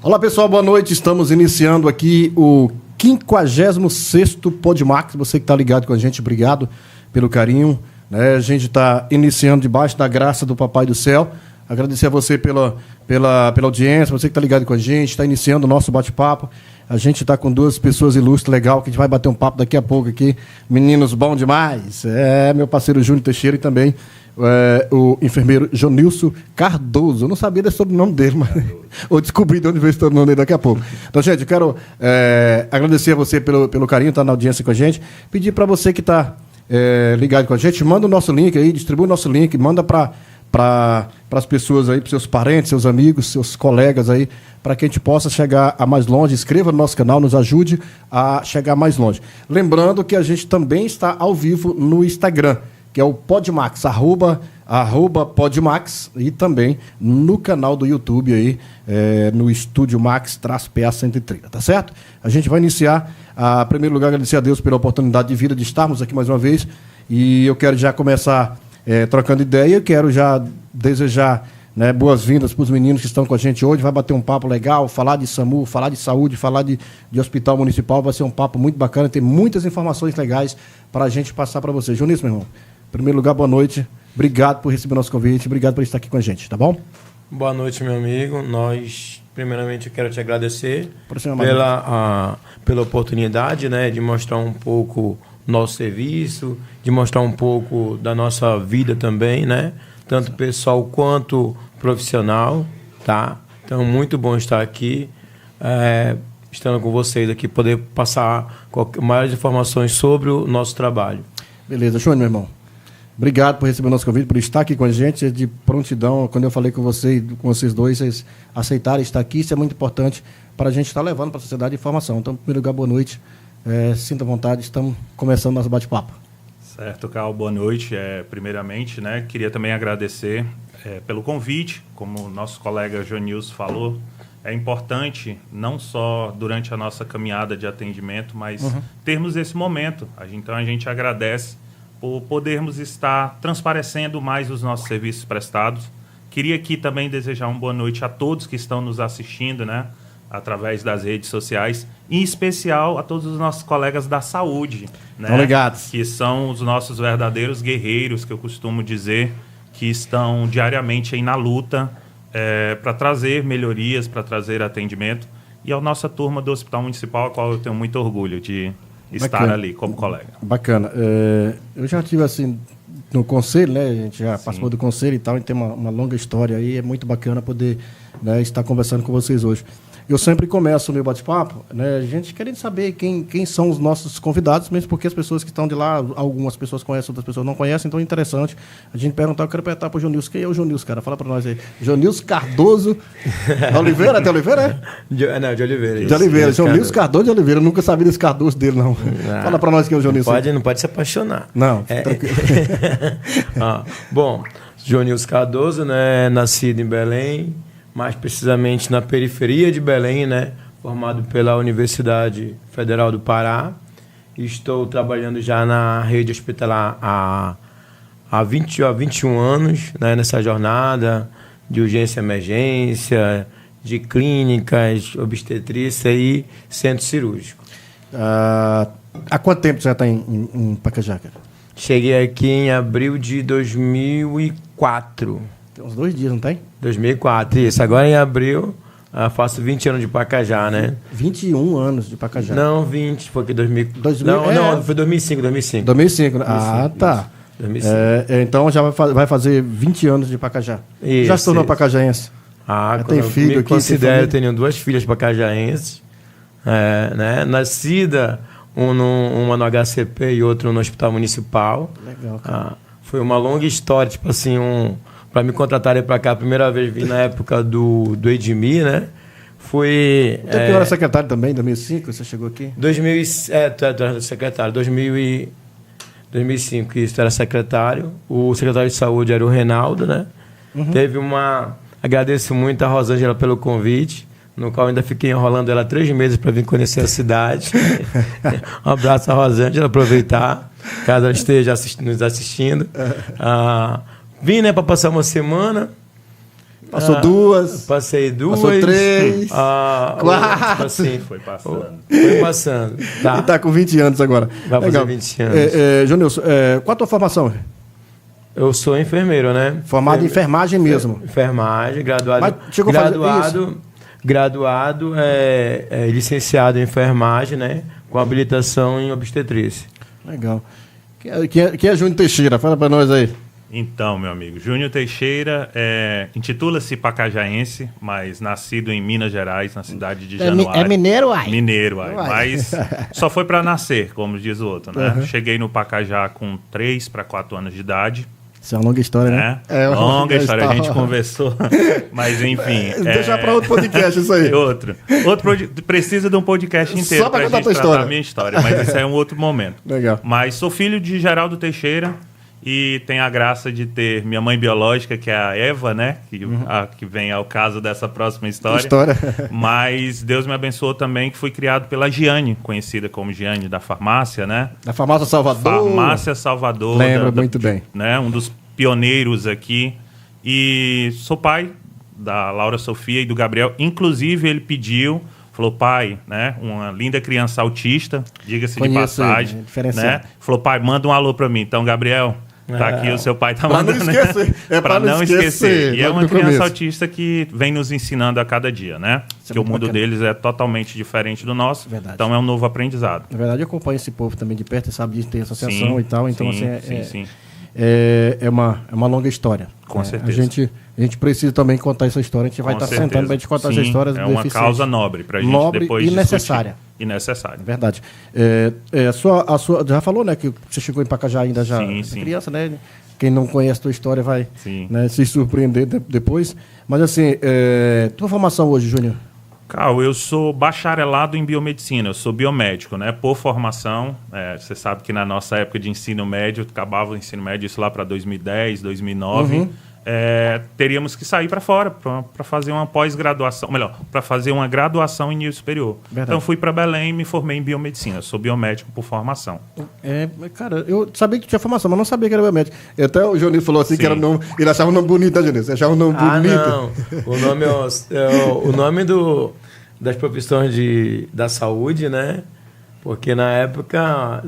Olá pessoal, boa noite. Estamos iniciando aqui o 56º Podmax. Você que está ligado com a gente, obrigado pelo carinho. A gente está iniciando debaixo da graça do Papai do Céu. Agradecer a você pela audiência, você que está ligado com a gente, está iniciando o nosso bate-papo. A gente está com duas pessoas ilustres, legal, que a gente vai bater um papo daqui a pouco aqui. Meninos, bom demais. Meu parceiro Júnior Teixeira e também o enfermeiro Jonilson Cardoso. Eu não sabia desse sobrenome dele, mas vou descobrir de onde veio esse sobrenome dele daqui a pouco. Então, gente, eu quero agradecer a você pelo carinho, tá na audiência com a gente. Pedir para você que está ligado com a gente, manda o nosso link aí, distribui o nosso link, manda para as pessoas aí, para seus parentes, seus amigos, seus colegas aí, para que a gente possa chegar a mais longe. Inscreva no nosso canal, nos ajude a chegar mais longe. Lembrando que a gente também está ao vivo no Instagram, que é o Podmax, arroba Podmax, e também no canal do YouTube aí, no Estúdio Max-PA 130, tá certo? A gente vai iniciar, em primeiro lugar, agradecer a Deus pela oportunidade de vida de estarmos aqui mais uma vez, e eu quero já começar trocando ideia. Eu quero já desejar boas-vindas para os meninos que estão com a gente hoje. Vai bater um papo legal, falar de SAMU, falar de saúde, falar de hospital municipal. Vai ser um papo muito bacana, tem muitas informações legais para a gente passar para vocês. Junício, meu irmão, em primeiro lugar, boa noite. Obrigado por receber nosso convite, obrigado por estar aqui com a gente, tá bom? Boa noite, meu amigo. Primeiramente, eu quero te agradecer pela oportunidade, de mostrar um pouco nosso serviço, de mostrar um pouco da nossa vida também, tanto pessoal quanto profissional, tá? Então, muito bom estar aqui, estando com vocês aqui, poder passar maiores informações sobre o nosso trabalho. Beleza, Júnior, meu irmão. Obrigado por receber o nosso convite, por estar aqui com a gente, de prontidão. Quando eu falei com vocês dois, vocês aceitaram estar aqui. Isso é muito importante para a gente estar levando para a sociedade informação. Então, em primeiro lugar, boa noite. Sinta vontade, estamos começando nosso bate-papo. Certo, Carl, boa noite. Primeiramente, queria também agradecer pelo convite. Como o nosso colega Jonilson falou, é importante, não só durante a nossa caminhada de atendimento, mas termos esse momento. Então, a gente agradece por podermos estar transparecendo mais os nossos serviços prestados. Queria aqui também desejar uma boa noite a todos que estão nos assistindo, através das redes sociais, em especial a todos os nossos colegas da saúde, Obrigados. Que são os nossos verdadeiros guerreiros, que eu costumo dizer, que estão diariamente aí na luta para trazer melhorias, para trazer atendimento, e a nossa turma do Hospital Municipal, a qual eu tenho muito orgulho de estar ali como colega. Bacana. Eu já estive assim no conselho, a gente já participou do conselho e tal, e tem uma longa história aí, é muito bacana poder estar conversando com vocês hoje. Eu sempre começo o meu bate-papo, a gente querendo saber quem são os nossos convidados, mesmo porque as pessoas que estão de lá, algumas pessoas conhecem, outras pessoas não conhecem, então é interessante a gente perguntar. Eu quero perguntar para o Jonilson, quem é o Jonilson, cara? Fala para nós aí. Jonilson Cardoso Oliveira, de Oliveira, Não, de Oliveira. De Oliveira, Jonilson Cardoso de Oliveira, eu nunca sabia desse Cardoso dele, não. Fala para nós quem é o Jonilson. Não pode se apaixonar. Não, tranquilo. Bom, Jonilson Cardoso, nascido em Belém, mais precisamente na periferia de Belém, formado pela Universidade Federal do Pará. Estou trabalhando já na rede hospitalar há 21 anos, nessa jornada de urgência e emergência, de clínicas, obstetrícia e centro cirúrgico. Há quanto tempo você já está em Pacajá, cara? Cheguei aqui em abril de 2004. Tem uns 2 dias, não tem? 2004, isso. Agora em abril, faço 20 anos de Pacajá, 21 anos de Pacajá. Não, 20, porque 2000... Não, foi 2005. 2005, tá. 2005. Então já vai fazer 20 anos de Pacajá. Isso, já se tornou pacajaense? Tem filho aqui? Eu tenho 2 filhas pacajaenses, nascida, uma no HCP e outra no Hospital Municipal. Legal, cara. Foi uma longa história, tipo assim, para me contratarem para cá, a primeira vez vim na época do Edmir, Foi... Então, eu era secretário também, em 2005, você chegou aqui? Tu era secretário. 2005, isso, era secretário. O secretário de saúde era o Reinaldo, Teve Agradeço muito a Rosângela pelo convite, no qual ainda fiquei enrolando ela 3 meses para vir conhecer a cidade. Um abraço a Rosângela, aproveitar, caso ela esteja nos assistindo. Vim, para passar uma semana. Passou 2. Passei 2. Passou 3. 4. Assim, Foi passando. Foi passando. Tá. E tá com 20 anos agora. Vai fazer 20 anos. Jonilson, qual a tua formação? Eu sou enfermeiro, né? Formado em enfermagem mesmo. Enfermagem, graduado. Mas chegou a fazer isso? Graduado, licenciado em enfermagem, né? Com habilitação em obstetrícia. Legal. Quem é Júnior Teixeira? Fala pra nós aí. Então, meu amigo, Júnior Teixeira intitula-se pacajaense, mas nascido em Minas Gerais, na cidade de Januário. É mineiro, ai? Mineiro, ai. Mas só foi para nascer, como diz o outro, né? Uhum. Cheguei no Pacajá com 3 para 4 anos de idade. Isso é uma longa história, né? É uma longa história, a gente conversou, mas enfim. Deixa para outro podcast isso aí. Outro precisa de um podcast inteiro para a gente tratar a minha história, mas isso é um outro momento. Legal. Mas sou filho de Geraldo Teixeira e tenho a graça de ter minha mãe biológica, que é a Eva, né? Que vem ao caso dessa próxima história. Mas Deus me abençoou também, que fui criado pela Giane, conhecida como Giane da farmácia, né? Da Farmácia Salvador. Farmácia Salvador. Lembro muito bem. Né? Um dos pioneiros aqui. E sou pai da Laura Sofia e do Gabriel. Inclusive, ele pediu, falou, pai, né? Uma linda criança autista, diga-se de passagem. Né? Falou, pai, manda um alô para mim. Então, Gabriel, tá aqui, o seu pai tá mandando. Pra não esquecer. Para não esquecer. E é uma criança autista que vem nos ensinando a cada dia, né? Porque o mundo deles é totalmente diferente do nosso. Verdade. Então é um novo aprendizado. Na verdade, eu acompanho esse povo também de perto, sabe disso, tem associação e tal. Então, sim. É uma longa história. Com certeza. A gente precisa também contar essa história. A gente vai estar sentando para a gente contar essa história. É uma causa nobre para a gente depois e necessária. E necessária. Verdade. A sua, já falou, né, que você chegou em Pacajá ainda já criança, né? Quem não conhece a tua história vai, né, se surpreender depois. Mas assim, tua formação hoje, Júnior? Cal, eu sou bacharelado em biomedicina, eu sou biomédico, né? Por formação, você sabe que na nossa época de ensino médio, acabava o ensino médio, isso lá para 2010, 2009, teríamos que sair para fora para fazer uma pós-graduação, melhor, para fazer uma graduação em nível superior. Verdade. Então fui para Belém e me formei em biomedicina, sou biomédico por formação. Cara, eu sabia que tu tinha formação, mas não sabia que era biomédico. Até o Joninho falou assim que era nome, ele achava o nome bonito, né, Joninho? Você achava o nome bonito? Não, o nome o nome das profissões da saúde, né? Porque na época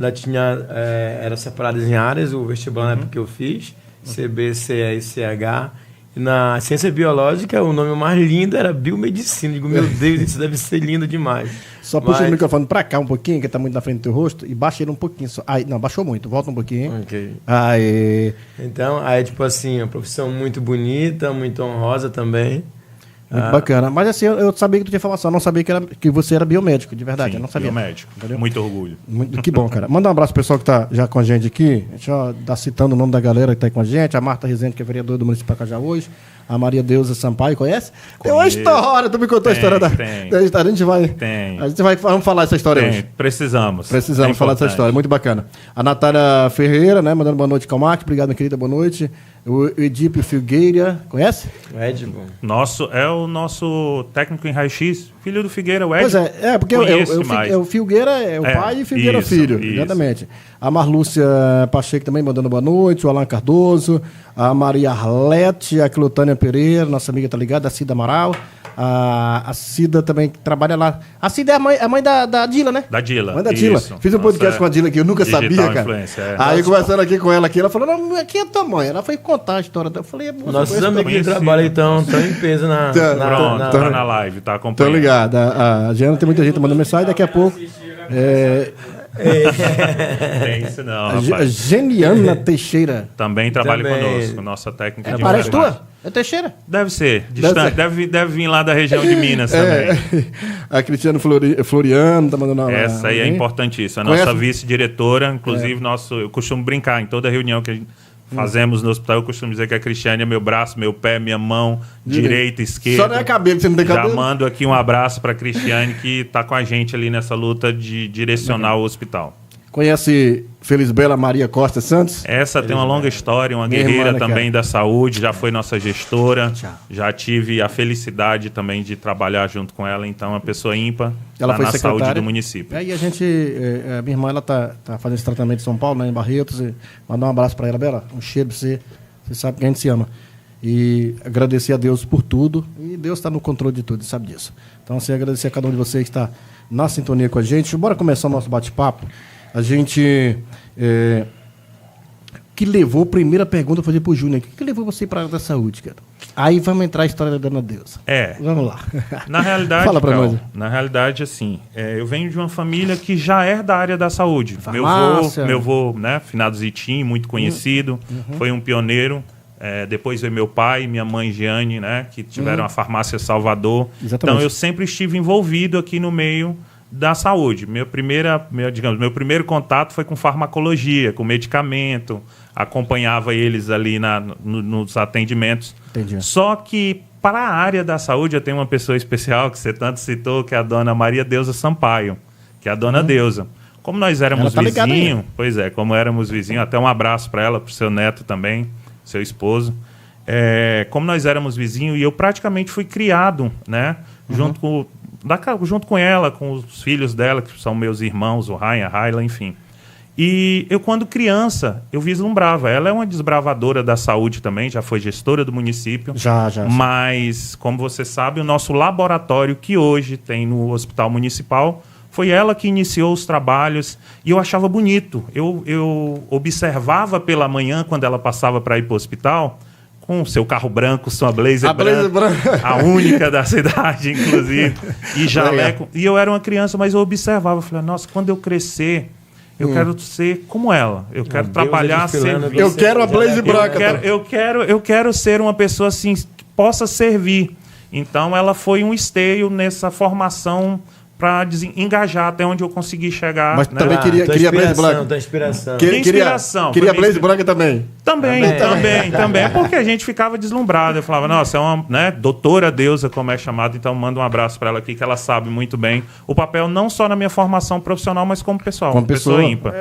era separado em áreas, o vestibular na época que eu fiz, CB, CE e CH. E na ciência biológica, o nome mais lindo era biomedicina. Digo, meu Deus, isso deve ser lindo demais. Só puxa o microfone pra cá um pouquinho, que tá muito na frente do teu rosto, e baixa ele um pouquinho só. Não, baixou muito, volta um pouquinho. Ok. Aí. Então, tipo assim, uma profissão muito bonita, muito honrosa também. Muito bacana. Mas assim, eu sabia que tu tinha formação, não sabia que você era biomédico, de verdade. Sim, eu não sabia. Biomédico. Entendeu? Muito orgulho. Que bom, cara. Manda um abraço pro pessoal que tá já com a gente aqui. Deixa eu dar citando o nome da galera que tá aí com a gente. A Marta Rezende, que é vereadora do município de Pacajá hoje. A Maria Deusa Sampaio, conhece? Tem uma história, tu me contou a história da história. A gente vai vamos falar essa história hoje. Precisamos falar dessa história, muito bacana. A Natália Ferreira, né, mandando boa noite, Calmac. Obrigado, minha querida, boa noite. O Edípio Figueira, conhece? O Edmo. É o nosso técnico em raio-x, filho do Figueira, o Edmo. Pois porque o Figueira é o pai e o Figueira filho, exatamente. A Marlúcia Pacheco também mandando boa noite, o Alan Cardoso, a Maria Arlete, a Clotânia Pereira, nossa amiga tá ligada, a Cida Amaral. A Cida também trabalha lá. A Cida é a mãe da Dila, né? Da Dila. Mãe da Dila. Fiz um podcast com a Dila que eu nunca sabia, cara. Aí conversando aqui com ela, ela falou: não, aqui é tua mãe. Ela foi contar a história dela. Eu falei: nossos amigos que trabalham estão em peso tá na live, tá acompanhando. Tô ligado. A Giana tem muita gente mandando mensagem, daqui a pouco. Tem isso não, rapaz. A Geniana Teixeira. Também trabalha conosco, nossa técnica de parece tua? É Teixeira? Deve ser, distante. Deve vir lá da região de Minas também. A Cristiano Floriano tá mandando uma. Essa aí é importantíssima. A nossa vice-diretora, inclusive, eu costumo brincar em toda reunião que a gente fazemos no hospital, eu costumo dizer que a Cristiane é meu braço, meu pé, minha mão, direita, esquerda. Só não é cabelo, você não tem cabelo. Já mando aqui um abraço para a Cristiane, que está com a gente ali nessa luta de direcionar o hospital. Conhece Felisbela Maria Costa Santos? Essa tem uma longa história, uma guerreira também da saúde, já foi nossa gestora, já tive a felicidade também de trabalhar junto com ela, então uma pessoa ímpar na saúde do município. E a minha irmã, ela tá fazendo esse tratamento em São Paulo, né, em Barretos, mandar um abraço para ela, Bela, um cheiro pra você sabe que a gente se ama. e agradecer a Deus por tudo. E Deus está no controle de tudo, sabe disso. Então, assim, agradecer a cada um de vocês que está na sintonia com a gente. Bora começar o nosso bate-papo. A gente... que levou, a primeira pergunta, eu vou fazer pro Júnior aqui. O que levou você para a área da saúde, cara? Aí vamos entrar a história da Dona Deusa. Vamos lá. Na realidade, fala pra nós. Na realidade, assim, eu venho de uma família que já é da área da saúde. Farmácia. Meu avô, né, finado Zitim, muito conhecido, foi um pioneiro. Depois veio meu pai e minha mãe Giane, né, que tiveram a farmácia Salvador. Exatamente. Então eu sempre estive envolvido aqui no meio da saúde. Meu primeiro contato foi com farmacologia, com medicamento, acompanhava eles ali nos atendimentos. Entendi. Só que para a área da saúde eu tenho uma pessoa especial que você tanto citou, que é a dona Maria Deusa Sampaio, que é a dona Deusa. Como nós éramos vizinhos, como éramos vizinhos, até um abraço para ela, para o seu neto também, seu esposo. Como nós éramos vizinhos, e eu praticamente fui criado, né, junto com ela, com os filhos dela, que são meus irmãos, o Ryan, a Raila, enfim. E eu, quando criança, eu vislumbrava. Ela é uma desbravadora da saúde também, já foi gestora do município. Já. Mas, como você sabe, o nosso laboratório que hoje tem no Hospital Municipal, foi ela que iniciou os trabalhos e eu achava bonito. Eu observava pela manhã, quando ela passava para ir para o hospital, com o seu carro branco, sua blazer branca, a única da cidade, inclusive, e jaleco. E eu era uma criança, mas eu observava, falei, nossa, quando eu crescer, eu quero ser como ela. Eu quero trabalhar, servir. Eu quero a blazer branca. Eu quero ser uma pessoa assim, que possa servir. Então, ela foi um esteio nessa formação para engajar até onde eu consegui chegar. Mas também queria blazer branca. Inspiração. Queria blazer branca também. Também. Porque a gente ficava deslumbrado. Eu falava, nossa, é uma, né, doutora Deusa, como é chamada, então manda um abraço para ela aqui, que ela sabe muito bem o papel, não só na minha formação profissional, mas como pessoal. Como pessoa ímpar.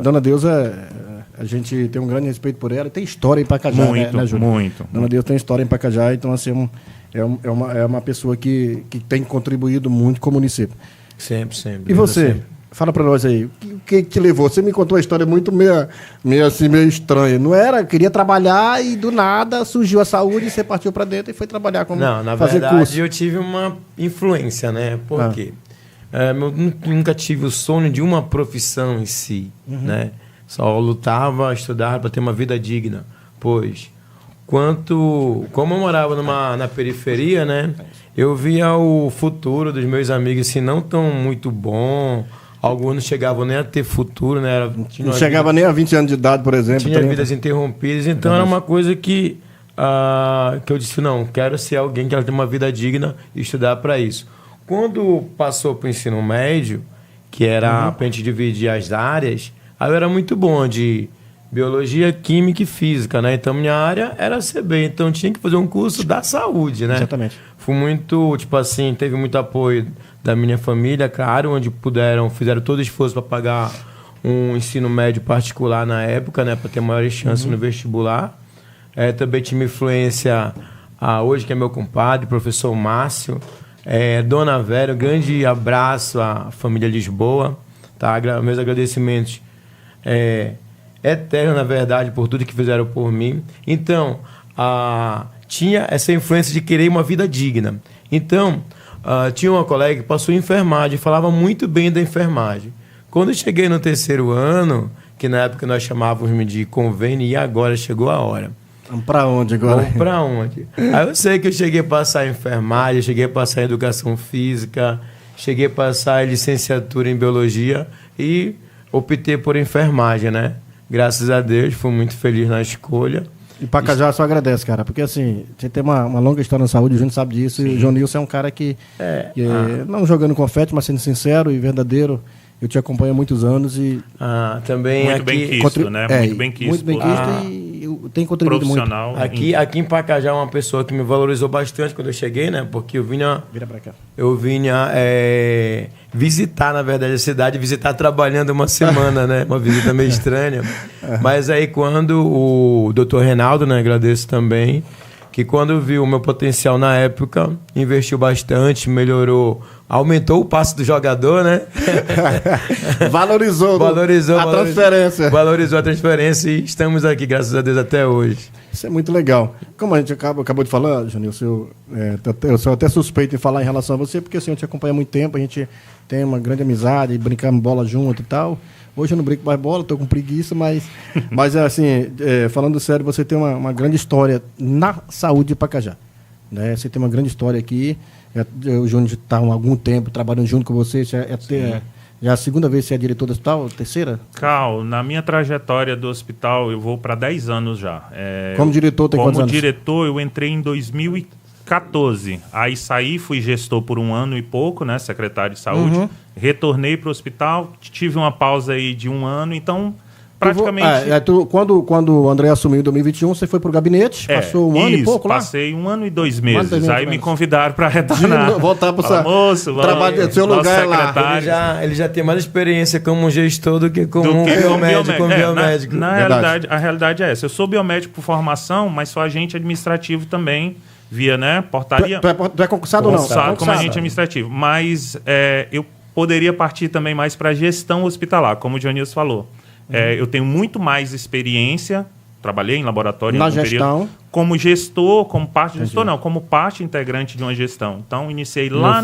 Dona Deusa, a gente tem um grande respeito por ela. Tem história em Pacajá, né, Júnior? Muito. Dona Deusa tem história em Pacajá, então, assim, é uma pessoa que tem contribuído muito com o município. Sempre. E você? Sempre. Fala pra nós aí, o que te levou? Você me contou uma história muito meio estranha. Não era? Queria trabalhar e do nada surgiu a saúde e você partiu pra dentro e foi trabalhar como Não, na fazer verdade curso. Eu tive uma influência, né? Por quê? Eu nunca tive o sonho de uma profissão em si, né? Só lutava, estudava para ter uma vida digna. Pois, como eu morava na periferia, né? Eu via o futuro dos meus amigos assim, não tão muito bom. Alguns não chegavam nem a ter futuro, né? Não chegava nem a 20 anos de idade, por exemplo. Tinha vidas interrompidas. Então, era uma coisa que eu disse, não, quero ser alguém que ela tem uma vida digna e estudar para isso. Quando passou para o ensino médio, que era para a gente dividir as áreas, aí eu era muito bom de biologia, química e física, né? Então, minha área era CB. Então, tinha que fazer um curso da saúde, né? Exatamente. Fui muito, teve muito apoio da minha família, claro, onde fizeram todo o esforço para pagar um ensino médio particular na época, né? Para ter maiores chances no vestibular. Também tive influência, hoje que é meu compadre, professor Márcio, Dona Vera, um grande abraço à família Lisboa, tá? Meus agradecimentos eternos, na verdade, por tudo que fizeram por mim. Então, tinha essa influência de querer uma vida digna. Então, tinha uma colega que passou em enfermagem, falava muito bem da enfermagem. Quando eu cheguei no 3º ano, que na época nós chamávamos de convênio, e agora chegou a hora. Vamos para onde agora? Vamos para onde? Aí eu sei que eu cheguei a passar em enfermagem, cheguei a passar em educação física, cheguei a passar em licenciatura em biologia e optei por enfermagem, né? Graças a Deus, fui muito feliz na escolha. E Pacajá só agradece, cara, porque assim, você tem uma longa história na saúde, a gente sabe disso, e o João Nilson é um cara que não jogando confete, mas sendo sincero e verdadeiro, eu te acompanho há muitos anos e... também muito aqui... bem quisto, né? Muito bem quisto. Muito bem quisto e tem contribuído muito. Aqui em Pacajá é uma pessoa que me valorizou bastante quando eu cheguei, né? Porque eu vinha... Vira pra cá. Eu vinha visitar, na verdade, a cidade, visitar trabalhando uma semana, né? Uma visita meio estranha. Mas aí quando o Dr. Reinaldo, né? Agradeço também, que quando viu o meu potencial na época, investiu bastante, melhorou aumentou o passe do jogador, né? Valorizou a transferência. Valorizou a transferência e estamos aqui, graças a Deus, até hoje. Isso é muito legal. Como a gente acabou de falar, Júnior, eu sou até suspeito em falar em relação a você, porque assim, eu te acompanho há muito tempo, a gente tem uma grande amizade, brincamos bola junto e tal. Hoje eu não brinco mais bola, estou com preguiça, mas assim, falando sério, você tem uma grande história na saúde de Pacajá. Né? Você tem uma grande história aqui. O Júnior está há algum tempo trabalhando junto com você. Já é a segunda vez que você é diretor do hospital? Terceira? Cal, na minha trajetória do hospital, eu vou para 10 anos já. Como diretor, tem quantos anos? Como diretor, eu entrei em 2014. Aí saí, fui gestor por 1 ano e pouco, né? Secretário de saúde. Uhum. Retornei para o hospital, tive uma pausa aí de 1 ano, então praticamente... Quando o André assumiu em 2021, você foi para o gabinete, passou 1 ano e pouco lá? Passei 1 ano e 2 meses. Aí me convidaram para retornar. Voltar para o trabalho, seu lugar lá. Ele já tem mais experiência como gestor do que como biomédico. A realidade é essa. Eu sou biomédico por formação, mas sou agente administrativo também, via, né, portaria. Tu é concursado ou não? Concursado como agente administrativo. Mas eu poderia partir também mais para gestão hospitalar, como o Dionilson falou. Eu tenho muito mais experiência, trabalhei em laboratório na gestão, período, como gestor, como parte gestor não, como parte integrante de uma gestão. Então iniciei lá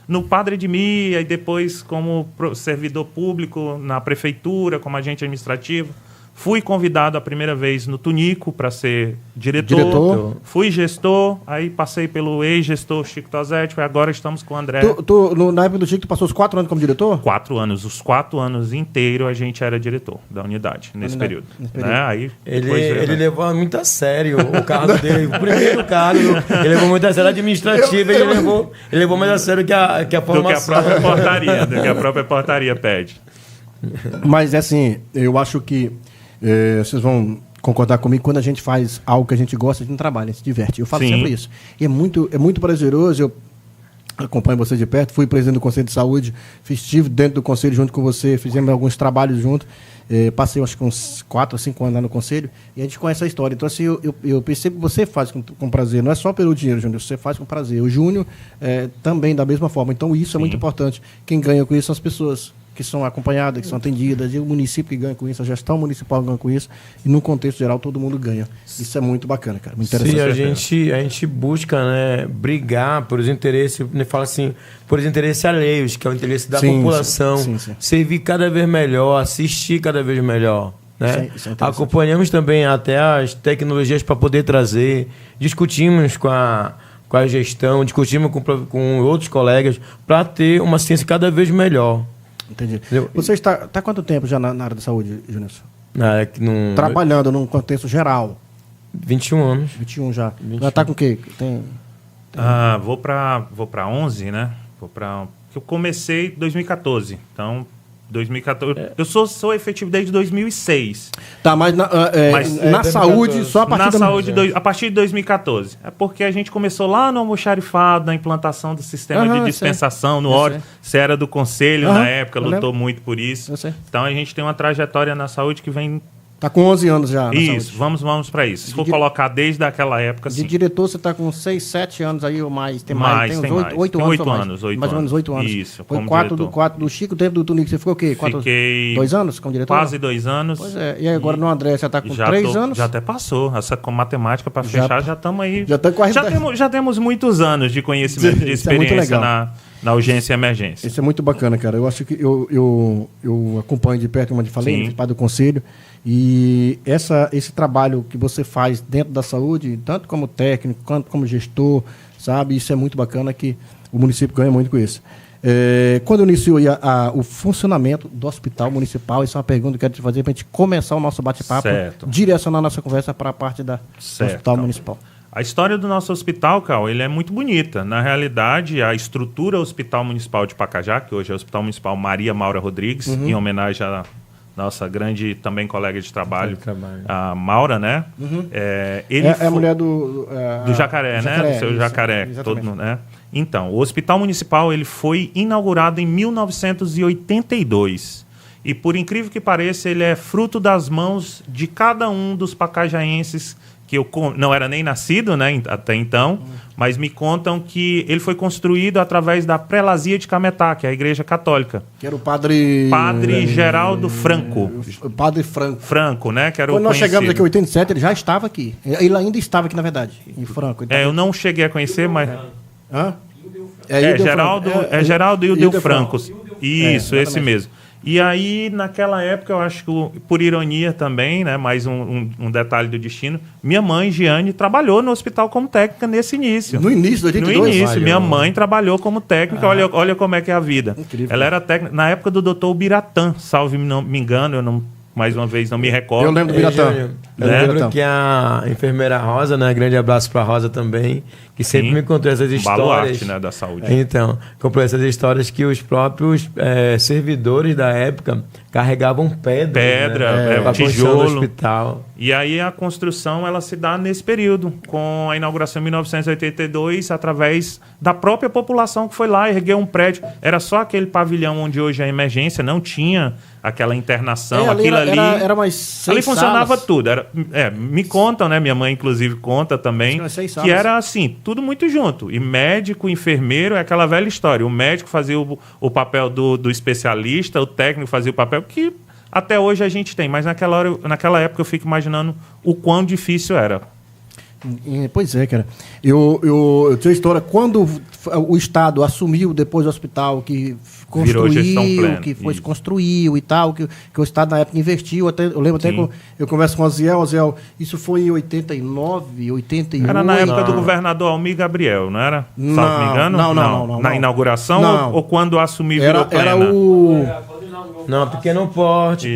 no Padre Edmir, e depois como servidor público na prefeitura, como agente administrativo. Fui convidado a primeira vez no Tunico para ser diretor. Fui gestor, aí passei pelo ex-gestor Chico Tosetti, agora estamos com o André. Na época do Chico, tu passou os 4 anos como diretor? 4 anos. Os 4 anos inteiros a gente era diretor da unidade, nesse período. Né? Aí, ele levou muito a sério o cargo dele. O primeiro cargo, ele levou muito a sério a administrativa, ele levou mais a sério que a formação. Do que a própria portaria pede. Mas, assim, eu acho que vocês vão concordar comigo, quando a gente faz algo que a gente gosta, a gente não trabalha, a gente se diverte. Eu falo sempre isso. E é muito prazeroso. Eu acompanho você de perto, fui presidente do Conselho de Saúde, estive dentro do Conselho junto com você, fizemos alguns trabalhos juntos. Passei, acho que uns 4 ou 5 anos lá no Conselho, e a gente conhece a história. Então, assim, eu percebo que você faz com prazer, não é só pelo dinheiro, Júnior, você faz com prazer. O Júnior também, da mesma forma. Então, isso é muito importante. Quem ganha com isso são as pessoas que são acompanhadas, que são atendidas, e o município que ganha com isso, a gestão municipal ganha com isso, e no contexto geral todo mundo ganha. Isso é muito bacana, cara, muito interessante. Sim, a gente busca, né, brigar por os interesses, fala assim, por os interesses alheios, que é o interesse da população, sim. Servir cada vez melhor, assistir cada vez melhor. Né? Isso é acompanhamos também até as tecnologias para poder trazer, discutimos com a gestão, discutimos com outros colegas para ter uma ciência cada vez melhor. Entendi. Você está há quanto tempo já na área da saúde, Júnior? Trabalhando num contexto geral. 21 anos. 21 já. 21. Já está com o quê? Vou para 11, né? Eu comecei em 2014. Então, 2014. Eu sou efetivo desde 2006. Tá, mas na saúde, só a partir a partir de 2014. É porque a gente começou lá no almoxarifado, na implantação do sistema de dispensação, no óleo. Você era do conselho na época, lutou muito por isso. Então a gente tem uma trajetória na saúde que vem... Está com 11 anos já. Isso, vamos para isso. Se for colocar desde aquela época, sim. De diretor, você está com 6, 7 anos aí ou mais? Tem mais. Tem uns 8 anos. Mais ou menos 8 anos. Isso, foi 4 do Chico, tempo do Tunico. Você ficou o quê? Fiquei 2 anos como diretor? Quase 2 anos. Pois é. E agora no André, você está com 3 anos? Já até passou. Essa com matemática para fechar, já estamos aí. Já temos muitos anos de conhecimento, de experiência na urgência e emergência. Isso é muito bacana, cara. Eu acho que eu acompanho de perto, como eu te falei, participar do conselho. E esse trabalho que você faz dentro da saúde, tanto como técnico, quanto como gestor, sabe? Isso é muito bacana, que o município ganha muito com isso. Quando iniciou o funcionamento do hospital municipal, isso é uma pergunta que eu quero te fazer para a gente começar o nosso bate-papo, direcionar a nossa conversa para a parte do hospital municipal. A história do nosso hospital, Cal, ele é muito bonita. Na realidade, a estrutura Hospital Municipal de Pacajá, que hoje é o Hospital Municipal Maria Maura Rodrigues, em homenagem à nossa grande também colega de trabalho, a Maura, né? A mulher do Jacaré, né? Do seu Jacaré. Todo, né? Então, o Hospital Municipal ele foi inaugurado em 1982. E, por incrível que pareça, ele é fruto das mãos de cada um dos pacajaenses que eu não era nem nascido, né, até então, mas me contam que ele foi construído através da Prelazia de Cametá, que é a Igreja Católica. Que era o padre Geraldo Franco. Padre Franco. Franco, né? Que era Quando o nós conhecido. chegamos aqui em 87, ele já estava aqui. Ele ainda estava aqui, na verdade, em Franco. Eu não cheguei a conhecer, mas... Hã? Geraldo Ildeu Franco. Isso, esse exatamente. mesmo. E aí, naquela época, eu acho que, por ironia também, né, mais um detalhe do destino, minha mãe, Giane, trabalhou no hospital como técnica nesse início. No início de 82? No início, minha mãe trabalhou como técnica, olha como é que é a vida. Incrível. Ela era técnica, na época do doutor Ubiratã, salve não me engano, eu não, mais uma vez não me recordo. Eu lembro do Biratã. Eu lembro que a enfermeira Rosa, né? Grande abraço pra Rosa também, que sempre me contou essas histórias. Baluarte, né, da saúde. Então, contou essas histórias que os próprios servidores da época carregavam pedra, né, tijolo. do hospital. E aí a construção ela se dá nesse período, com a inauguração em 1982, através da própria população que foi lá erguer um prédio. Era só aquele pavilhão onde hoje é a emergência, não tinha aquela internação, aquilo ali. Era mais 6 ali funcionava salas. tudo. Me contam, né? Minha mãe, inclusive, conta também, que era assim, tudo muito junto. E médico, enfermeiro, é aquela velha história. O médico fazia o papel do especialista, o técnico fazia o papel que até hoje a gente tem. Mas naquela época eu fico imaginando o quão difícil era. Pois é, cara. Eu tenho história, quando o Estado assumiu depois do hospital, que construiu, que foi construiu e tal, que o Estado na época investiu, eu lembro até que eu converso com o Oziel, isso foi em 89, 88. Era na época do governador Almir Gabriel, não era? Não, Salvo me engano? não. Na inauguração Não. ou quando assumiu virou plena? Era o... Não, pequeno porte.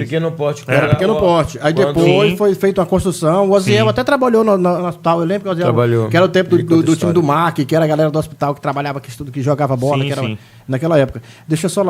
Era pequeno porte. Aí depois foi feita uma construção. O Oziel até trabalhou no hospital. Eu lembro que o Oziel... Trabalhou. Que era o tempo do time do MAC, que era a galera do hospital que trabalhava, que jogava bola, que era naquela época. Deixa eu só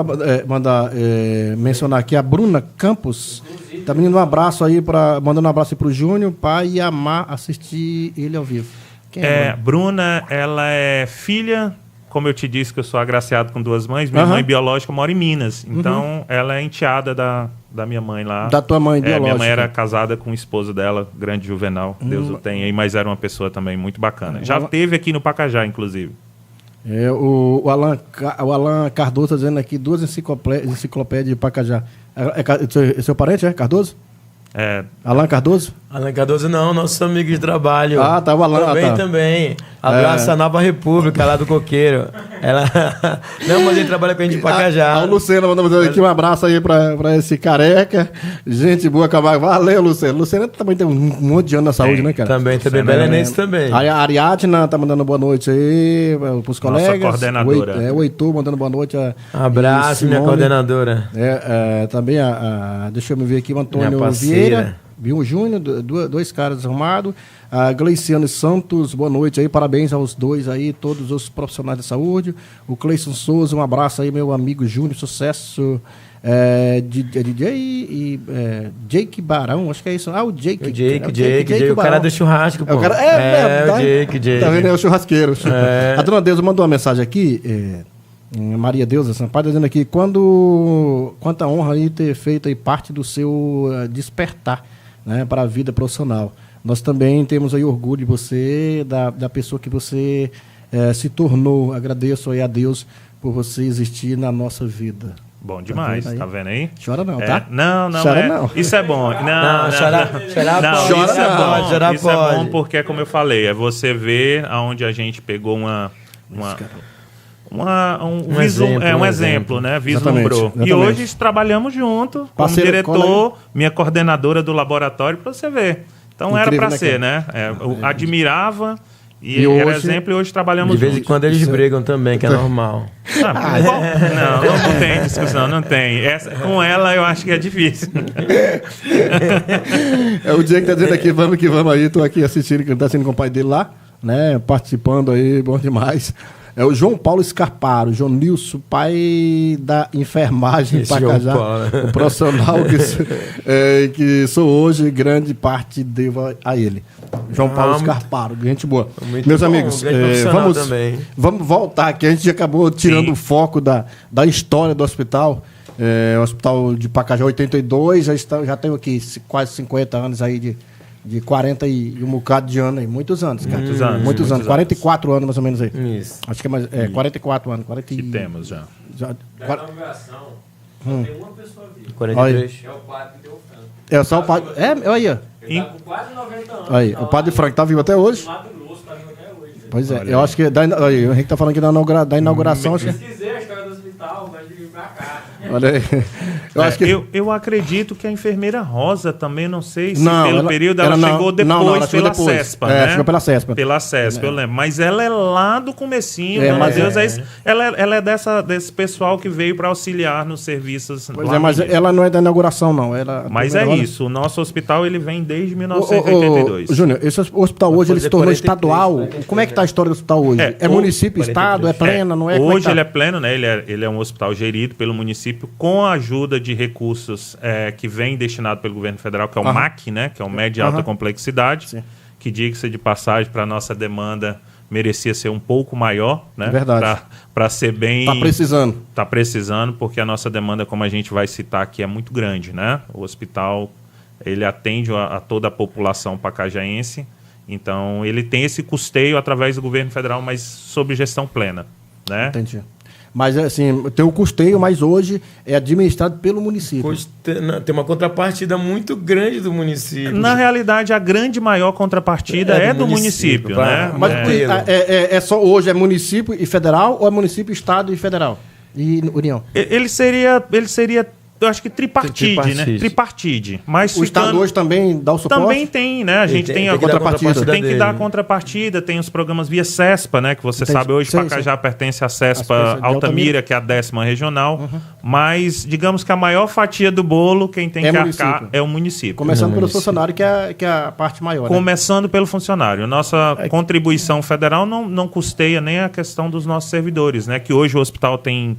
mencionar aqui a Bruna Campos. Tá mandando um abraço aí mandando um abraço aí pro Júnior, pai e amar assistir ele ao vivo. Quem é Bruna, ela é filha... Como eu te disse que eu sou agraciado com 2 mães, minha mãe biológica mora em Minas. Então, ela é enteada da minha mãe lá. Da tua mãe biológica. Minha mãe era casada com o esposo dela, grande Juvenal. Deus o tenha. Mas era uma pessoa também muito bacana. Já teve aqui no Pacajá, inclusive. O Alan Cardoso está dizendo aqui 2 enciclopédias de Pacajá. É seu parente, é? Cardoso? Alan Cardoso? Alan Cardoso não, nosso amigo de trabalho. Tá o Alan. Também. Abraço à Nova República, lá do Coqueiro. Não, mas ele trabalha com a gente em Pacajá. O Luciano mandando aqui um abraço aí pra esse careca. Gente boa, valeu, Luciano. Luciano também tem um monte de ano na saúde, né, cara? Também belenense também. A Ariadna tá mandando boa noite aí pros colegas. Nossa coordenadora. O Heitor mandando boa noite. Abraço, minha coordenadora. Também deixa eu me ver aqui, o Antônio Vieira. Viu o Júnior, 2 caras arrumados. A Gleiciano Santos, boa noite aí, parabéns aos 2 aí, todos os profissionais de saúde. O Cleison Souza, um abraço aí, meu amigo Júnior, sucesso. DJ e Jake Barão, acho que é isso. O Jake. O cara do churrasco, pô. O Jake. Tá vendo? É o churrasqueiro. A dona Deusa mandou uma mensagem aqui. Maria Deusa Sampaio dizendo aqui, quanta honra aí ter feito aí parte do seu despertar, né, para a vida profissional. Nós também temos aí orgulho de você, da pessoa que você se tornou. Agradeço aí a Deus por você existir na nossa vida. Bom demais, tá vendo aí? Chora não, tá? Não, chora não. Isso é bom. Chorar pode. Isso é bom porque, como eu falei, é você ver aonde a gente pegou um exemplo, né? Vislumbrou. Exatamente. E hoje trabalhamos junto, como diretor, minha coordenadora do laboratório, para você ver. Então era para ser, né? Eu admirava e era exemplo, e hoje trabalhamos juntos. De vez em quando eles brigam também, que é normal. Não tem discussão, não tem. Com ela eu acho que é difícil. O dia que tá dizendo aqui, vamos que vamos aí, tô aqui assistindo, que ele tá assistindo com o pai dele lá, né? Participando aí, bom demais. É o João Paulo Scarparo, João Nilson, pai da enfermagem Pacajá, o profissional que sou hoje, grande parte devo a ele. João Paulo Scarparo, gente boa. Meus amigos, vamos voltar aqui, a gente acabou tirando o foco da história do hospital. O Hospital de Pacajá 82, já tem aqui quase 50 anos aí de 40 e um bocado de anos aí. Muitos anos, cara. Muitos anos. 44 anos, mais ou menos aí. Isso. Acho que é mais... 44 anos. 40 Que temos já. Da inauguração, só tem uma pessoa viva. 43. É o padre que deu o frango. É só o padre... olha aí, ó. Ele tá com quase 90 anos. Aí, tá o padre Franco tá vivo até hoje. Mato Grosso, tá vivo até hoje. Pois é, eu acho que... Aí, o Henrique tá falando aqui da inauguração. Acho que... Pesquisei a história do hospital, mas de vir pra cá. Olha aí. Eu acho que... eu acredito que a enfermeira Rosa também, não sei se Não, pelo período ela chegou depois ela chegou pela depois. CESPA, É, né? chegou pela CESPA. Pela CESPA, eu lembro. Mas ela é lá do comecinho, É, meu mas Deus, ela é desse pessoal que veio para auxiliar nos serviços. Pois lá é, mas no início. ela não é da inauguração, não. Mas é isso, o nosso hospital ele vem desde 1982. Júnior, esse hospital hoje ele se tornou 43, estadual. 43. Como é que tá a história do hospital hoje? É o- município, 43. estado, é plena, não é? Como Hoje que tá? ele é pleno, né? Ele é um hospital gerido pelo município com a ajuda de recursos que vem destinado pelo governo federal, que é o MAC, né? Que é o Médio e Alta Complexidade, Sim. que diga-se de passagem para a nossa demanda merecia ser um pouco maior, né? Verdade. Para ser bem... Tá precisando. Tá precisando, porque a nossa demanda, como a gente vai citar aqui, é muito grande, né? O hospital, ele atende a toda a população pacajaense, então ele tem esse custeio através do governo federal, mas sob gestão plena, né? Entendi. Mas, assim, tem o custeio, mas hoje é administrado pelo município. Pois tem uma contrapartida muito grande do município. Na realidade, a grande maior contrapartida é do município, né? Mas É só hoje é município e federal ou é município, estado e federal? E União? Ele seria, eu acho que tripartide, né? Tripartide. Mas O estado hoje também dá o suporte? Também tem, né? A gente tem a contrapartida Tem que dele. dar a contrapartida, tem os programas via CESPA, né? Que você Entendi. sabe, hoje Sim, Pacajá pertence à CESPA CESPA de Altamira, que é a 10ª regional. Mas, digamos que a maior fatia do bolo, quem tem É que município. arcar é o município. Começando pelo funcionário, que é a parte maior, né? Começando pelo funcionário. Nossa contribuição federal não custeia nem a questão dos nossos servidores, né? Que hoje o hospital tem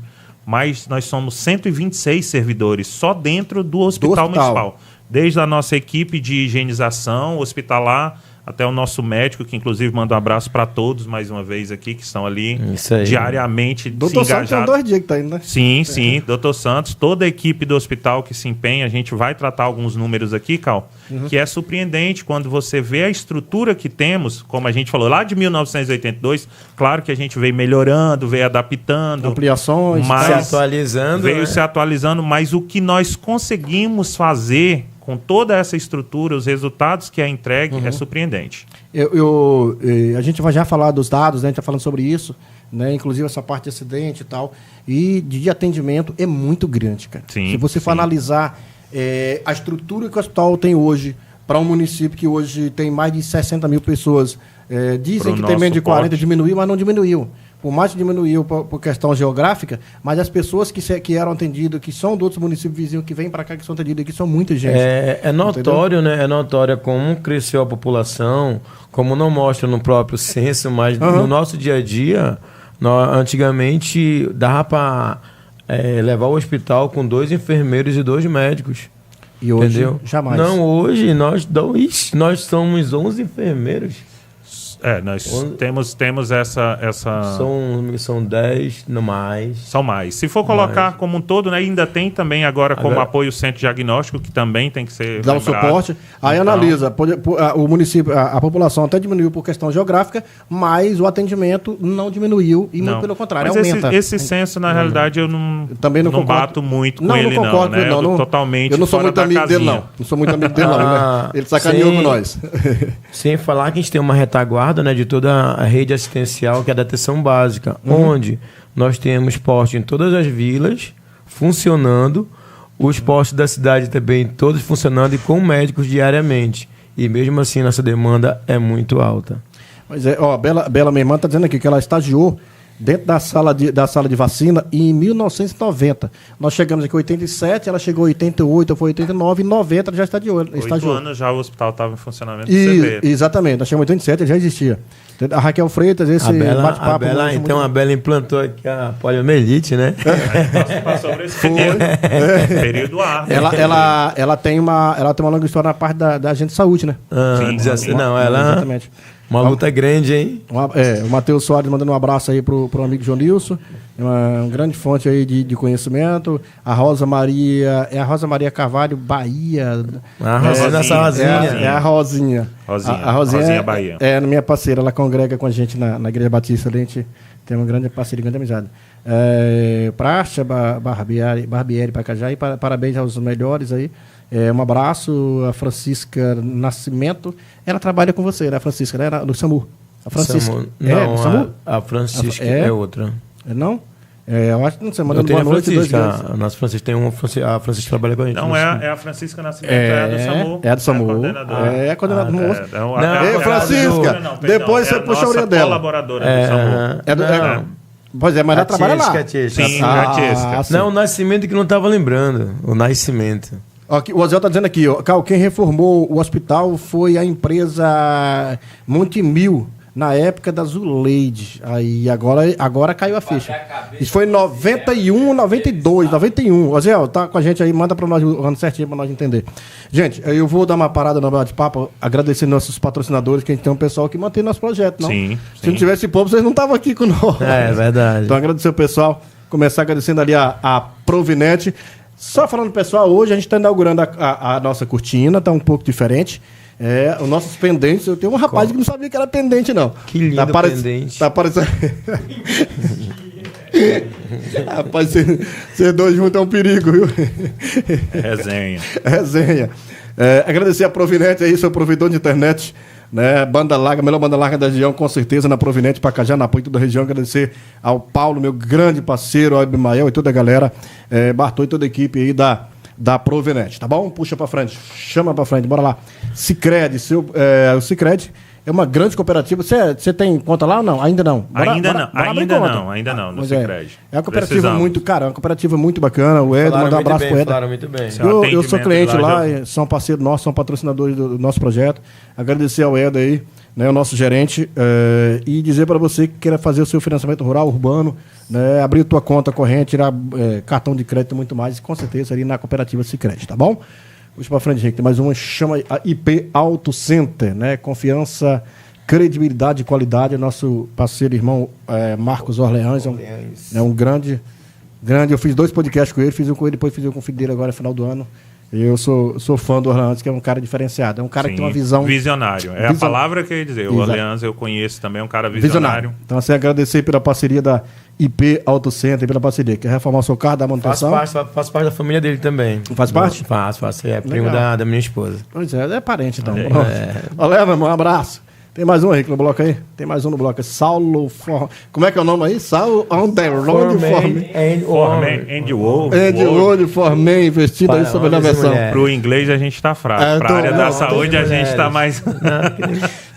nós somos 126 servidores só dentro do hospital municipal. Desde a nossa equipe de higienização hospitalar até o nosso médico, que inclusive manda um abraço para todos mais uma vez aqui, que estão ali Isso aí. diariamente Doutor se Santos tem engajados. 2 dias que tá indo, né? Sim, doutor Santos, toda a equipe do hospital que se empenha, a gente vai tratar alguns números aqui, Cal, que é surpreendente quando você vê a estrutura que temos, como a gente falou, lá de 1982, claro que a gente veio melhorando, veio adaptando. Ampliações, mas se atualizando. veio né? se atualizando, mas o que nós conseguimos fazer com toda essa estrutura, os resultados que é entregue, é surpreendente. A gente vai já falar dos dados, né? A gente está falando sobre isso, né? Inclusive essa parte de acidente e tal. E de atendimento é muito grande, cara. Sim, Se você for sim. analisar a estrutura que o hospital tem hoje, para um município que hoje tem mais de 60 mil pessoas, dizem Pro que tem menos de nosso 40, porte. diminuiu, mas não diminuiu. Por mais que diminuiu por questão geográfica, mas as pessoas que eram atendidas, que são de outros municípios vizinhos, que vêm para cá, que são atendidas aqui, são muita gente. É notório, né? É notório como cresceu a população, como não mostra no próprio censo, mas no nosso dia a dia, antigamente dava para levar ao hospital com 2 enfermeiros e 2 médicos. E hoje, entendeu? jamais. Não, hoje nós somos 11 enfermeiros. Nós temos essa... São 10 no mais. São mais. Se for colocar como um todo, né, ainda tem também agora como apoio o centro diagnóstico, que também tem que ser dá o lembrado. suporte. Aí Então, analisa, o município, a população até diminuiu por questão geográfica, mas o atendimento não diminuiu e muito pelo contrário, Mas aumenta. esse censo, na realidade, eu não concordo. bato muito com Não ele, concordo não. Né? com ele, não. Totalmente Eu não sou fora muito da amigo dele, casinha. não. Não sou muito amigo dele, não. Né? Ele sacaneou sim. com nós. Sem falar que a gente tem uma retaguarda, né, de toda a rede assistencial, que é da atenção básica, onde nós temos postos em todas as vilas, funcionando, os postos da cidade também todos funcionando e com médicos diariamente. E mesmo assim, nossa demanda é muito alta. Mas Bela, minha irmã, está dizendo aqui que ela estagiou dentro da sala de vacina em 1990. Nós chegamos aqui em 87, ela chegou em 88, foi 89, em 90 ela já estagiou. 8 anos já o hospital estava em funcionamento. Você vê. Exatamente, nós chegamos em 87, já existia. A Raquel Freitas, esse bate-papo... Então a Bela implantou aqui a poliomielite, né? Passou por esse período árduo. Ela tem uma longa história na parte da agente de saúde, né? Exatamente. Uma luta grande, hein? O Matheus Soares mandando um abraço aí pro amigo João Nilson. Uma grande fonte aí de conhecimento. A Rosa Maria... É a Rosa Maria Carvalho, Bahia. A Rosinha. É a Rosinha. A Rosinha Bahia. É minha parceira. Ela congrega com a gente na Igreja Batista. A gente tem uma grande parceria, grande amizade. Praxa Barbieri Pacajá. E parabéns aos melhores aí. Um abraço. A Francisca Nascimento. Ela trabalha com você, né, Francisca? Né? No SAMU. A Francisca. Não, no SAMU? A Francisca é outra. Não? Eu acho que não sei, mandando boa noite. A nossa Francisca tem a Francisca trabalha com a gente. Não, é a Francisca Nascimento, é do SAMU. É do SAMU. É a coordenadora do moço. Francisca, depois você puxa a orelha dela. Colaboradora do SAMU. Pois é, mas ela trabalha lá. Sim, a Tiesca. Não, o Nascimento que não estava lembrando. O Nascimento. O Ozel está dizendo aqui, Cal, quem reformou o hospital foi a empresa Montemil, na época da Zuleide. Aí agora caiu a ficha. Isso foi em 91, 92, 91. Ozel, tá com a gente aí, manda para nós o ano certinho para nós entender. Gente, eu vou dar uma parada no bate-papo, agradecendo nossos patrocinadores, que a gente tem um pessoal que mantém nosso projeto, não? Sim. Se não tivesse povo, vocês não estavam aqui com nós. É verdade. Então agradecer o pessoal, começar agradecendo ali a Provinet. Só falando, pessoal, hoje a gente está inaugurando a nossa cortina, está um pouco diferente. Os nossos pendentes, eu tenho um rapaz que não sabia que era pendente, não. Que lindo pendente. Tá parecendo... Rapaz, vocês dois juntos é um perigo, viu? Resenha. Agradecer a Provinet aí, seu provedor de internet, né? Banda larga, melhor banda larga da região, com certeza, na Provinet, Pacajá, na apoio da região. Agradecer ao Paulo, meu grande parceiro, ao Abimael e toda a galera, Bartô e toda a equipe aí da Provinet, tá bom? Puxa pra frente, chama pra frente, bora lá. Sicredi, o Sicredi é uma grande cooperativa. Você tem conta lá ou não? Ainda não. Ainda não, no Sicredi. É uma cooperativa uma cooperativa muito bacana. O Ed, mandar um abraço pro Ed. Falaram muito bem. Eu sou cliente lá, são parceiros nossos, são patrocinadores do nosso projeto. Agradecer ao Ed aí, né, o nosso gerente, e dizer para você que queira fazer o seu financiamento rural, urbano, né, abrir tua conta corrente, tirar cartão de crédito e muito mais, com certeza ali na cooperativa Sicredi, tá bom? Puxa para frente, gente. Tem mais uma, chama a IP Auto Center, né? Confiança, credibilidade e qualidade. Nosso parceiro irmão Marcos Orleans é um grande. Eu fiz 2 podcasts com ele, fiz um com ele, depois fiz um com o filho dele agora no final do ano. Eu sou fã do Orleans, que é um cara diferenciado. É um cara que tem uma visão... Visionário. A palavra que eu ia dizer. O Orleans eu conheço também, é um cara visionário. Então, assim, agradecer pela parceria da IP Auto Center, pela parceria. Quer reformar o seu carro, dar manutenção? Faço parte da família dele também. Faz parte? Faço. É primo da minha esposa. Pois é parente então. Olha, meu irmão, um abraço. Tem mais um aí no bloco aí? Tem mais um no bloco. Saulo Como é que é o nome aí? Saulo Underroad Andy Wood Forman, investido aí sobre a versão. Pro inglês a gente tá fraco. Pra área da saúde a gente tá mais...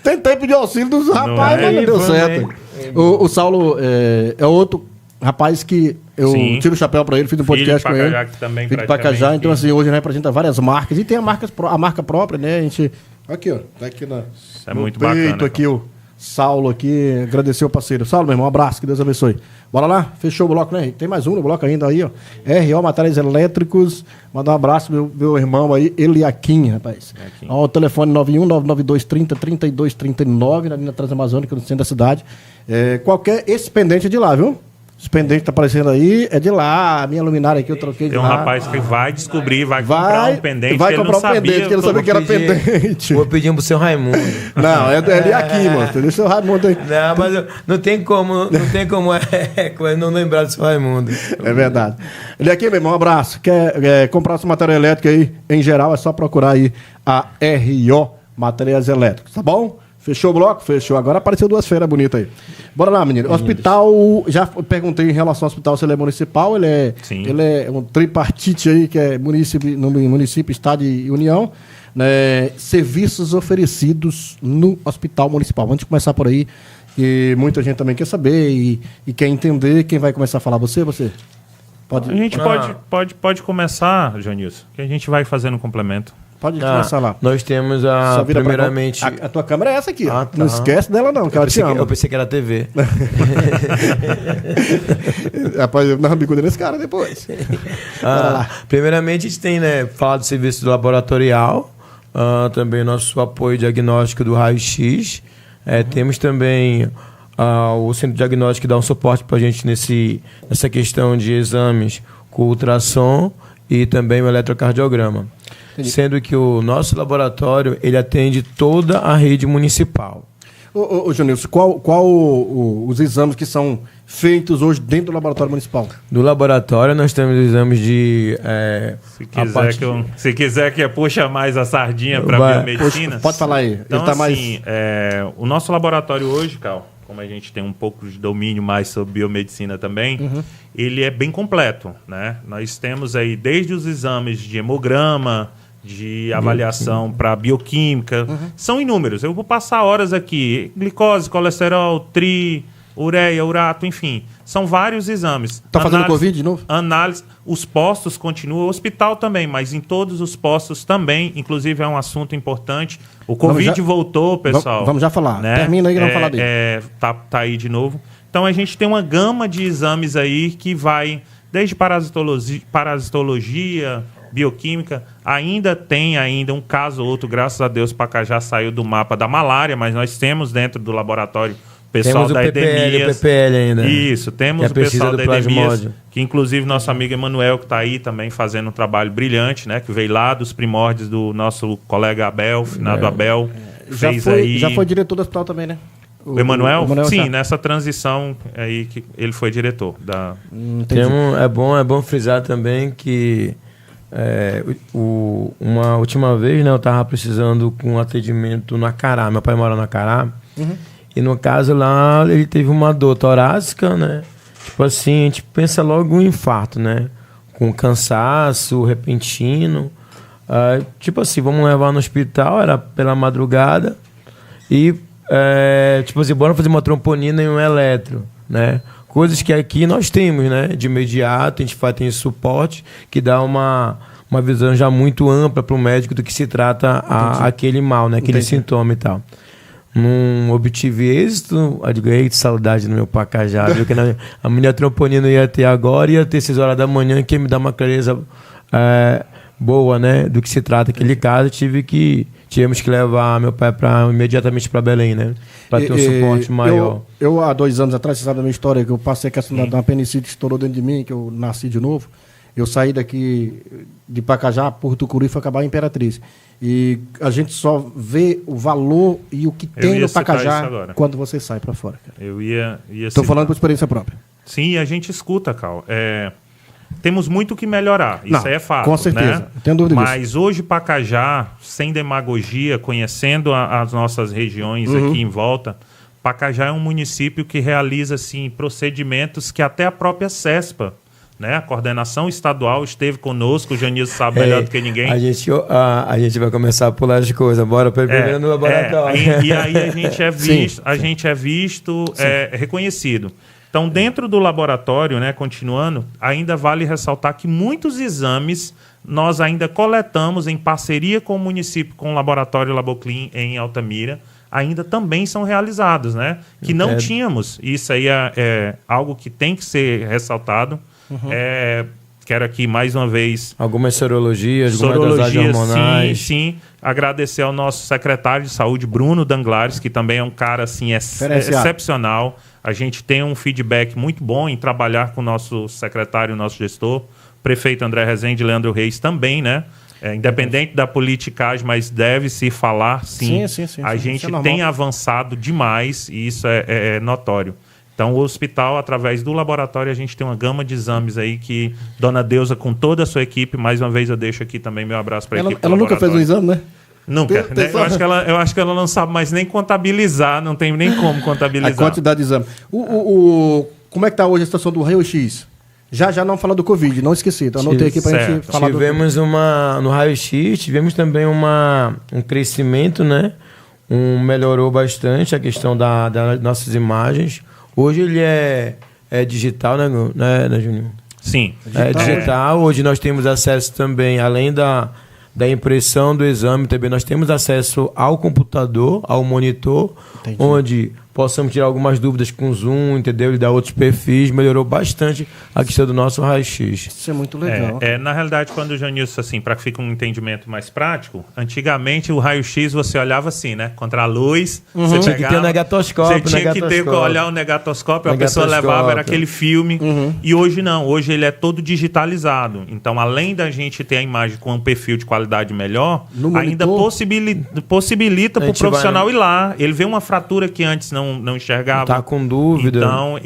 Tentei pedir auxílio dos rapazes, mas não deu certo. O Saulo é outro rapaz que eu tiro o chapéu pra ele, fiz um podcast com ele. Filho de Pacajá, então assim, hoje ele representa várias marcas. E tem a marca própria, né? A gente... Aqui, ó. Tá aqui no muito peito, bacana, aqui o Saulo aqui. Agradecer o parceiro. Saulo, meu irmão, um abraço, que Deus abençoe. Bora lá? Fechou o bloco, né? Tem mais um no bloco ainda aí, ó. RO Materiais Elétricos. Mandar um abraço, meu irmão aí, Eliakim, rapaz. Ó, o telefone 91-992-30-3239, na linha Transamazônica, no centro da cidade. Qualquer expendente de lá, viu? Esse pendente que tá aparecendo aí é de lá, a minha luminária aqui eu troquei de lá. Tem um rapaz que vai descobrir, vai comprar um pendente que ele não sabia. Que ele sabia que era pendente. Vou pedir pro seu Raimundo. Não, é aqui, mano. Deixa o seu Raimundo aí. Não, mas não tem como não lembrar do seu Raimundo. É verdade. Ele aqui, meu irmão, um abraço. Quer comprar sua matéria elétrica aí, em geral, é só procurar aí a RO Materiais Elétricos, tá bom? Fechou o bloco? Fechou. Agora apareceu 2 feiras bonitas aí. Bora lá, menino. Hospital, já perguntei em relação ao hospital se ele é municipal. Ele é um tripartite aí, que é município, estado e União. Né? Serviços oferecidos no hospital municipal. Vamos começar por aí, que muita gente também quer saber e quer entender. Quem vai começar a falar? Você? A gente pode começar, Janilson, que a gente vai fazendo um complemento. Pode começar lá. Nós temos primeiramente... A tua câmera é essa aqui. Tá. Não esquece dela não, que ela te ama. Eu pensei que era TV. Rapaz, eu não bicuda nesse cara depois. Primeiramente, a gente tem, né, falado do serviço laboratorial, também nosso apoio diagnóstico do raio-x, Temos também o Centro Diagnóstico que dá um suporte para a gente nessa questão de exames com ultrassom e também o eletrocardiograma. Entendi. Sendo que o nosso laboratório ele atende toda a rede municipal. Ô Jonilson, qual os exames que são feitos hoje dentro do laboratório municipal? Do laboratório nós temos exames de... Se quiser que eu puxe mais a sardinha para a biomedicina... Pode falar aí. Então, o nosso laboratório hoje, Cal, como a gente tem um pouco de domínio mais sobre biomedicina também, ele é bem completo, né? Nós temos aí desde os exames de hemograma, de avaliação para bioquímica, são inúmeros. Eu vou passar horas aqui, glicose, colesterol, ureia, urato, enfim, são vários exames. Está fazendo Covid de novo? Análise, os postos continuam, o hospital também, mas em todos os postos também, inclusive é um assunto importante. O Covid voltou, pessoal. Vamos já falar, né? Termina aí que vamos falar dele. Tá aí de novo. Então a gente tem uma gama de exames aí que vai desde parasitologia, bioquímica, ainda tem um caso ou outro, graças a Deus, Pacajá saiu do mapa da malária, mas nós temos dentro do laboratório pessoal da Edemias. O PPL ainda. Isso, temos o pessoal da Edemias, que inclusive nosso amigo Emanuel, que está aí também fazendo um trabalho brilhante, né, que veio lá dos primórdios do nosso colega Abel, finado Abel. Já foi diretor do hospital também, né? O Emanuel? Sim, nessa transição aí que ele foi diretor. É bom frisar também que uma última vez, né, eu estava precisando com um atendimento no Acará. Meu pai mora no Acará. E no caso lá, ele teve uma dor torácica, né? Tipo assim, a gente pensa logo em infarto, né? Com cansaço repentino. Tipo assim, vamos levar no hospital, era pela madrugada. E, tipo assim, bora fazer uma tromponina e um eletro, né? Coisas que aqui nós temos, né? De imediato, a gente tem esse suporte que dá uma visão já muito ampla para o médico do que se trata aquele mal, né? Aquele sintoma e tal. Não obtive êxito, ganhei de saudade no meu Pacajá, viu? Que a minha tromponina ia ter agora, ia ter 6 horas da manhã, que ia me dar uma clareza boa, né? Do que se trata aquele caso. Tivemos que levar meu pai imediatamente para Belém, né? Para ter um suporte maior. Eu, há 2 anos atrás, você sabe da minha história, que eu passei a questão da apendicite, estourou dentro de mim, que eu nasci de novo. Eu saí daqui de Pacajá, Porto Curu, e fui acabar em Imperatriz. E a gente só vê o valor e o que tem no Pacajá quando você sai para fora, cara. Estou falando por experiência própria. Sim, a gente escuta, Cal. Temos muito que melhorar, isso é fato. Com certeza, né? Não tenho dúvida disso. Mas hoje Pacajá, sem demagogia, conhecendo as nossas regiões aqui em volta, Pacajá é um município que realiza assim, procedimentos que até a própria CESPA, né? A coordenação estadual esteve conosco, o Janilson sabe melhor do que ninguém. A gente vai começar a pular as coisas, bora primeiro no laboratório. E aí a gente é visto, reconhecido. Então, dentro do laboratório, né, continuando, ainda vale ressaltar que muitos exames nós ainda coletamos em parceria com o município, com o laboratório Laboclin em Altamira, ainda também são realizados, né? Que não tínhamos. Isso aí é algo que tem que ser ressaltado. Quero aqui mais uma vez... Algumas sorologias hormonais. Sim. Agradecer ao nosso secretário de saúde, Bruno Danglares, que também é um cara assim, excepcional. A gente tem um feedback muito bom em trabalhar com o nosso secretário, o nosso gestor. Prefeito André Rezende e Leandro Reis também, né? Independente da politicagem, mas deve-se falar, sim. A gente tem avançado demais e isso é notório. Então, o hospital, através do laboratório, a gente tem uma gama de exames aí que Dona Deusa, com toda a sua equipe, mais uma vez eu deixo aqui também meu abraço para a equipe do laboratório. Ela nunca fez um exame, né? Nunca. Né? Eu acho que ela não sabe mais nem contabilizar, não tem nem como contabilizar. A quantidade de exame. Como é que está hoje a situação do raio-x? Já não falar do Covid, não esqueci. Então anotei aqui para a gente falar tivemos no raio-x, tivemos também um crescimento, né? Melhorou bastante a questão das nossas imagens. Hoje ele é digital, né, Juninho? Sim. É digital. Hoje nós temos acesso também, além da impressão do exame, também nós temos acesso ao computador, ao monitor, onde possamos tirar algumas dúvidas com Zoom, entendeu? E dar outros perfis, melhorou bastante a questão do nosso raio-x. Isso é muito legal. Na realidade, quando o Janilson, assim, para que fique um entendimento mais prático, antigamente o raio-x você olhava assim, né? Contra a luz, você tinha que ter o negatoscópio. Você tinha que ter que olhar o negatoscópio, a pessoa levava, era aquele filme. E hoje não, hoje ele é todo digitalizado. Então, além da gente ter a imagem com um perfil de qualidade melhor, ainda possibilita para o profissional ir lá. Ele vê uma fratura que antes não enxergava. Tá com dúvida. Então,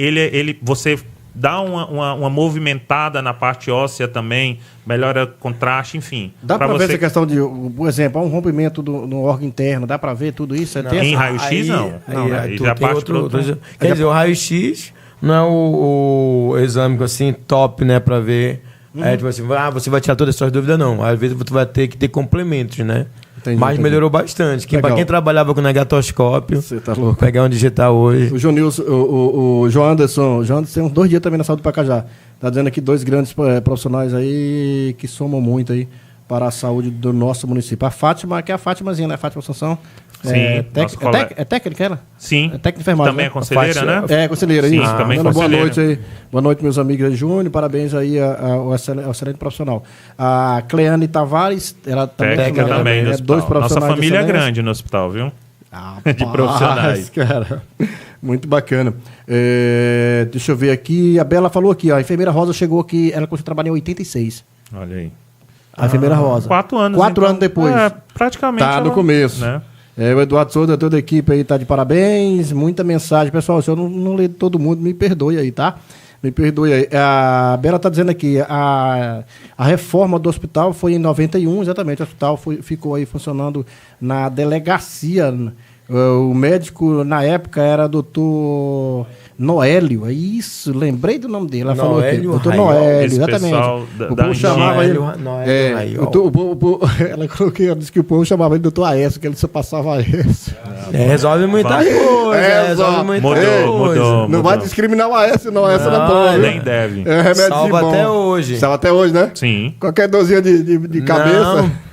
você dá uma movimentada na parte óssea também, melhora contraste, enfim. Dá para ver essa questão de, por exemplo, um rompimento no órgão interno, dá para ver tudo isso? Em raio-x, não. Aí já parte quer dizer, o raio-x não é o exame assim, top, né, para ver. Tipo assim, você vai tirar todas as suas dúvidas, não. Às vezes você vai ter que ter complementos, né? Mas melhorou bastante. Para quem trabalhava com negatoscópio, você tá louco. Pegar um digital hoje. O Jonilson, o João Anderson tem uns 2 dias também na saúde do Pacajá. Tá dizendo aqui 2 grandes profissionais aí que somam muito aí para a saúde do nosso município. A Fátima, que é a Fátimazinha, né? Fátima Assunção. Sim, é técnica ela? Sim. É técnica de enfermagem. Também é conselheira, né? É, conselheira. Sim, isso. também Boa conselheira. noite aí. Boa noite, meus amigos aí, Júnior. Parabéns aí ao excelente profissional. A Cleane Tavares, ela também técnica também no hospital. 2 profissionais. Nossa família é grande no hospital, viu? De profissionais. Cara, muito bacana. Deixa eu ver aqui. A Bela falou aqui, ó, a enfermeira Rosa chegou aqui, ela começou a trabalhar em 86. Olha aí. A enfermeira Rosa. 4 anos. 4 anos depois. Praticamente. Tá no começo. Né? O Eduardo Souza, toda a equipe aí tá de parabéns. Muita mensagem. Pessoal, se eu não ler todo mundo, me perdoe aí, tá? Me perdoe aí. A Bela tá dizendo aqui, a reforma do hospital foi em 91, exatamente. O hospital ficou aí funcionando na delegacia. O médico, na época, era doutor Noélio. É isso, lembrei do nome dele. Ela falou aqui. Doutor Noélio, exatamente. O povo chamava ele. Ela disse que o povo chamava ele doutor Aécio, que ele só passava Aécio. Resolve muita coisa. Mudou. Não vai discriminar o Aécio, não. Essa não é boa. Nem deve. É remédio Salva bom. até hoje. Salva até hoje, né? Sim. Qualquer dorzinha de cabeça. Não.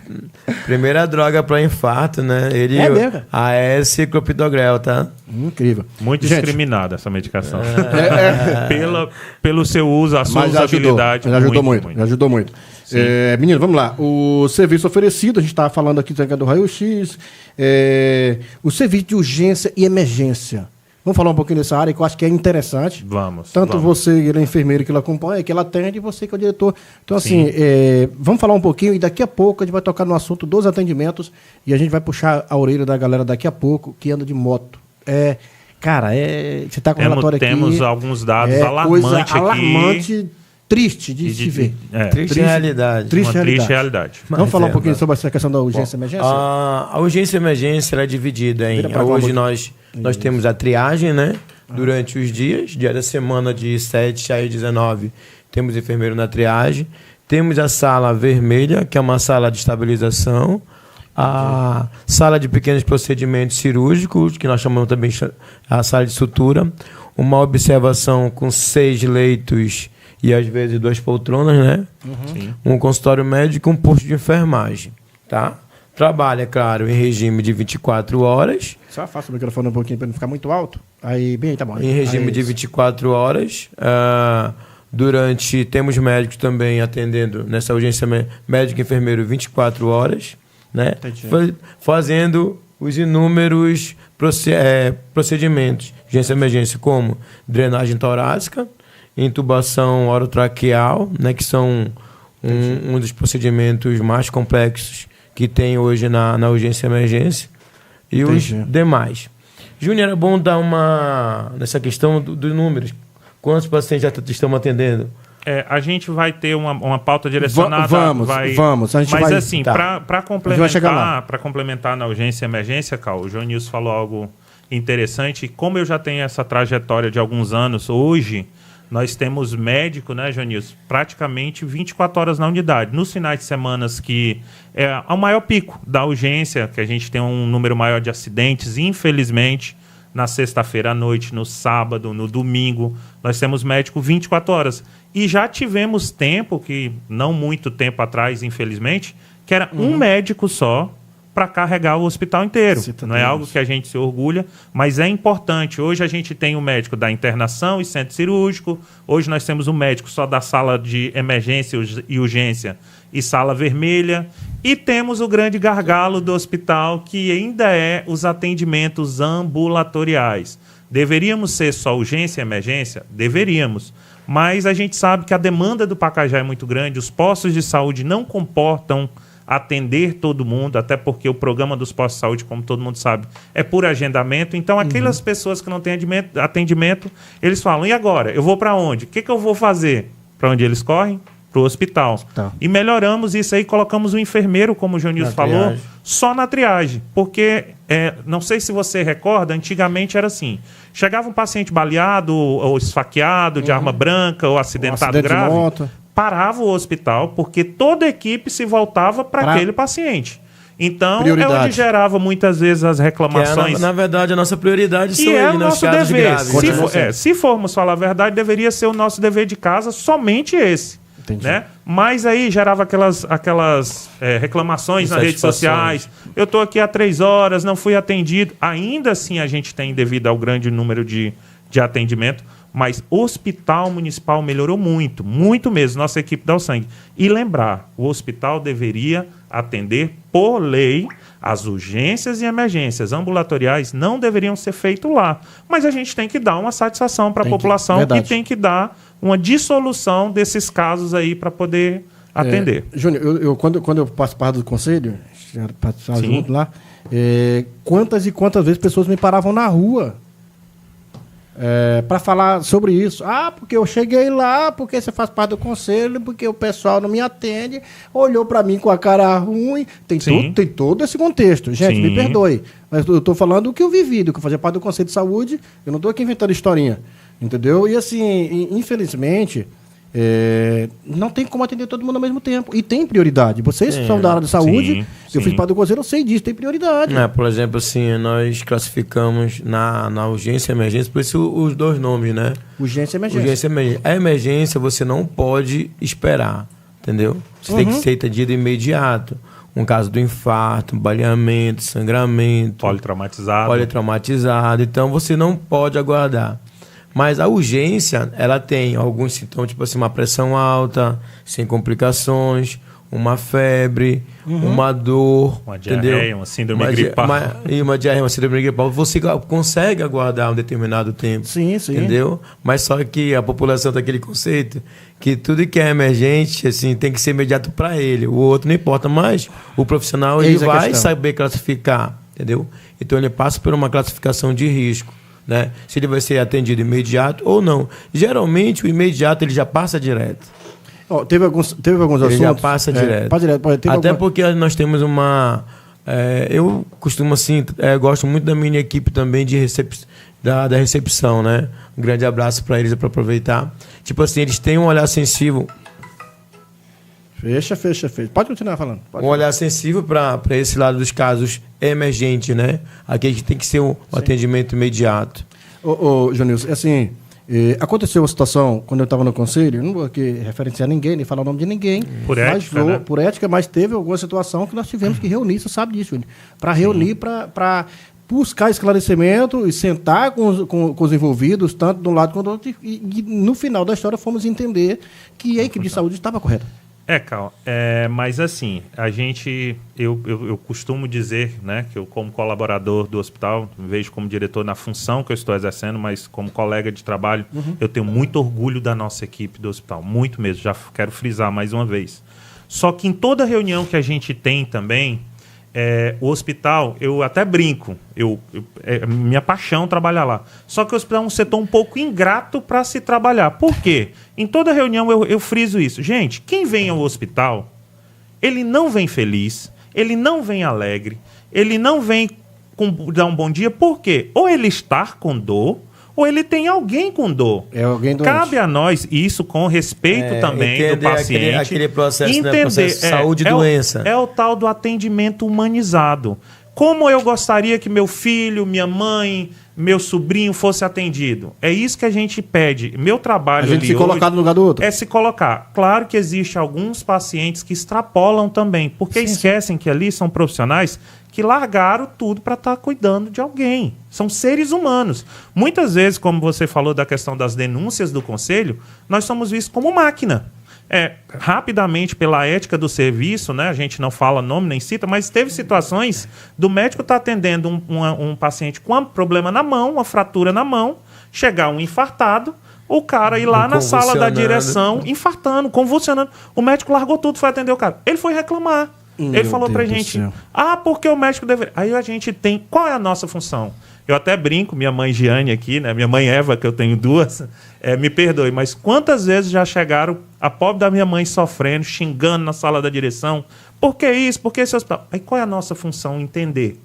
Primeira droga para infarto, né? Aécio e clopidogrel, tá? Incrível. Muito discriminada essa medicação. Pelo seu uso, a sua usabilidade. Já ajudou muito. Menino, vamos lá. O serviço oferecido, a gente estava falando aqui do raio-x, o serviço de urgência e emergência. Vamos falar um pouquinho dessa área que eu acho que é interessante. Vamos. Você, ele é enfermeiro que ela acompanha, que ela atende, e você que é o diretor. Então, assim, vamos falar um pouquinho e daqui a pouco a gente vai tocar no assunto dos atendimentos e a gente vai puxar a orelha da galera daqui a pouco que anda de moto. Você está com o relatório aqui. Temos alguns dados alarmantes aqui. Alarmante, triste de se ver. Triste realidade. Triste realidade. Vamos falar um pouquinho sobre essa questão da urgência e emergência? A urgência e emergência ela é dividida em... Hoje nós temos a triagem, né? Durante os dias. Dia da semana de 7 a 19 temos enfermeiro na triagem. Temos a sala vermelha, que é uma sala de estabilização. A sala de pequenos procedimentos cirúrgicos, que nós chamamos também a sala de sutura. Uma observação com 6 leitos e às vezes 2 poltronas, né? Um consultório médico e um posto de enfermagem, tá? Trabalha, claro, em regime de 24 horas. Só afasta o microfone um pouquinho para não ficar muito alto. Aí, tá bom. Em regime de 24 horas. Temos médicos também atendendo nessa urgência médico e enfermeiro 24 horas, né? Fazendo os inúmeros procedimentos de urgência e emergência, como drenagem torácica, intubação orotraqueal, né, que são um dos procedimentos mais complexos que tem hoje na urgência e emergência, e os demais. Júnior, era bom dar nessa questão dos números. Quantos pacientes já estamos atendendo? A gente vai ter uma pauta direcionada. Vamos. A gente mas vai, assim, para complementar na urgência e emergência, Cal, o João Nilson falou algo interessante. Como eu já tenho essa trajetória de alguns anos, hoje nós temos médico, né, Janilson, praticamente 24 horas na unidade. Nos finais de semana, que é o maior pico da urgência, que a gente tem um número maior de acidentes, infelizmente, na sexta-feira à noite, no sábado, no domingo, nós temos médico 24 horas. E já tivemos tempo, que não muito tempo atrás, infelizmente, que era um médico só para carregar o hospital inteiro. Não é algo que a gente se orgulha, mas é importante. Hoje a gente tem um médico da internação e centro cirúrgico, hoje nós temos um médico só da sala de emergência e urgência e sala vermelha, e temos o grande gargalo do hospital, que ainda é os atendimentos ambulatoriais. Deveríamos ser só urgência e emergência? Deveríamos. Mas a gente sabe que a demanda do Pacajá é muito grande, os postos de saúde não comportam atender todo mundo, até porque o programa dos postos de saúde, como todo mundo sabe, é por agendamento. Então, aquelas pessoas que não têm atendimento, eles falam, e agora? Eu vou para onde? O que eu vou fazer? Para onde eles correm? Para o hospital. E melhoramos isso aí, colocamos um enfermeiro, como o Jonilson falou, só na triagem. Porque, não sei se você recorda, antigamente era assim, chegava um paciente baleado, ou esfaqueado, de arma branca, ou acidentado grave, parava o hospital, porque toda a equipe se voltava para aquele paciente. Então, prioridade. É onde gerava muitas vezes as reclamações. Na verdade, a nossa prioridade são o nosso dever. Se formos falar a verdade, deveria ser o nosso dever de casa somente esse. Né? Mas aí gerava aquelas reclamações nas redes sociais. Eu estou aqui há 3 horas, não fui atendido. Ainda assim, a gente tem, devido ao grande número de atendimento, mas o hospital municipal melhorou muito, muito mesmo, nossa equipe dá o sangue. E lembrar, o hospital deveria atender, por lei, as urgências e emergências ambulatoriais não deveriam ser feitas lá. Mas a gente tem que dar uma satisfação para a população e tem que dar uma dissolução desses casos aí para poder atender. Júnior, quando eu participava do conselho, participava junto lá, quantas e quantas vezes pessoas me paravam na rua para falar sobre isso. Porque eu cheguei lá, porque você faz parte do conselho, porque o pessoal não me atende, olhou para mim com a cara ruim. Tem todo esse contexto. Gente, me perdoe, mas eu estou falando do que eu vivi, do que eu fazia parte do Conselho de Saúde. Eu não estou aqui inventando historinha, entendeu? E assim, infelizmente, não tem como atender todo mundo ao mesmo tempo. E tem prioridade. Vocês que são da área de saúde, eu fiz parte do conselho, eu sei disso, tem prioridade. Por exemplo, assim, nós classificamos na urgência e emergência, por isso os 2 nomes, né? Urgência e emergência. Urgência e emergência. A emergência você não pode esperar, entendeu? Você tem que ser atendido imediato. Um caso do infarto, baleamento, sangramento. Politraumatizado. Então, você não pode aguardar. Mas a urgência, ela tem alguns sintomas, tipo assim, uma pressão alta, sem complicações, uma febre, uma dor, uma diarreia, uma síndrome gripal. Uma diarreia, uma síndrome gripal. Você consegue aguardar um determinado tempo. Sim. Entendeu? Mas só que a população tem aquele conceito que tudo que é emergente, assim, tem que ser imediato para ele. O outro não importa mais. O profissional ele vai saber classificar, entendeu? Então ele passa por uma classificação de risco. Né? Se ele vai ser atendido imediato ou não. Geralmente o imediato ele já passa direto. Teve alguns assuntos. Ele já passa direto. Até porque nós temos uma. Eu costumo assim, gosto muito da minha equipe também da recepção, né? Um grande abraço para eles para aproveitar. Tipo assim, eles têm um olhar sensível. Fecha. Pode continuar falando. Um olhar sensível para esse lado dos casos emergentes, né? Aquele que tem que ser um atendimento imediato. Jonilson, assim, aconteceu uma situação quando eu estava no conselho, não vou aqui referenciar ninguém, nem falar o nome de ninguém. Por ética, né? Por ética, mas teve alguma situação que nós tivemos que reunir, você sabe disso, Júnior. Para reunir, para buscar esclarecimento e sentar com os envolvidos, tanto de um lado quanto do outro, e no final da história fomos entender que a equipe de saúde estava correta. Cal, mas assim, eu costumo dizer, né, que eu como colaborador do hospital, vejo como diretor na função que eu estou exercendo, mas como colega de trabalho, eu tenho muito orgulho da nossa equipe do hospital, muito mesmo, já quero frisar mais uma vez. Só que em toda reunião que a gente tem também, o hospital, eu até brinco, é minha paixão trabalhar lá. Só que o hospital é um setor um pouco ingrato para se trabalhar. Por quê? Em toda reunião eu friso isso. Gente, quem vem ao hospital, ele não vem feliz, ele não vem alegre, ele não vem dar um bom dia. Por quê? Ou ele está com dor, ou ele tem alguém com dor. Alguém doente. Cabe a nós, isso com respeito também do paciente. Aquele processo, entender, processo de saúde e doença. É o tal do atendimento humanizado. Como eu gostaria que meu filho, minha mãe, meu sobrinho fosse atendido. É isso que a gente pede. Meu trabalho a gente ali se colocar no lugar do outro. é se colocar. Claro que existe alguns pacientes que extrapolam também, porque esquecem que ali são profissionais que largaram tudo para estar cuidando de alguém. São seres humanos. Muitas vezes, como você falou da questão das denúncias do conselho, nós somos vistos como máquina. Rapidamente, pela ética do serviço, né, a gente não fala nome nem cita, mas teve situações do médico estar atendendo um paciente com um problema na mão, uma fratura na mão, chegar um infartado, o cara ir lá na sala da direção, infartando, convulsionando. O médico largou tudo, foi atender o cara. Ele foi reclamar. Ele falou pra gente, porque o médico deveria... Aí a gente tem... Qual é a nossa função? Eu até brinco, minha mãe Giane aqui, né? Minha mãe Eva, que eu tenho duas, me perdoe, mas quantas vezes já chegaram a pobre da minha mãe sofrendo, xingando na sala da direção? Por que isso? Por que esse hospital? Aí qual é a nossa função? Entender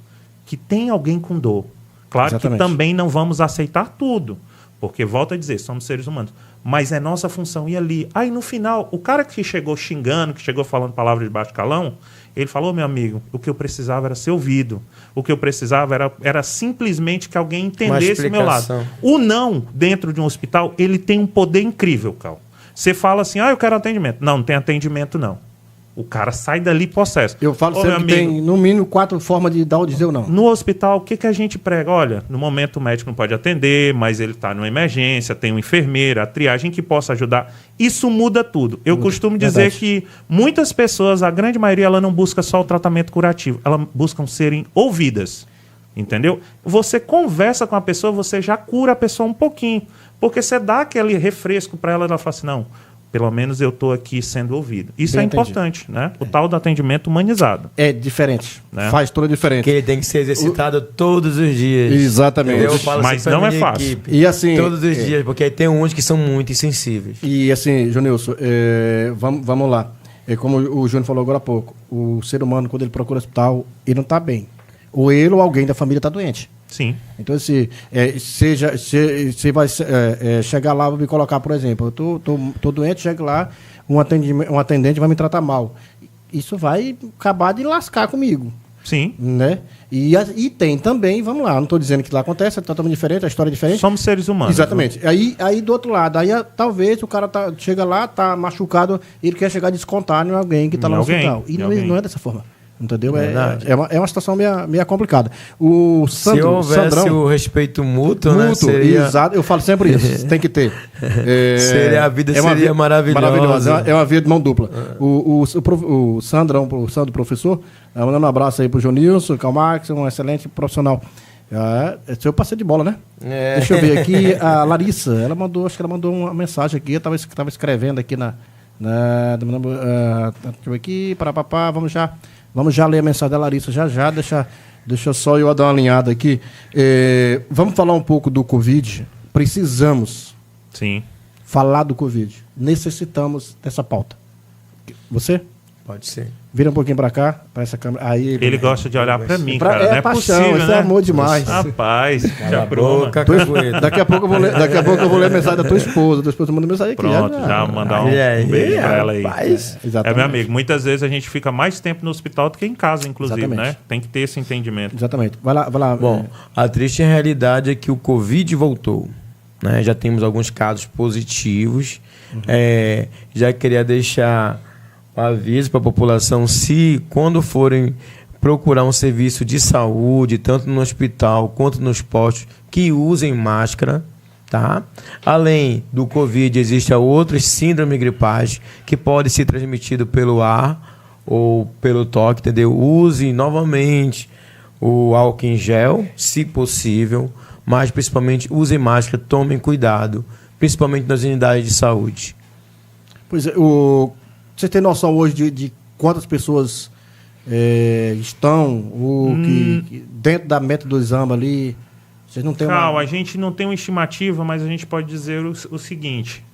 que tem alguém com dor. Claro Exatamente. Que também não vamos aceitar tudo, porque, volto a dizer, somos seres humanos. Mas é nossa função ir ali. Aí, no final, o cara que chegou xingando, que chegou falando palavras de baixo calão, ele falou, meu amigo, o que eu precisava era ser ouvido. O que eu precisava era simplesmente que alguém entendesse o meu lado. O não, dentro de um hospital, ele tem um poder incrível, Cal. Você fala assim, eu quero atendimento. Não tem atendimento, não. O cara sai dali possesso. Eu falo sempre que tem, no mínimo, 4 formas de dar ou dizer ou não. No hospital, o que a gente prega? Olha, no momento o médico não pode atender, mas ele está numa emergência, tem uma enfermeira, a triagem que possa ajudar. Isso muda tudo. Eu costumo dizer que muitas pessoas, a grande maioria, ela não busca só o tratamento curativo. Elas buscam serem ouvidas. Entendeu? Você conversa com a pessoa, você já cura a pessoa um pouquinho. Porque você dá aquele refresco para ela, ela fala assim, não... Pelo menos eu estou aqui sendo ouvido. Isso Bem importante, né? O tal do atendimento humanizado. É diferente. Né? Faz toda a diferença. Porque ele tem que ser exercitado todos os dias. Exatamente. Eu falo Mas não é fácil. Equipe, e assim, todos os dias, porque tem uns que são muito insensíveis. E assim, Junilson, vamos lá. Como o Júnior falou agora há pouco, o ser humano, quando ele procura hospital, ele não está bem. Ou ele ou alguém da família está doente. Sim. Então, se você vai chegar lá, vou me colocar, por exemplo, eu tô doente, chego lá, um atendente vai me tratar mal. Isso vai acabar de lascar comigo. Sim. Né? E tem também, vamos lá, não estou dizendo que lá acontece, é totalmente diferente, a história é diferente. Somos seres humanos. Exatamente. Aí do outro lado, talvez o cara chega lá, tá machucado, ele quer chegar a descontar em alguém que está lá no hospital. E não é dessa forma. Entendeu? É uma situação meio complicada. O Sandro, se houvesse Sandrão, o respeito mútuo, né? Seria... Exato, eu falo sempre isso, tem que ter. A vida seria maravilhosa. É uma via de mão dupla. O Sandrão, o Sandro professor, mandando um abraço aí pro Jonilson, Calmax, um excelente profissional. É seu parceiro de bola, né? Deixa eu ver aqui, a Larissa, acho que ela mandou uma mensagem aqui, eu estava escrevendo aqui deixa eu ver aqui, Vamos já ler a mensagem da Larissa, já, deixa só eu dar uma alinhada aqui. Vamos falar um pouco do Covid. Precisamos falar do Covid. Necessitamos dessa pauta. Você? Pode ser. Vira um pouquinho para cá, para essa câmera. Aí, ele gosta de olhar para mim, cara. Não é paixão, possível, isso é amor demais. Rapaz, já boca, daqui a pouco eu vou ler a mensagem da tua esposa. Tua esposa manda mensagem aqui. Pronto, já mandar um beijo para ela aí. Meu amigo, muitas vezes a gente fica mais tempo no hospital do que em casa, inclusive, né? Tem que ter esse entendimento. Exatamente. Vai lá. Bom, a triste realidade é que o Covid voltou. Né? Já temos alguns casos positivos. Já queria deixar aviso para a população, se quando forem procurar um serviço de saúde, tanto no hospital quanto nos postos, que usem máscara, tá? Além do Covid, existem outras síndromes gripais que podem ser transmitidas pelo ar ou pelo toque, entendeu? Use novamente o álcool em gel, se possível, mas principalmente usem máscara, tomem cuidado, principalmente nas unidades de saúde. Pois é, você tem noção hoje de quantas pessoas estão dentro da meta do exame ali? Vocês não têm a gente não tem uma estimativa, mas a gente pode dizer o seguinte.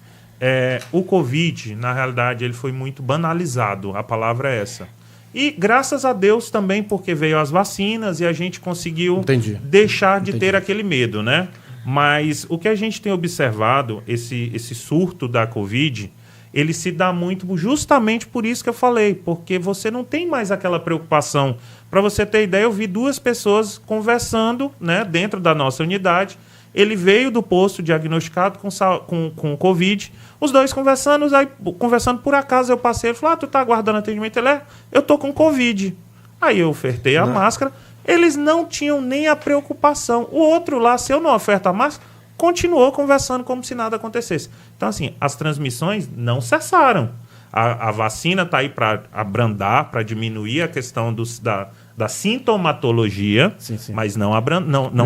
O Covid, na realidade, ele foi muito banalizado. A palavra é essa. E graças a Deus também, porque veio as vacinas e a gente conseguiu deixar de ter aquele medo, né? Mas o que a gente tem observado, esse surto da Covid... ele se dá muito justamente por isso que eu falei, porque você não tem mais aquela preocupação. Para você ter ideia, eu vi 2 pessoas conversando, né, dentro da nossa unidade. Ele veio do posto diagnosticado com Covid, os 2 conversando, aí, conversando por acaso, eu passei, ele falou, tu tá aguardando atendimento? Ele eu tô com Covid. Aí eu ofertei a máscara, eles não tinham nem a preocupação. O outro lá, se eu não oferto a máscara, continuou conversando como se nada acontecesse. Então, assim, as transmissões não cessaram. A vacina está aí para abrandar, para diminuir a questão da sintomatologia, sim. Mas não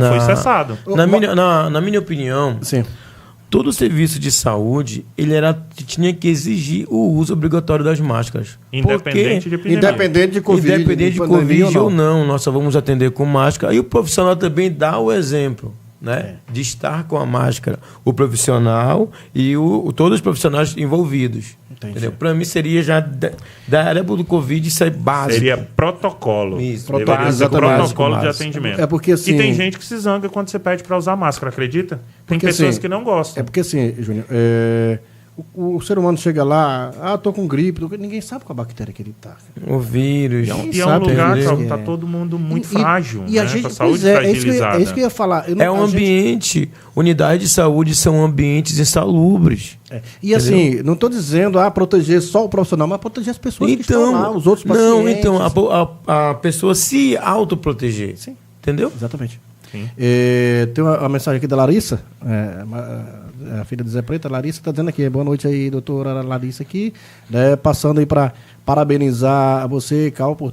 foi cessado. Na minha opinião, sim, todo serviço de saúde tinha que exigir o uso obrigatório das máscaras. Independente de epidemia. Independente de Covid. Independente de Covid ou não, nós só vamos atender com máscara. E o profissional também dá o exemplo, né, de estar com a máscara. O profissional e todos os profissionais envolvidos. Para mim seria já da área do Covid, isso é básico. Seria protocolo. Isso, protocolo de atendimento. É porque, assim, e tem gente que se zanga quando você pede para usar máscara, acredita? Tem pessoas assim, que não gostam. É porque assim, Júnior, o ser humano chega lá, tô com gripe, ninguém sabe qual a bactéria que ele tá. O vírus. E é um lugar que tá todo mundo muito frágil, e a gente, com a saúde fragilizada. É isso que eu ia falar. Ambiente, unidades de saúde são ambientes insalubres. E assim, não estou dizendo proteger só o profissional, mas proteger as pessoas que estão lá, os outros pacientes. Não, então, a pessoa se autoproteger. Sim. Entendeu? Exatamente. Sim. Tem uma mensagem aqui da Larissa, a filha de Zé Preto, a Larissa está dizendo aqui, boa noite aí, doutora Larissa aqui, né, passando aí para parabenizar a você, Cal, por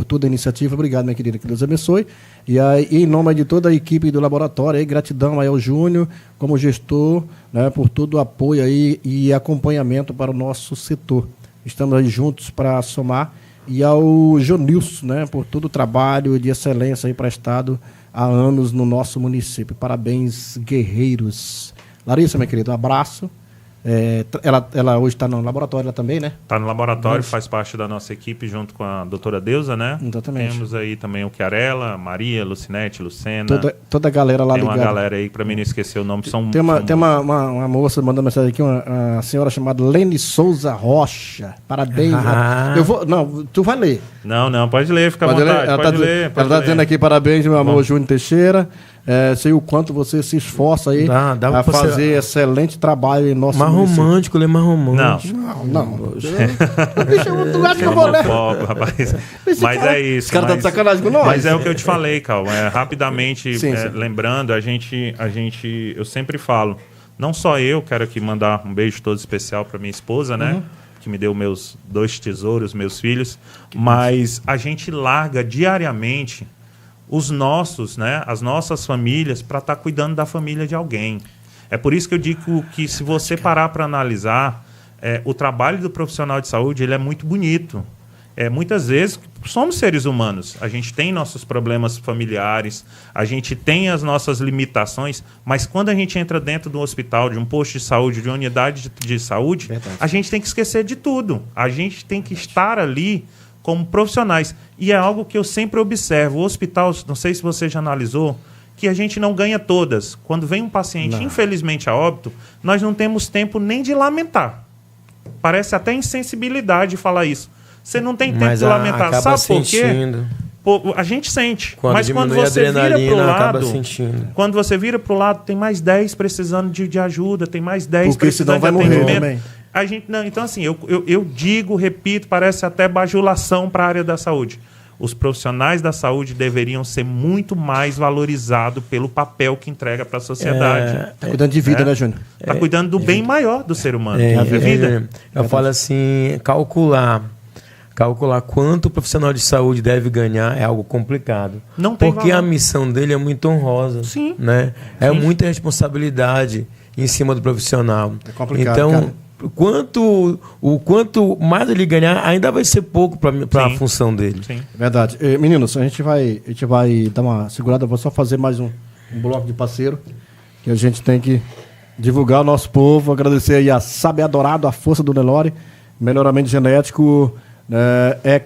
toda a iniciativa. Obrigado, minha querida, que Deus abençoe. E aí, em nome de toda a equipe do laboratório, aí, gratidão aí ao Júnior, como gestor, né, por todo o apoio aí e acompanhamento para o nosso setor. Estamos aí juntos para somar. E ao Jonilson, né, por todo o trabalho de excelência aí prestado há anos no nosso município. Parabéns, guerreiros. Larissa, minha querida, um abraço. Ela hoje está no laboratório também, né? Está no laboratório, faz parte da nossa equipe junto com a doutora Deusa, né? Exatamente. Temos aí também o Chiarella, Maria, Lucinete, Lucena. Toda a galera lá ligada. Tem uma galera aí, para mim não esquecer o nome. Tem uma moça mandando mensagem aqui, uma senhora chamada Lene Souza Rocha. Parabéns. Tu vai ler. Não, pode ler, fica à vontade. Ela está dizendo aqui, parabéns, meu amor, Júnior Teixeira. Sei o quanto você se esforça aí a fazer excelente trabalho em nosso município. Mais romântico. Não. Tu acha que eu vou ler? Rapaz. Mas é isso. Os caras estão de sacanagem com nós. Mas é o que eu te falei, Cal. Rapidamente, sim. Lembrando, eu sempre falo, não só eu, quero aqui mandar um beijo todo especial para minha esposa, né? Que me deu meus 2 tesouros, meus filhos. Mas a gente larga diariamente os nossos, né, as nossas famílias para estar cuidando da família de alguém. É por isso que eu digo que se você parar para analisar, o trabalho do profissional de saúde ele é muito bonito. Muitas vezes somos seres humanos, a gente tem nossos problemas familiares, a gente tem as nossas limitações, mas quando a gente entra dentro de um hospital, de um posto de saúde, de uma unidade de saúde, a gente tem que esquecer de tudo. A gente tem que estar ali como profissionais. E é algo que eu sempre observo. O hospital, não sei se você já analisou, que a gente não ganha todas. Quando vem um paciente, infelizmente, a óbito, nós não temos tempo nem de lamentar. Parece até insensibilidade falar isso. Você não tem tempo de lamentar. Sabe por quê? A gente sente. Mas quando você vira para o lado, quando você vira para o lado, tem mais 10 precisando de ajuda, tem mais 10 precisando de atendimento. A gente, não, então, assim, eu digo, repito, parece até bajulação para a área da saúde. Os profissionais da saúde deveriam ser muito mais valorizados pelo papel que entrega para a sociedade. Está cuidando de vida, né, Júnior? Está cuidando do bem maior do ser humano, que é a vida. Eu falo assim, calcular quanto o profissional de saúde deve ganhar é algo complicado. Não tem porque valor. A missão dele é muito honrosa. Sim. Né? É muita responsabilidade em cima do profissional. É complicado, então, cara. O quanto mais ele ganhar, ainda vai ser pouco para a função dele. Sim. Verdade. Meninos, a gente vai dar uma segurada, vou só fazer mais um bloco de parceiro, que a gente tem que divulgar o nosso povo, agradecer aí a Saber Dourado, a força do Nelore, melhoramento genético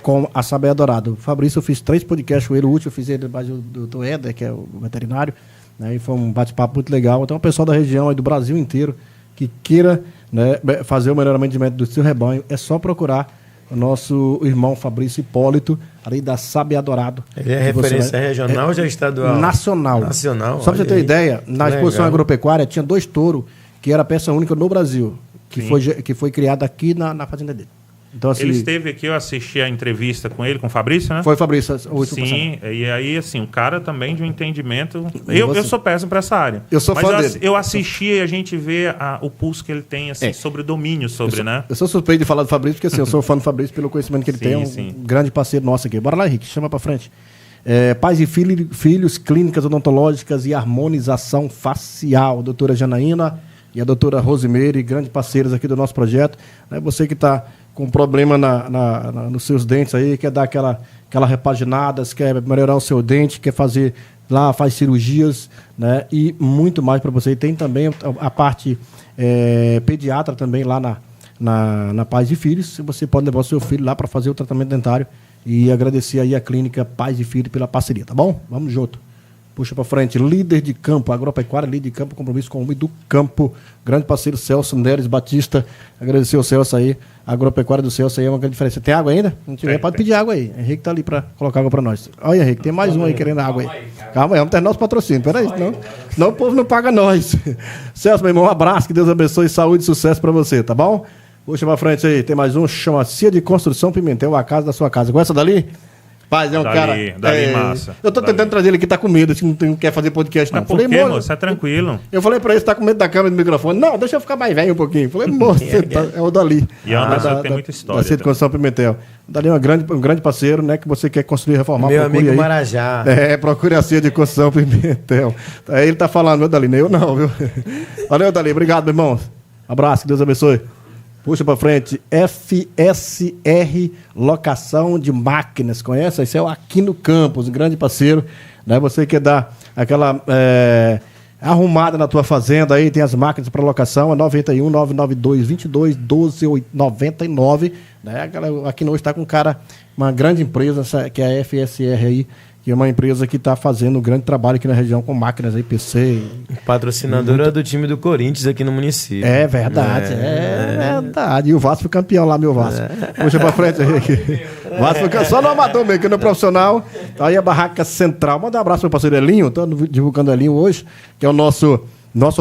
com a Saber Dourado. Fabrício, eu fiz 3 podcasts com ele, o último eu fiz ele do Éder, que é o veterinário, né, e foi um bate-papo muito legal. Então o pessoal da região aí do Brasil inteiro que queira né, fazer o melhoramento do seu rebanho, é só procurar o nosso irmão Fabrício Hipólito, ali da Sabia Dourado. Ele é referência regional ou já estadual? Nacional. Nacional. Só para você ter ideia, na exposição agropecuária tinha 2 touros, que era a peça única no Brasil, que foi criada aqui na fazenda dele. Então, assim, ele esteve aqui, eu assisti a entrevista com ele, com o Fabrício, né? Foi Fabrício. Sim, e aí, assim, o cara também de um entendimento... Eu sou péssimo para essa área. Eu sou fã dele. Eu assisti e a gente vê o pulso que ele tem, assim, sobre o domínio, né? Eu sou suspeito de falar do Fabrício, porque assim, eu sou fã do Fabrício pelo conhecimento que ele tem, um grande parceiro nosso aqui. Bora lá, Henrique, chama para frente. Pais e filhos, clínicas odontológicas e harmonização facial. Doutora Janaína e a doutora Rosimeire, grandes parceiros aqui do nosso projeto. Você que está com problema nos seus dentes aí, quer dar aquela repaginada, quer melhorar o seu dente, quer fazer lá, faz cirurgias, né? E muito mais para você. E tem também a parte pediatra também lá na Pais e Filhos. Você pode levar o seu filho lá para fazer o tratamento dentário e agradecer aí a clínica Pais e Filhos pela parceria, tá bom? Vamos junto. Puxa para frente, líder de campo, agropecuária, líder de campo, compromisso com o homem do campo, grande parceiro Celso Neres Batista, agradecer ao Celso aí, a agropecuária do Celso aí é uma grande diferença. Tem água ainda? Se não tiver, pode pedir água aí. Henrique tá ali para colocar água para nós. Olha, Henrique, tem mais um aí querendo água aí. Calma aí, vamos terminar nosso patrocínio, peraí, senão o povo não paga nós. Celso, meu irmão, um abraço, que Deus abençoe, saúde e sucesso para você, tá bom? Puxa para frente aí, tem mais um, chama Cia de Construção Pimentel, a casa da sua casa. Conhece dali? Paz, é um cara. Dali massa. Eu tô tentando trazer ele aqui, tá com medo, não quer fazer podcast, não. Mas por quê, moço? É tranquilo. Eu falei pra ele, você tá com medo da câmera e do microfone. Não, deixa eu ficar mais velho um pouquinho. Falei, moço, é o Dali. E Anderson tem muita história. Da Cia de Construção Pimentel. O Dali é um grande parceiro, né? Que você quer construir e reformar. Meu amigo aí. Marajá. Procure a Cia de Construção Pimentel. Aí ele tá falando, meu Dali, nem eu não, viu? Valeu, Dali. Obrigado, meu irmão. Abraço, que Deus abençoe. Puxa para frente, FSR Locação de Máquinas, conhece? Esse é o Aquino Campos, um grande parceiro, né? Você quer dar aquela arrumada na tua fazenda aí, tem as máquinas para locação, é 91 992 22 12 99, né? Aquino está com uma grande empresa, que é a FSR aí, que é uma empresa que está fazendo um grande trabalho aqui na região com máquinas aí, PC. Patrocinadora do time do Corinthians aqui no município. É verdade, verdade. E o Vasco foi campeão lá, meu Vasco. Puxa pra frente aí. Vasco foi só no amador mesmo, que no profissional. Aí a Barraca Central. Manda um abraço pro parceiro Elinho, tô divulgando o Elinho hoje, que é o nosso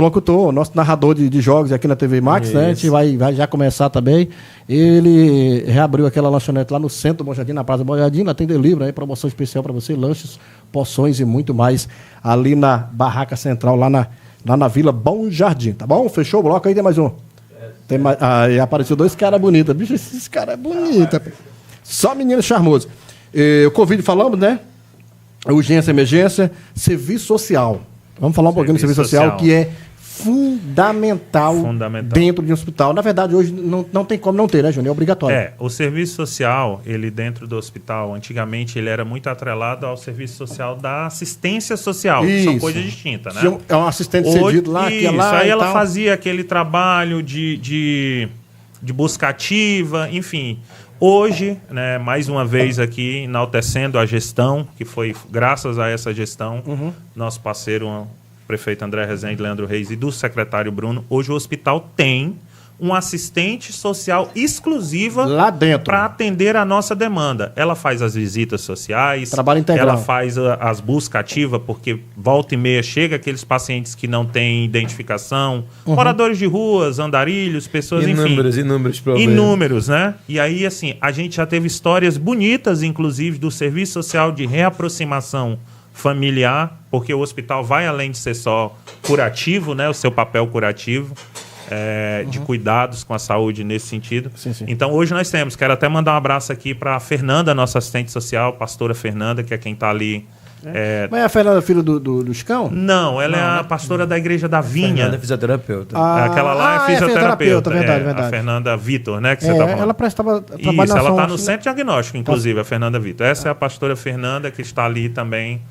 locutor, nosso narrador de jogos aqui na TV Max, né? A gente vai já começar também. Ele reabriu aquela lanchonete lá no centro do Bom Jardim, na Praça do Bom Jardim, lá tem delivery, aí, promoção especial para você, lanches, porções e muito mais ali na Barraca Central, lá na Vila Bom Jardim, tá bom? Fechou o bloco aí, tem mais um. Tem mais, aí apareceu 2 caras bonitos. Bicho, esses caras é bonito. Só menino charmoso. O Covid falamos, né? Urgência, emergência, serviço social. Vamos falar um pouquinho do serviço social, que é fundamental dentro de um hospital. Na verdade, hoje não tem como não ter, né, Júnior? É obrigatório. O serviço social, ele dentro do hospital, antigamente, ele era muito atrelado ao serviço social da assistência social. Que são coisas distintas, né? É um assistente cedido lá, que é lá. Aí ela fazia aquele trabalho de busca ativa, enfim. Hoje, né, mais uma vez aqui, enaltecendo a gestão, que foi graças a essa gestão, nosso parceiro, o prefeito André Rezende, Leandro Reis, e do secretário Bruno, hoje o hospital tem um assistente social exclusiva lá dentro para atender a nossa demanda. Ela faz as visitas sociais, trabalho integral. Ela faz as buscas ativas, porque volta e meia chega aqueles pacientes que não têm identificação, moradores de ruas, andarilhos, pessoas, inúmeros problemas. Inúmeros, né? E aí, assim, a gente já teve histórias bonitas, inclusive, do serviço social de reaproximação familiar, porque o hospital vai além de ser só curativo, né? O seu papel curativo. De cuidados com a saúde nesse sentido. Sim. Então, hoje nós quero até mandar um abraço aqui para a Fernanda, nossa assistente social, pastora Fernanda, que é quem está ali. Mas é a Fernanda filha do Chicão? Não, ela é a pastora da Igreja da Vinha. Fernanda é fisioterapeuta. Aquela lá é fisioterapeuta. Verdade. A Fernanda Vitor, né? Que você tá falando. Ela prestava trabalho. Isso, ela está no centro diagnóstico, inclusive, a Fernanda Vitor. Essa é a pastora Fernanda, que está ali também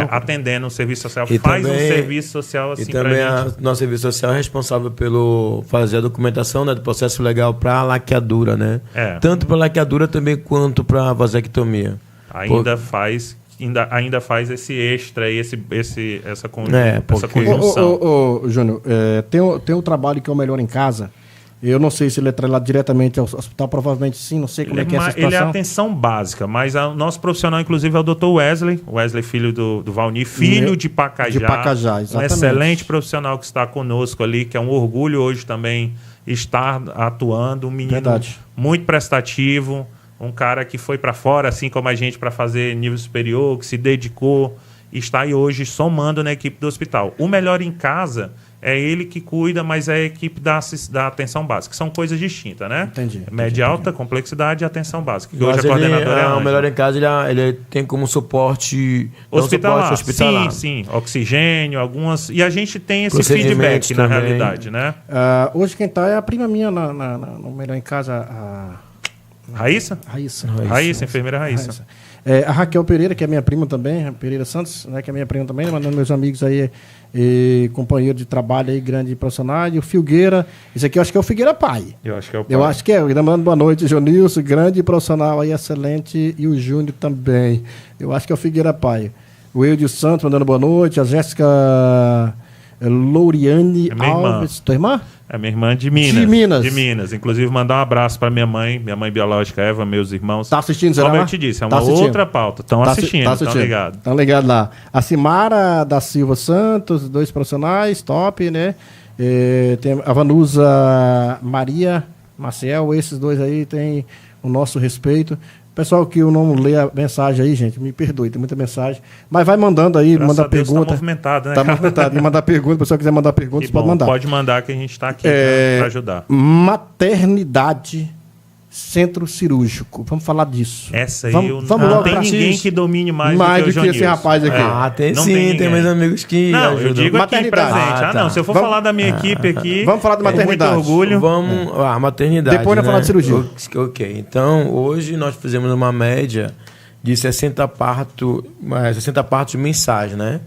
atendendo o serviço social. Faz um serviço social assim para gente. E também nosso serviço social é responsável pelo fazer a documentação, né, do processo legal para a laqueadura, né? Tanto para a laqueadura também quanto para a vasectomia. Ainda faz esse extra e essa conjunção. Júnior, tem um trabalho que é o Melhor em Casa, Eu não sei se ele é atrelado diretamente ao hospital, provavelmente sim, não sei como é que é essa situação. Ele é atenção básica, mas o nosso profissional, inclusive, é o Dr. Wesley, filho do Valnir, filho de Pacajá. De Pacajá, exatamente. Um excelente profissional que está conosco ali, que é um orgulho hoje também estar atuando, um menino muito prestativo, um cara que foi para fora, assim como a gente, para fazer nível superior, que se dedicou, está aí hoje somando na equipe do hospital. O Melhor em Casa é ele que cuida, mas é a equipe da atenção básica. São coisas distintas, né? Entendi. Média alta, complexidade e atenção básica. Que hoje a coordenadora é o Melhor em Casa, ele tem como suporte hospitalar. Hospitalar. Sim. Oxigênio, algumas... E a gente tem esse feedback na realidade, né? Hoje quem está é a prima minha no Melhor em Casa, a... Raíssa, enfermeira Raíssa. A Raquel Pereira, que é minha prima também, a Pereira Santos, né, que é minha prima também, mandando meus amigos aí, companheiro de trabalho aí, grande profissional, e o Filgueira, esse aqui eu acho que é o Figueira pai. Eu acho que é o pai. Eu acho que é, mandando boa noite, Jonilson, grande profissional aí, excelente, e o Júnior também. Eu acho que é o Figueira pai. O Eudio Santos mandando boa noite, a Jéssica Louriane Alves, tua irmã? É minha irmã de Minas. De Minas. Inclusive, mandar um abraço para minha mãe biológica, Eva, meus irmãos. Tá assistindo, será? Como eu te disse, é uma outra pauta. Estão assistindo, estão ligados. Estão ligados lá. A Simara da Silva Santos, 2 profissionais, top, né? Tem a Vanusa Maria Maciel, esses 2 aí tem o nosso respeito. Pessoal que eu não leio a mensagem aí, gente, me perdoe, tem muita mensagem. Mas vai mandando aí, manda pergunta. Tá movimentado, né? Tá movimentado. E mandar pergunta, se o pessoal quiser mandar perguntas, pode mandar. Pode mandar que a gente está aqui para ajudar. Maternidade Centro Cirúrgico. Vamos falar disso. Essa aí não tem ninguém que domine mais do que esse rapaz aqui. Tem sim, tem meus amigos que ajudam. Eu digo maternidade. Aqui presente. Não, se eu for falar da minha equipe aqui... Vamos falar de maternidade. Muito orgulho. Maternidade. Depois nós falar de cirurgia. Ok. Então, hoje nós fizemos uma média de 60 partos mensais, né?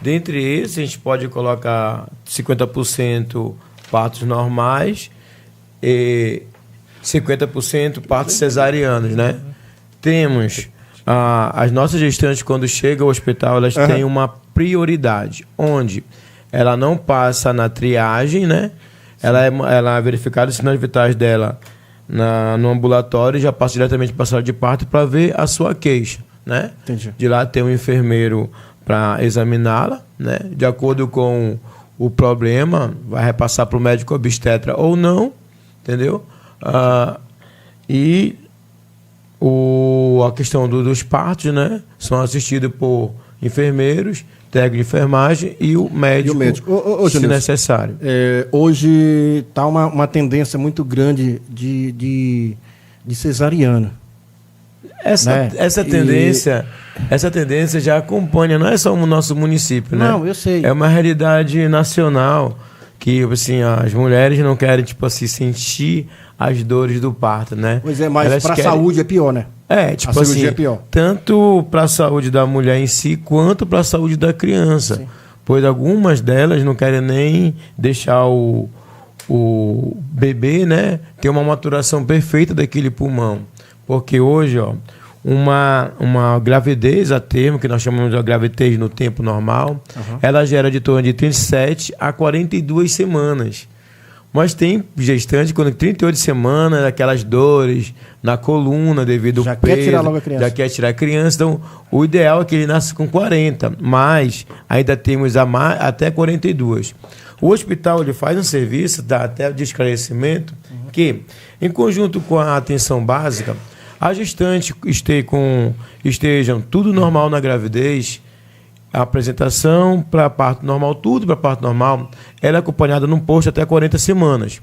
Dentre esses, a gente pode colocar 50% partos normais e 50% partos cesarianos, né? Temos as nossas gestantes, quando chegam ao hospital, elas têm uma prioridade, onde ela não passa na triagem, né? Ela é verificada os sinais vitais dela no ambulatório e já passa diretamente para a sala de parto para ver a sua queixa, né? Entendi. De lá tem um enfermeiro para examiná-la, né? De acordo com o problema, vai repassar para o médico obstetra ou não, entendeu? E a questão dos partos, né? São assistidos por enfermeiros, técnico de enfermagem e o médico, se necessário. Hoje está uma tendência muito grande de cesariana. Essa tendência já acompanha, não é só o nosso município, né? Não, eu sei. É uma realidade nacional que, assim, as mulheres não querem, tipo assim, sentir as dores do parto, né? Pois é, mas para a saúde é pior, né? Tipo assim, é pior. Tanto para a saúde da mulher em si, quanto para a saúde da criança. Sim. Pois algumas delas não querem nem deixar o bebê, né, ter uma maturação perfeita daquele pulmão. Porque hoje, uma gravidez a termo, que nós chamamos de gravidez no tempo normal, ela gera de torno de 37 a 42 semanas. Mas tem gestante quando 38 semanas, aquelas dores na coluna devido ao peso. Já quer tirar logo a criança. Já quer tirar a criança. Então, o ideal é que ele nasça com 40, mas ainda temos até 42. O hospital ele faz um serviço, dá até de esclarecimento, que, em conjunto com a atenção básica, a gestante estejam tudo normal na gravidez, a apresentação para parto normal, tudo para parto normal, ela é acompanhada num posto até 40 semanas.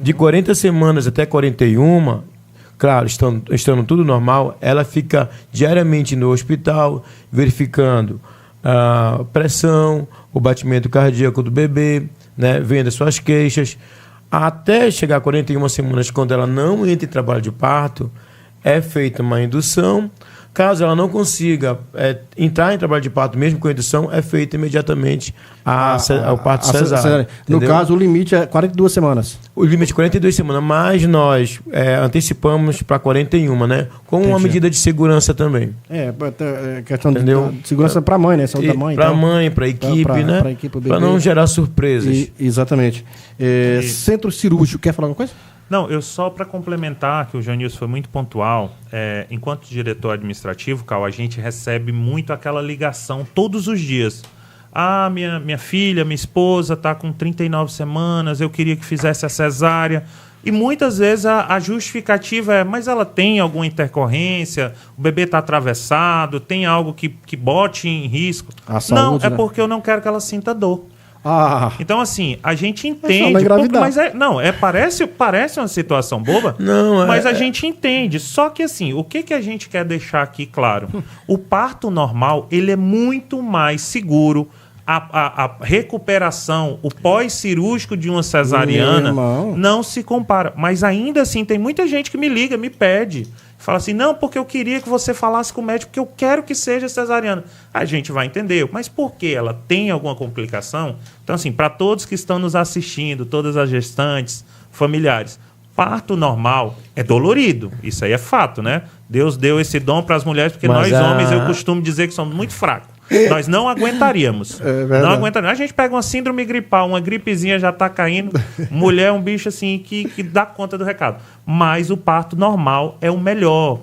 De 40 semanas até 41, claro, estando tudo normal, ela fica diariamente no hospital, verificando a pressão, o batimento cardíaco do bebê, né, vendo as suas queixas, até chegar a 41 semanas, quando ela não entra em trabalho de parto, é feita uma indução. Caso ela não consiga entrar em trabalho de parto, mesmo com indução, é feito imediatamente o parto cesárea. No caso, o limite é 42 semanas. O limite é 42 semanas, mas nós antecipamos para 41, né? Com uma medida de segurança também. Questão de segurança para a mãe, né? Saúde da mãe. Para a mãe, para a equipe, né? Para não gerar surpresas. Exatamente. Centro cirúrgico, quer falar alguma coisa? Não, eu só para complementar, que o Janilson foi muito pontual, enquanto diretor administrativo, Cal, a gente recebe muito aquela ligação todos os dias. Minha filha, minha esposa está com 39 semanas, eu queria que fizesse a cesárea. E muitas vezes a justificativa é, mas ela tem alguma intercorrência, o bebê está atravessado, tem algo que bote em risco. Não, é porque eu não quero que ela sinta dor. Então, assim, a gente entende. Parece uma situação boba, mas a gente entende. Só que, assim, o que a gente quer deixar aqui claro? O parto normal, ele é muito mais seguro. A recuperação, o pós-cirúrgico de uma cesariana não se compara. Mas ainda assim, tem muita gente que me liga, me pede. Fala assim, não, porque eu queria que você falasse com o médico, porque eu quero que seja cesariana. A gente vai entender, mas por que ela tem alguma complicação? Então, assim, para todos que estão nos assistindo, todas as gestantes, familiares, parto normal é dolorido. Isso aí é fato, né? Deus deu esse dom para as mulheres, porque nós homens, eu costumo dizer que somos muito fracos. Nós não aguentaríamos. Não aguentaríamos. A gente pega uma síndrome gripal, uma gripezinha já está caindo. Mulher é um bicho assim que dá conta do recado. Mas o parto normal é o melhor.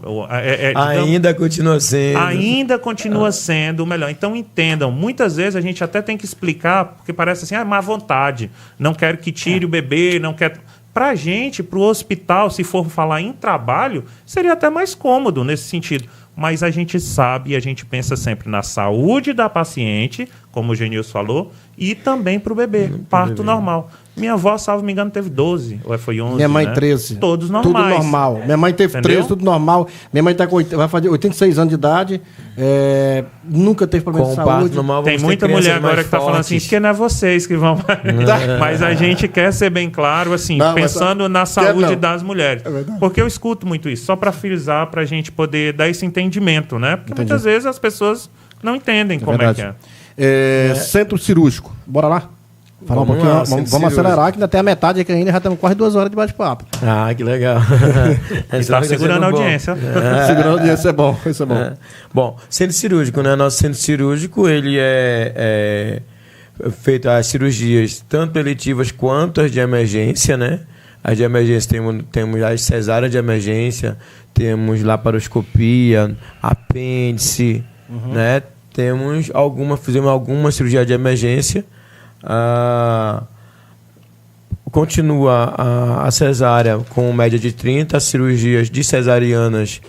Ainda continua sendo. Ainda continua sendo o melhor. Então entendam, muitas vezes a gente até tem que explicar, porque parece assim, má vontade. Não quero que tire o bebê, não quero... Para a gente, para o hospital, se for falar em trabalho, seria até mais cômodo nesse sentido. Mas a gente sabe e a gente pensa sempre na saúde da paciente, como o Genilson falou, e também para o bebê, parto normal. Minha avó, salvo me engano, teve 12, ou foi 11, minha mãe, né? 13. Todos normais. Tudo normal. Minha mãe teve 13, tudo normal. Minha mãe vai fazer 86 anos de idade, nunca teve problema de saúde. Normal, tem muita mulher agora que está falando assim, que não é vocês que vão... Mas a gente quer ser bem claro, assim, pensando na saúde das mulheres. Porque eu escuto muito isso, só para frisar, para a gente poder dar esse entendimento, né? Porque muitas vezes as pessoas não entendem como é que é. Centro cirúrgico. Bora lá? Falar um pouquinho, vamos acelerar, que ainda tem a metade aqui ainda, já estamos quase 2 horas de bate-papo. Que legal. Está segurando a audiência. Segurando a audiência é bom, isso é bom. Bom, centro cirúrgico, né? Nosso centro cirúrgico, ele é feito as cirurgias, tanto eletivas quanto as de emergência, né? As de emergência, temos as cesáreas de emergência, temos laparoscopia, apêndice, né? Fizemos alguma cirurgia de emergência. Continua a cesárea com média de 30 cirurgias de cesarianas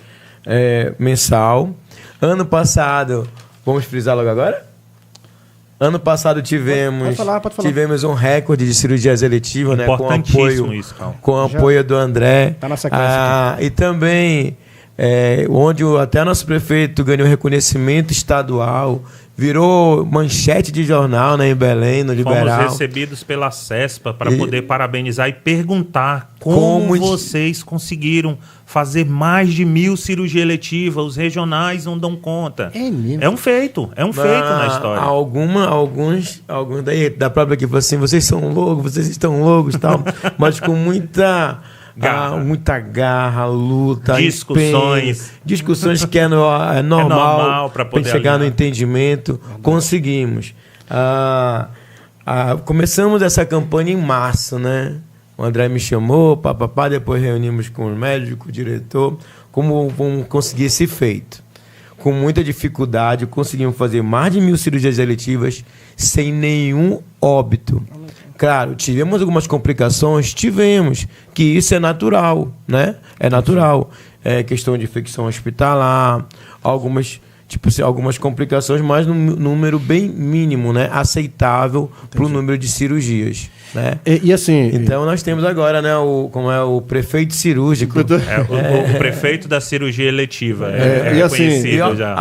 mensal. Ano passado, vamos frisar logo agora? Ano passado tivemos um recorde de cirurgias eletivas, né, com o apoio do André. Tá na sequência e também onde até nosso prefeito ganhou reconhecimento estadual, virou manchete de jornal, né, em Belém, no Liberal. Fomos recebidos pela CESPA para poder parabenizar e perguntar como vocês conseguiram fazer mais de 1.000 cirurgias eletivas, os regionais não dão conta. É mesmo? É um feito na história. Alguns da própria equipe falaram assim, vocês estão loucos, tal, mas com muita garra, luta, discussões que é normal para poder chegar no entendimento. Conseguimos. Começamos essa campanha em março, né? O André me chamou, depois reunimos com o médico, com o diretor, como vamos conseguir esse feito. Com muita dificuldade, conseguimos fazer mais de 1.000 cirurgias eletivas sem nenhum óbito. Claro, tivemos algumas complicações, que isso é natural, né? É natural. Questão de infecção hospitalar, algumas complicações, mas num número bem mínimo, né? Aceitável para o número de cirurgias. Né? E assim... Então nós temos agora, né, o prefeito cirúrgico. O prefeito da cirurgia eletiva. E assim, conhecido já.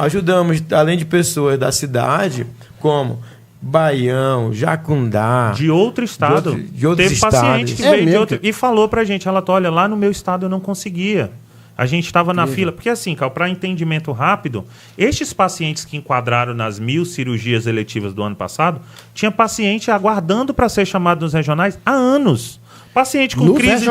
Ajudamos, além de pessoas da cidade, como Baião, Jacundá. De outro estado. De outros Teve estados. paciente que veio de outro e falou pra gente, olha, lá no meu estado eu não conseguia. A gente estava na fila, porque assim, Cal, para entendimento rápido, estes pacientes que enquadraram nas 1.000 cirurgias eletivas do ano passado, tinha paciente aguardando para ser chamado nos regionais há anos. Paciente com crise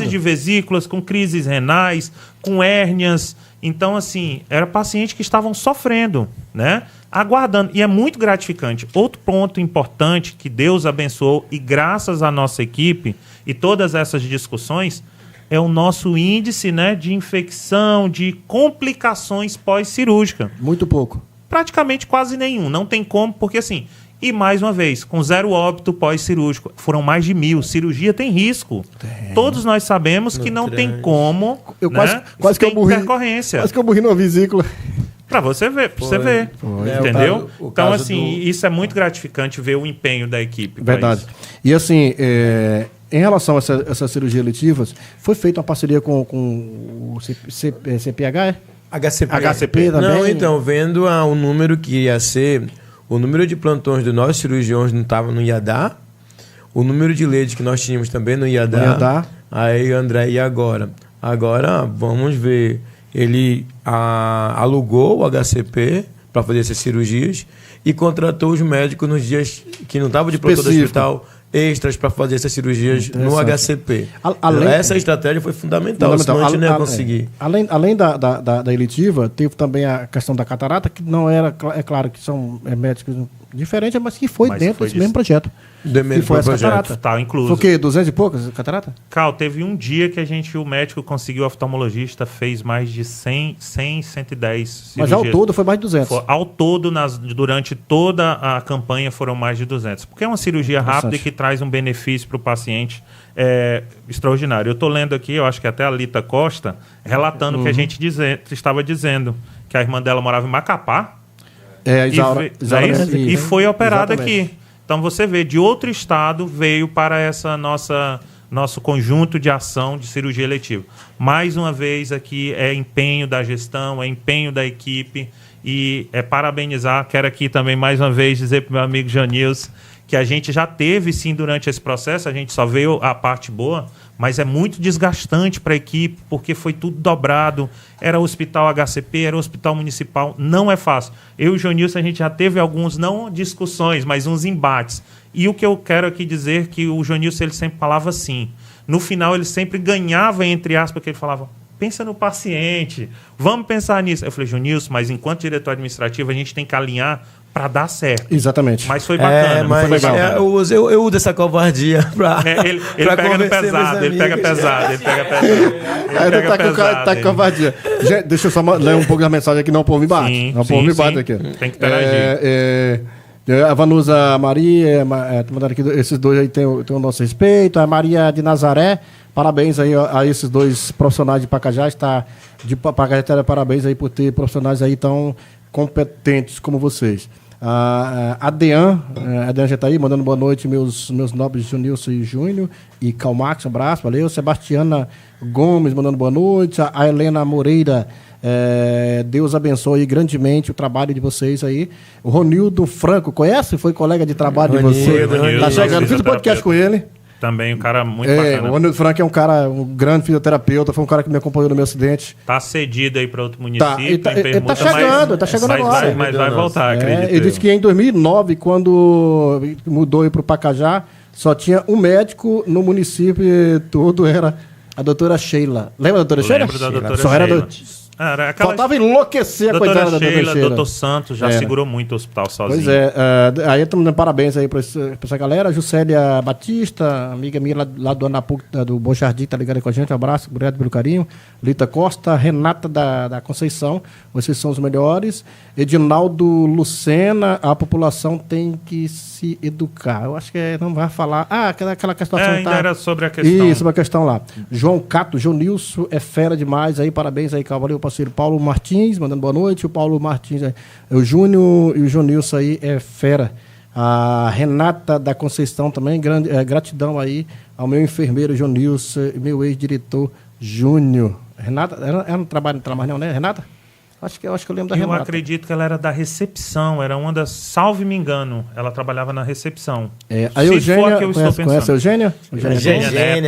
de vesículas, com crises renais, com hérnias. Então, assim, era paciente que estavam sofrendo, né? Aguardando. E é muito gratificante. Outro ponto importante que Deus abençoou, e graças à nossa equipe e todas essas discussões, é o nosso índice, né, de infecção, de complicações pós-cirúrgica. Muito pouco. Praticamente quase nenhum. Não tem como, porque assim... E, mais uma vez, com 0 óbito pós-cirúrgico. Foram mais de 1.000. Cirurgia tem risco. Todos nós sabemos que não tem como. Eu quase que eu morri. Quase que eu morri numa vesícula. Pra você ver, entendeu? Então, assim, isso é muito gratificante ver o empenho da equipe. Verdade. E, assim, em relação a essas cirurgias eletivas, foi feita uma parceria com o CPH, HCP também? Não, então, vendo o número que ia ser... O número de plantões dos nossos cirurgiões não ia dar. O número de leitos que nós tínhamos também não ia dar. Aí, André, e agora? Agora, vamos ver. Ele alugou o HCP para fazer essas cirurgias e contratou os médicos nos dias que não estavam de plantão do hospital extras para fazer essas cirurgias no HCP. Essa estratégia foi fundamental, senão a gente não ia conseguir. Além da eletiva, teve também a questão da catarata, que não era, é claro que são médicos diferentes, mas que foi dentro desse mesmo projeto. E foi essa catarata. Tá incluso. Foi o quê? 200 e poucas catarata? Cal, teve um dia que o médico conseguiu, o oftalmologista fez mais de 100, 110 cirurgias. Mas ao todo foi mais de 200. Ao todo, durante toda a campanha, foram mais de 200. Porque é uma cirurgia rápida e que traz um benefício para o paciente extraordinário. Eu estou lendo aqui, eu acho que até a Lita Costa, relatando o que a gente estava dizendo, que a irmã dela morava em Macapá. E foi operada aqui. Então você vê, de outro estado veio para essa nosso conjunto de ação de cirurgia eletiva. Mais uma vez aqui é empenho da gestão, é empenho da equipe e parabenizar. Quero aqui também mais uma vez dizer para o meu amigo Janils que a gente já teve sim durante esse processo, a gente só veio a parte boa, mas é muito desgastante para a equipe, porque foi tudo dobrado, era hospital HCP, era hospital municipal, não é fácil. Eu e o Jonilson, a gente já teve alguns, não discussões, mas uns embates. E o que eu quero aqui dizer é que o Jonilson, ele sempre falava assim, no final ele sempre ganhava, entre aspas, porque ele falava, pensa no paciente, vamos pensar nisso. Eu falei, Jonilson, mas enquanto diretor administrativo, a gente tem que alinhar para dar certo. Exatamente. Mas foi bacana, mas foi legal. Eu uso essa covardia para ele pega no pesado, ele pega pesado. Tá com covardia. Gente, deixa eu só ler um pouco da mensagem aqui, não o povo me bate. Não o povo me bate aqui. Tem que interagir. A Vanusa Maria, mandando aqui, esses dois aí tem o nosso respeito. A Maria de Nazaré, parabéns aí a esses dois profissionais de Pacajá. Parabéns aí por ter profissionais aí tão competentes como vocês. A Dean já está aí, mandando boa noite, meus nobres Junilson e Júnior, e Calmax, um abraço, valeu. Sebastiana Gomes, mandando boa noite. A Helena Moreira, Deus abençoe grandemente o trabalho de vocês aí. O Ronildo Franco, conhece? Foi colega de trabalho de você. Tá chegando, fiz um podcast com ele. Também um cara muito bacana. O Ronildo Franco é um grande fisioterapeuta, foi um cara que me acompanhou no meu acidente. Tá cedido aí para outro município. Ele tá chegando agora. Mas vai voltar, acredito. Ele disse que em 2009, quando mudou para o Pacajá, só tinha um médico no município todo, era a doutora Sheila. Lembra da doutora Sheila? Lembro da doutora Sheila. Faltava enlouquecer a coitada da doutora Sheila. Doutor Santos já segurou muito o hospital sozinho. Pois aí estamos dando parabéns aí para essa galera. Juscelia Batista, amiga minha lá do Anapuc, do Bom Jardim, tá ligada com a gente. Um abraço, obrigado pelo carinho. Lita Costa, Renata da Conceição, vocês são os melhores. Edinaldo Lucena, a população tem que se educar. Eu acho que não vai falar. Aquela questão. Ainda era sobre a questão. Isso, sobre a questão lá. João Cato, João Nilson, é fera demais aí, parabéns aí, valeu, parceiro. Paulo Martins, mandando boa noite. O Paulo Martins, o Júnior e o João Nilson aí é fera. A Renata da Conceição também, gratidão aí ao meu enfermeiro João Nilson e meu ex-diretor Júnior. Renata, ela não trabalha mais não, né, Renata? Acho que eu lembro da Eu Renata. acredito que ela era da recepção, era uma das... Salve me engano, ela trabalhava na recepção. A Eugênia, conhece a Eugênia?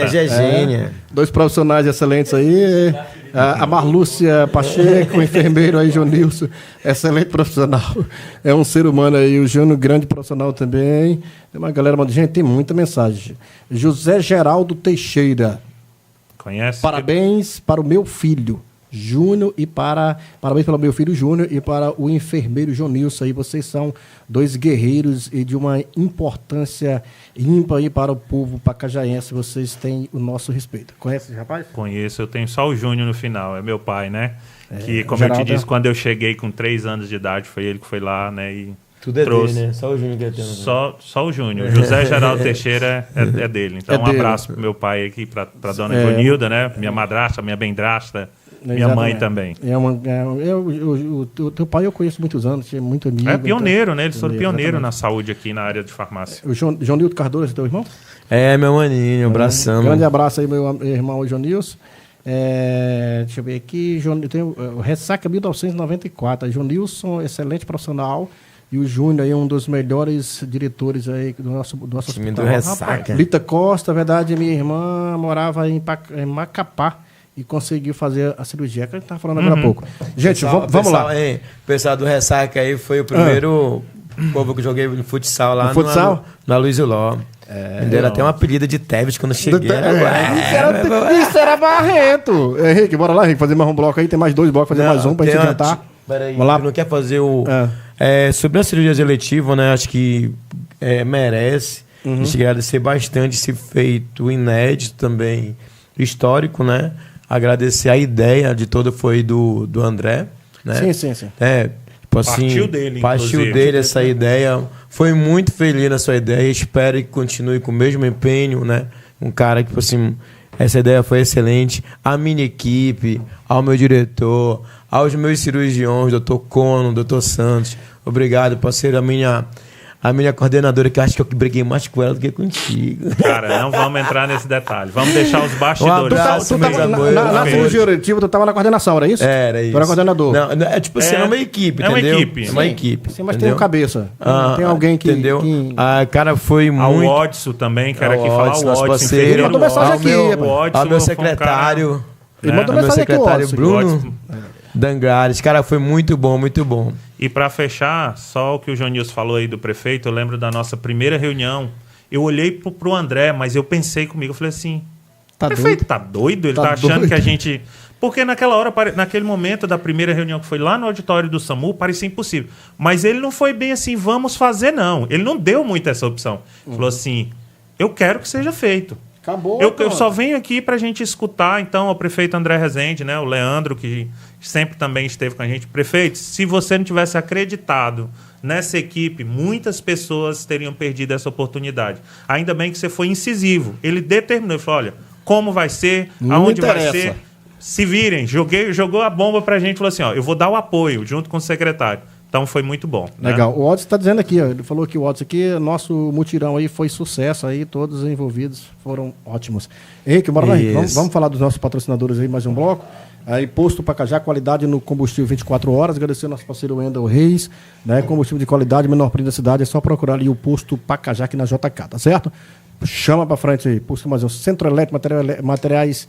Gegênia. Dois profissionais excelentes aí. A Marlúcia Pacheco, o enfermeiro aí, Jonilson, excelente profissional. É um ser humano aí, o Júnior, grande profissional também. Tem uma galera, gente, tem muita mensagem. José Geraldo Teixeira. Conhece? Parabéns para o meu filho, Júnior, parabéns pelo meu filho Júnior e para o enfermeiro Jonilson aí. Vocês são dois guerreiros e de uma importância ímpar aí para o povo pacajaense. Vocês têm o nosso respeito. Conhece esse rapaz? Conheço, eu tenho só o Júnior no final, é meu pai, né? Que, como Geraldo, eu te disse, quando eu cheguei com 3 anos de idade, foi ele que foi lá, né? E Tudo é trouxe. dele, né? Só o Júnior que tem. Só o Júnior. José Geraldo Teixeira é dele. Então, um abraço pro meu pai aqui, pra dona Jonilda, né? Minha madrasta, minha bendrasta, minha mãe também. O teu pai eu conheço muitos anos, tinha muito amigo. É pioneiro, né? Eles foram Pioneiro, pioneiros exatamente. na saúde aqui na área de farmácia. O João Nilton Cardoso, teu irmão? É, meu maninho, abração. Grande abraço aí, meu irmão Jonilson. Deixa eu ver aqui. Tem o Ressaca 1994. Jonilson, excelente profissional. E o Júnior aí, um dos melhores diretores aí do nosso Time hospital. do Ressaca. Lita Costa, verdade, minha irmã morava em Macapá e conseguiu fazer a cirurgia, que a gente estava falando agora há pouco. Gente, vamos lá. O pessoal do Ressaca aí foi o primeiro povo que eu joguei no futsal lá na Luiz Ló. Me deram até uma apelida de Tevez quando eu cheguei. Isso era barrento. Henrique, bora lá, Henrique, fazer mais um bloco aí. Tem mais 2 blocos, fazer mais um pra gente adiantar. Peraí, Vamos lá. não quer fazer o... sobre a cirurgia seletiva, né? Acho que merece. A gente agradecer bastante esse feito inédito também, histórico, né? Agradecer a ideia de toda foi do André, né? Sim. Tipo assim, partiu dele essa ideia. Foi muito feliz na sua ideia. Espero que continue com o mesmo empenho, né? Um cara que, tipo assim, essa ideia foi excelente. A minha equipe, ao meu diretor, aos meus cirurgiões, doutor Cono, doutor Santos. Obrigado, parceiro. A minha coordenadora, que acho que eu briguei mais com ela do que contigo. Cara, não vamos entrar nesse detalhe. Vamos deixar os bastidores. Na cirurgia diretiva, tu estava na coordenação, era isso? Era isso. Tu era coordenador. Não, é tipo assim, é uma equipe, é uma entendeu? equipe. É uma equipe. Sim, mas tem um cabeça. Tem alguém que... Entendeu? Cara, foi muito... Ao Odson também, quero aqui falar. O nosso Odson, parceiro. Ele mandou mensagem aqui, Ao meu secretário. Ele mandou mensagem aqui, secretário Odson. Bruno Dangares. Cara, foi muito bom, muito bom. E para fechar, só o que o Jonilson falou aí do prefeito, eu lembro da nossa primeira reunião. Eu olhei pro André, mas eu pensei comigo, eu falei assim, prefeito, tá doido? Ele tá achando que a gente... Porque naquela hora, naquele momento da primeira reunião que foi lá no auditório do SAMU, parecia impossível. Mas ele não foi bem assim, vamos fazer, não. Ele não deu muito essa opção. Falou assim, eu quero que seja feito. Acabou. Eu só venho aqui pra gente escutar, então, o prefeito André Rezende, né, o Leandro, que sempre também esteve com a gente. Prefeito, se você não tivesse acreditado nessa equipe, muitas pessoas teriam perdido essa oportunidade. Ainda bem que você foi incisivo. Ele determinou, ele falou, olha, como vai ser, aonde vai ser, se virem. Jogou a bomba pra gente, falou assim, ó, eu vou dar o apoio junto com o secretário. Então foi muito bom. Legal. Né? O Odson está dizendo aqui, ó, ele falou que o Odson aqui, nosso mutirão aí foi sucesso aí, todos os envolvidos foram ótimos. Henrique, bora lá, Henrique. Vamos falar dos nossos patrocinadores aí, mais um bloco. Aí, Posto Pacajá, qualidade no combustível 24 horas. Agradecer ao nosso parceiro Wendel Reis, né? Combustível de qualidade, menor preço da cidade. É só procurar ali o Posto Pacajá aqui na JK, tá certo? Chama pra frente aí, Posto mais um. Centro Elétrico, materiais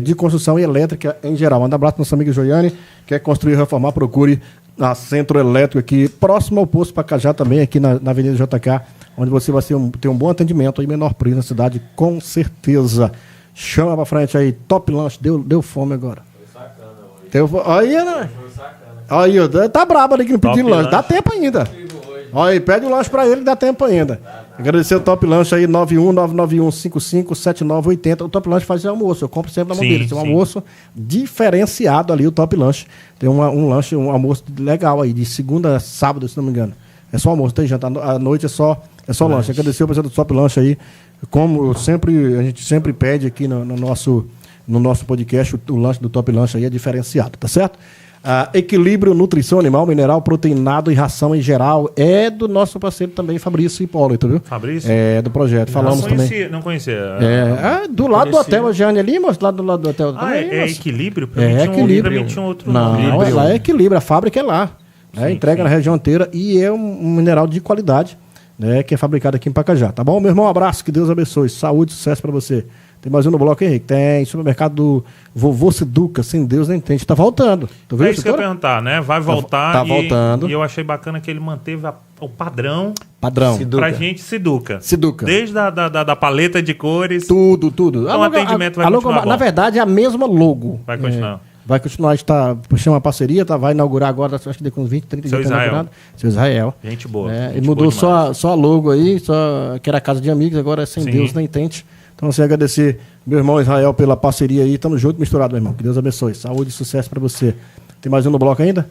de construção e elétrica em geral. Manda um abraço pro nosso amigo Joiane. Quer construir e reformar, procure a Centro Elétrico aqui, próximo ao Posto Pacajá também, aqui na Avenida JK, onde você vai ter um bom atendimento e menor preço na cidade, com certeza. Chama pra frente aí, Top Lanche, deu fome agora. Foi sacana hoje. Aí, né? Aí, ó, tá brabo ali que não pediu lanche, dá tempo ainda. Olha aí, pede o lanche pra ele que dá tempo ainda. Agradecer o Top Lanche aí, 91991557980. O Top Lanche faz almoço, eu compro sempre na mão dele. Tem um almoço diferenciado ali, o Top Lanche. Tem um lanche, um almoço legal aí, de segunda a sábado, se não me engano. É só almoço, tem janta. À noite é só lanche. Agradecer o presidente do Top Lanche aí. Como a gente sempre pede aqui no nosso podcast, o lanche do Top Lanche aí é diferenciado, tá certo? Equilíbrio, nutrição animal, mineral, proteinado e ração em geral. É do nosso parceiro também, Fabrício Hipólito, viu? Fabrício? É, do projeto. Falamos também. Não conhecia. Do lado do hotel, a Jane ali, moço, lá do lado do hotel. É Equilíbrio? Equilíbrio. Tinha outro nome. Não, lá é Equilíbrio, a fábrica é lá. Entrega na região inteira e é um mineral de qualidade, né, que é fabricado aqui em Pacajá. Tá bom, meu irmão? Um abraço, que Deus abençoe. Saúde e sucesso pra você. Tem mais um no bloco, Henrique? Tem. Supermercado do Vovô Seduca, sem Deus nem tem. Tá voltando. Tu viu isso que eu ia perguntar, né? Vai voltar. Tá voltando. E eu achei bacana que ele manteve o padrão. Pra gente, Seduca. Seduca. Desde da paleta de cores. Tudo. Então o atendimento vai continuar na verdade, é a mesma logo. Vai continuar. Vai continuar, a gente tá puxando uma parceria, vai inaugurar agora, acho que daqui uns 20, 30 dias. Seu Israel. Gente boa. Ele mudou só a logo aí, que era Casa de Amigos, agora é Sem Deus nem Tente. Então, você agradecer meu irmão Israel pela parceria aí. Tamo junto, misturado, meu irmão. Que Deus abençoe. Saúde e sucesso pra você. Tem mais um no bloco ainda?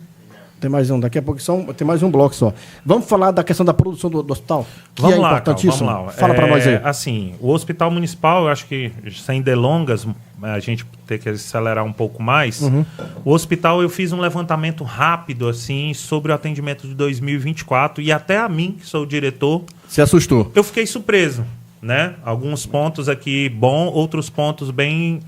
Tem mais um. Daqui a pouco tem mais um bloco só. Vamos falar da questão da produção do hospital? Vamos lá, importantíssimo. Vamos lá. Fala pra nós aí. Assim, o Hospital Municipal, eu acho que, sem delongas, a gente tem que acelerar um pouco mais. O hospital, eu fiz um levantamento rápido, assim, sobre o atendimento de 2024 e até a mim, que sou o diretor... Se assustou? Eu fiquei surpreso, né? Alguns pontos aqui bons, outros pontos bem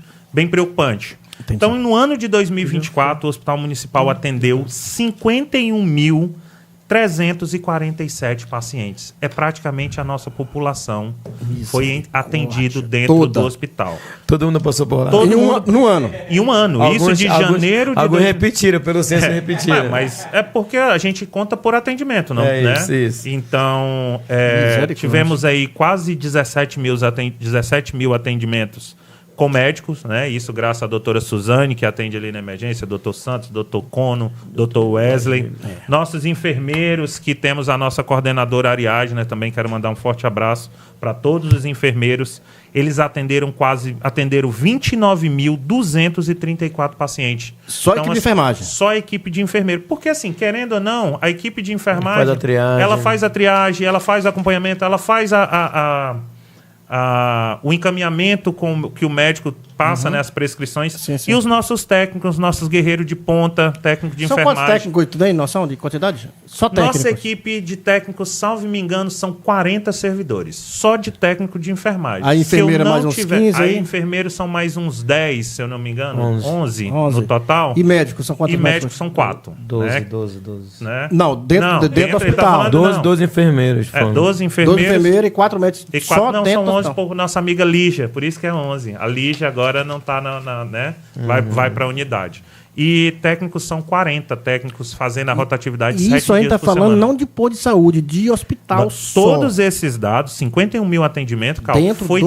preocupantes. Entendi. Então, no ano de 2024, o Hospital Municipal atendeu 51.347 pacientes. É praticamente a nossa população foi atendido dentro do hospital. Todo mundo passou por lá. No ano. Em um ano. Isso de janeiro de... Alguns repetiram, pelo censo repetiram. Mas é porque a gente conta por atendimento, não, né? Isso. Então, tivemos aí quase 17 mil atendimentos com médicos, né? Isso graças à doutora Suzane, que atende ali na emergência, doutor Santos, doutor Cono, doutor Wesley. Nossos enfermeiros, que temos a nossa coordenadora Ariadne, também quero mandar um forte abraço para todos os enfermeiros. Eles atenderam 29.234 pacientes. Só equipe de enfermagem? Só a equipe de enfermeiro. Porque, assim, querendo ou não, a equipe de enfermagem... Ela faz a triagem, ela faz acompanhamento, ela faz o encaminhamento que o médico passa, né, as prescrições. Sim. E os nossos técnicos, nossos guerreiros de ponta, técnicos de enfermagem. São quantos técnicos? Tu tem noção de quantidade? Só técnicos? Nossa equipe de técnicos, salvo me engano, são 40 servidores. Só de técnico de enfermagem. A enfermeira mais uns 15 aí? Aí enfermeiros são mais uns 10, se eu não me engano. 11 no total. E médicos são quantos? E médicos são 4. 12, né? 12. Né? Não, dentro do hospital. 12 enfermeiros. 12 enfermeiros. 12 enfermeiros e 4 médicos. E 4, não, são 11 por nossa amiga Lígia, por isso que é 11. A Lígia agora não está né? Vai para a unidade. E técnicos são 40 técnicos fazendo a rotatividade 7 dias por semana. Isso a gente está falando não de posto de saúde, de hospital só. Todos esses dados, 51 mil atendimentos,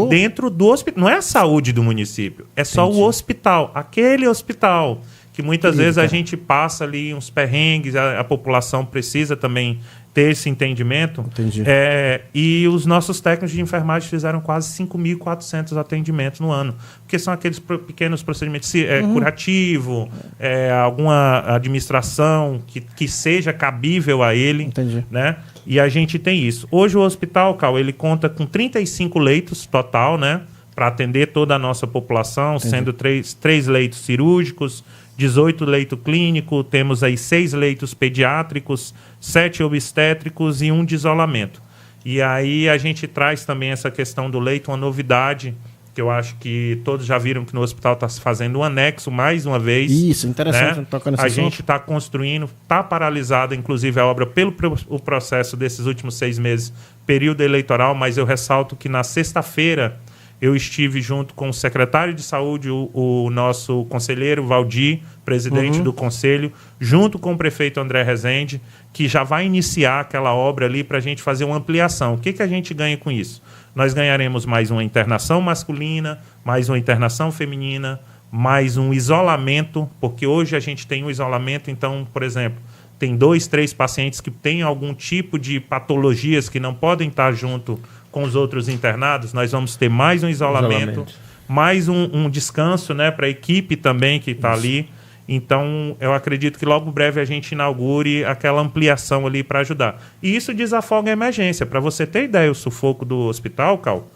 dentro do hospital. Não é a saúde do município, é só o hospital. Aquele hospital que muitas vezes a gente passa ali uns perrengues, a população precisa também ter esse entendimento. Entendi. E os nossos técnicos de enfermagem fizeram quase 5.400 atendimentos no ano. Porque são aqueles pequenos procedimentos curativo, alguma administração que seja cabível a ele. Entendi. Né? E a gente tem isso. Hoje o hospital, Cal, ele conta com 35 leitos total, né? Para atender toda a nossa população, sendo 3 leitos cirúrgicos, 18 leitos clínicos, temos aí 6 leitos pediátricos, 7 obstétricos e 1 de isolamento. E aí a gente traz também essa questão do leito, uma novidade, que eu acho que todos já viram que no hospital está se fazendo um anexo, mais uma vez. Isso, interessante. Né? A gente está construindo, está paralisada, inclusive, a obra pelo o processo desses últimos 6 meses, período eleitoral, mas eu ressalto que na sexta-feira eu estive junto com o secretário de saúde, o nosso conselheiro Valdir, presidente do conselho, junto com o prefeito André Rezende, que já vai iniciar aquela obra ali para a gente fazer uma ampliação. O que a gente ganha com isso? Nós ganharemos mais uma internação masculina, mais uma internação feminina, mais um isolamento, porque hoje a gente tem um isolamento, então, por exemplo, tem 2, 3 pacientes que têm algum tipo de patologias que não podem estar junto com os outros internados, nós vamos ter mais um isolamento. Mais um descanso, né, para a equipe também que está ali. Então, eu acredito que logo breve a gente inaugure aquela ampliação ali para ajudar. E isso desafoga a emergência. Para você ter ideia, o sufoco do hospital, Cal,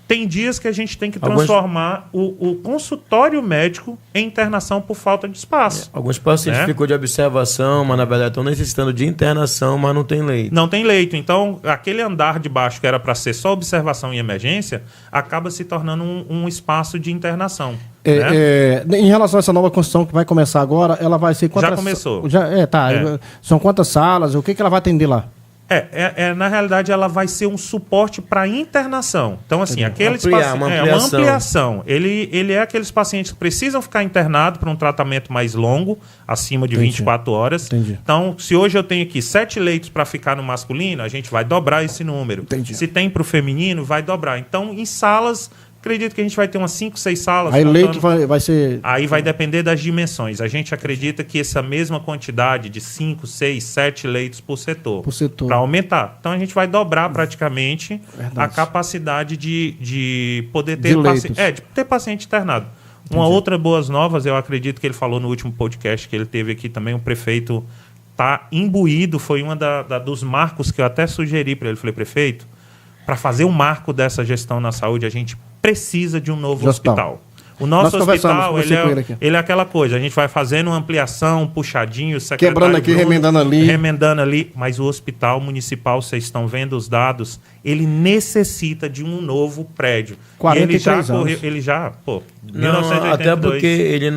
Tem dias que a gente tem que transformar o consultório médico em internação por falta de espaço. Alguns pacientes ficam de observação, mas na verdade estão necessitando de internação, mas não tem leito. Não tem leito. Então, aquele andar de baixo que era para ser só observação e emergência, acaba se tornando um espaço de internação. Em relação a essa nova construção que vai começar agora, ela vai ser... Já começou. São quantas salas? O que ela vai atender lá? Na realidade, ela vai ser um suporte para internação. Então, assim, aqueles uma ampliação. Ele é aqueles pacientes que precisam ficar internados para um tratamento mais longo, acima de 24 horas. Entendi. Então, se hoje eu tenho aqui 7 leitos para ficar no masculino, a gente vai dobrar esse número. Entendi. Se tem para o feminino, vai dobrar. Então, em salas... Acredito que a gente vai ter umas 5, 6 salas. Aí leito vai ser... Aí vai depender das dimensões. A gente acredita que essa mesma quantidade de 5, 6, 7 leitos por setor. Para aumentar. Então a gente vai dobrar praticamente a capacidade de poder ter de ter paciente internado. Entendi. Uma outra boas novas, eu acredito que ele falou no último podcast que ele teve aqui também, o prefeito está imbuído, foi uma dos marcos que eu até sugeri para ele. Falei, prefeito, para fazer o marco dessa gestão na saúde, a gente precisa de um novo hospital. O nosso hospital, ele é aquela coisa, a gente vai fazendo uma ampliação, puxadinho, quebrando aqui, remendando ali, mas o hospital municipal, vocês estão vendo os dados, ele necessita de um novo prédio. 43 anos. Ele já, 1982. Até porque ele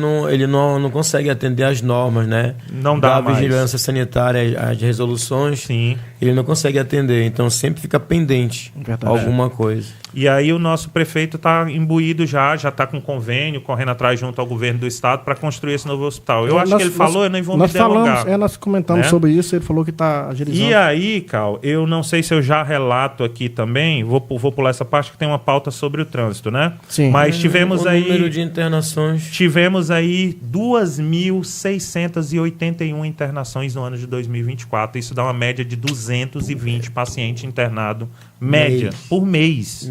não consegue atender às normas, né? Não dá mais. Da vigilância sanitária, as resoluções, sim. Ele não consegue atender, então sempre fica pendente alguma coisa. E aí o nosso prefeito está imbuído já está com convênio, correndo atrás junto ao governo do estado para construir esse novo hospital. Eu acho que ele falou, eu nem vou me delongar. Nós comentamos sobre isso, ele falou que está agilizando. E aí, Cal, eu não sei se eu já relato aqui também, vou pular essa parte que tem uma pauta sobre o trânsito, né? Sim. Mas tivemos aí... número de internações. Tivemos aí 2.681 internações no ano de 2024. Isso dá uma média de 220 pacientes internados, média, por mês.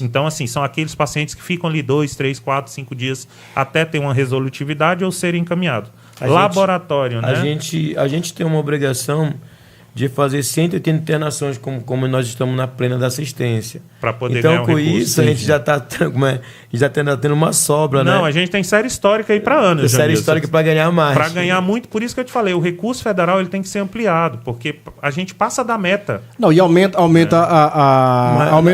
Então, assim, são aqueles pacientes que ficam ali 2, 3, 4, 5 dias até ter uma resolutividade ou serem encaminhados. Laboratório, né? A gente tem uma obrigação de fazer 180 internações, como nós estamos na plena da assistência. Para poder ganhar um recurso. Então, com isso, a gente já está tendo uma sobra, né? Não, a gente tem série histórica aí para anos. Série histórica para ganhar mais. Para ganhar muito, por isso que eu te falei, o recurso federal ele tem que ser ampliado, porque a gente passa da meta. Não, e aumenta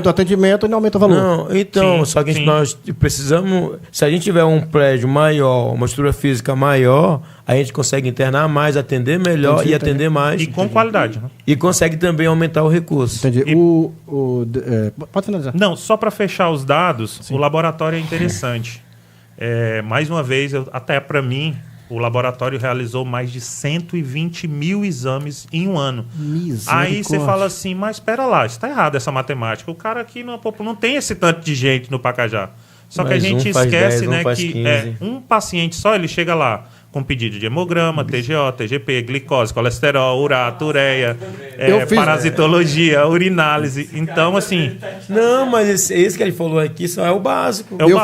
o atendimento e não aumenta o valor. Não, então, só que nós precisamos... Se a gente tiver um prédio maior, uma estrutura física maior, a gente consegue internar mais, atender melhor e atender mais. E com qualidade. Né? E consegue também aumentar o recurso. Entendi. Pode finalizar. Não, só para fechar os dados, o laboratório é interessante. Mais uma vez, até para mim, o laboratório realizou mais de 120 mil exames em um ano. Aí você fala assim, mas espera lá, está errado essa matemática. O cara aqui não tem esse tanto de gente no Pacajá. Só que a gente esquece, né, que um paciente só, ele chega lá com pedido de hemograma, TGO, TGP, glicose, colesterol, urato, ureia, parasitologia, urinálise. Então, assim... Não, mas esse que ele falou aqui só é o básico. Eu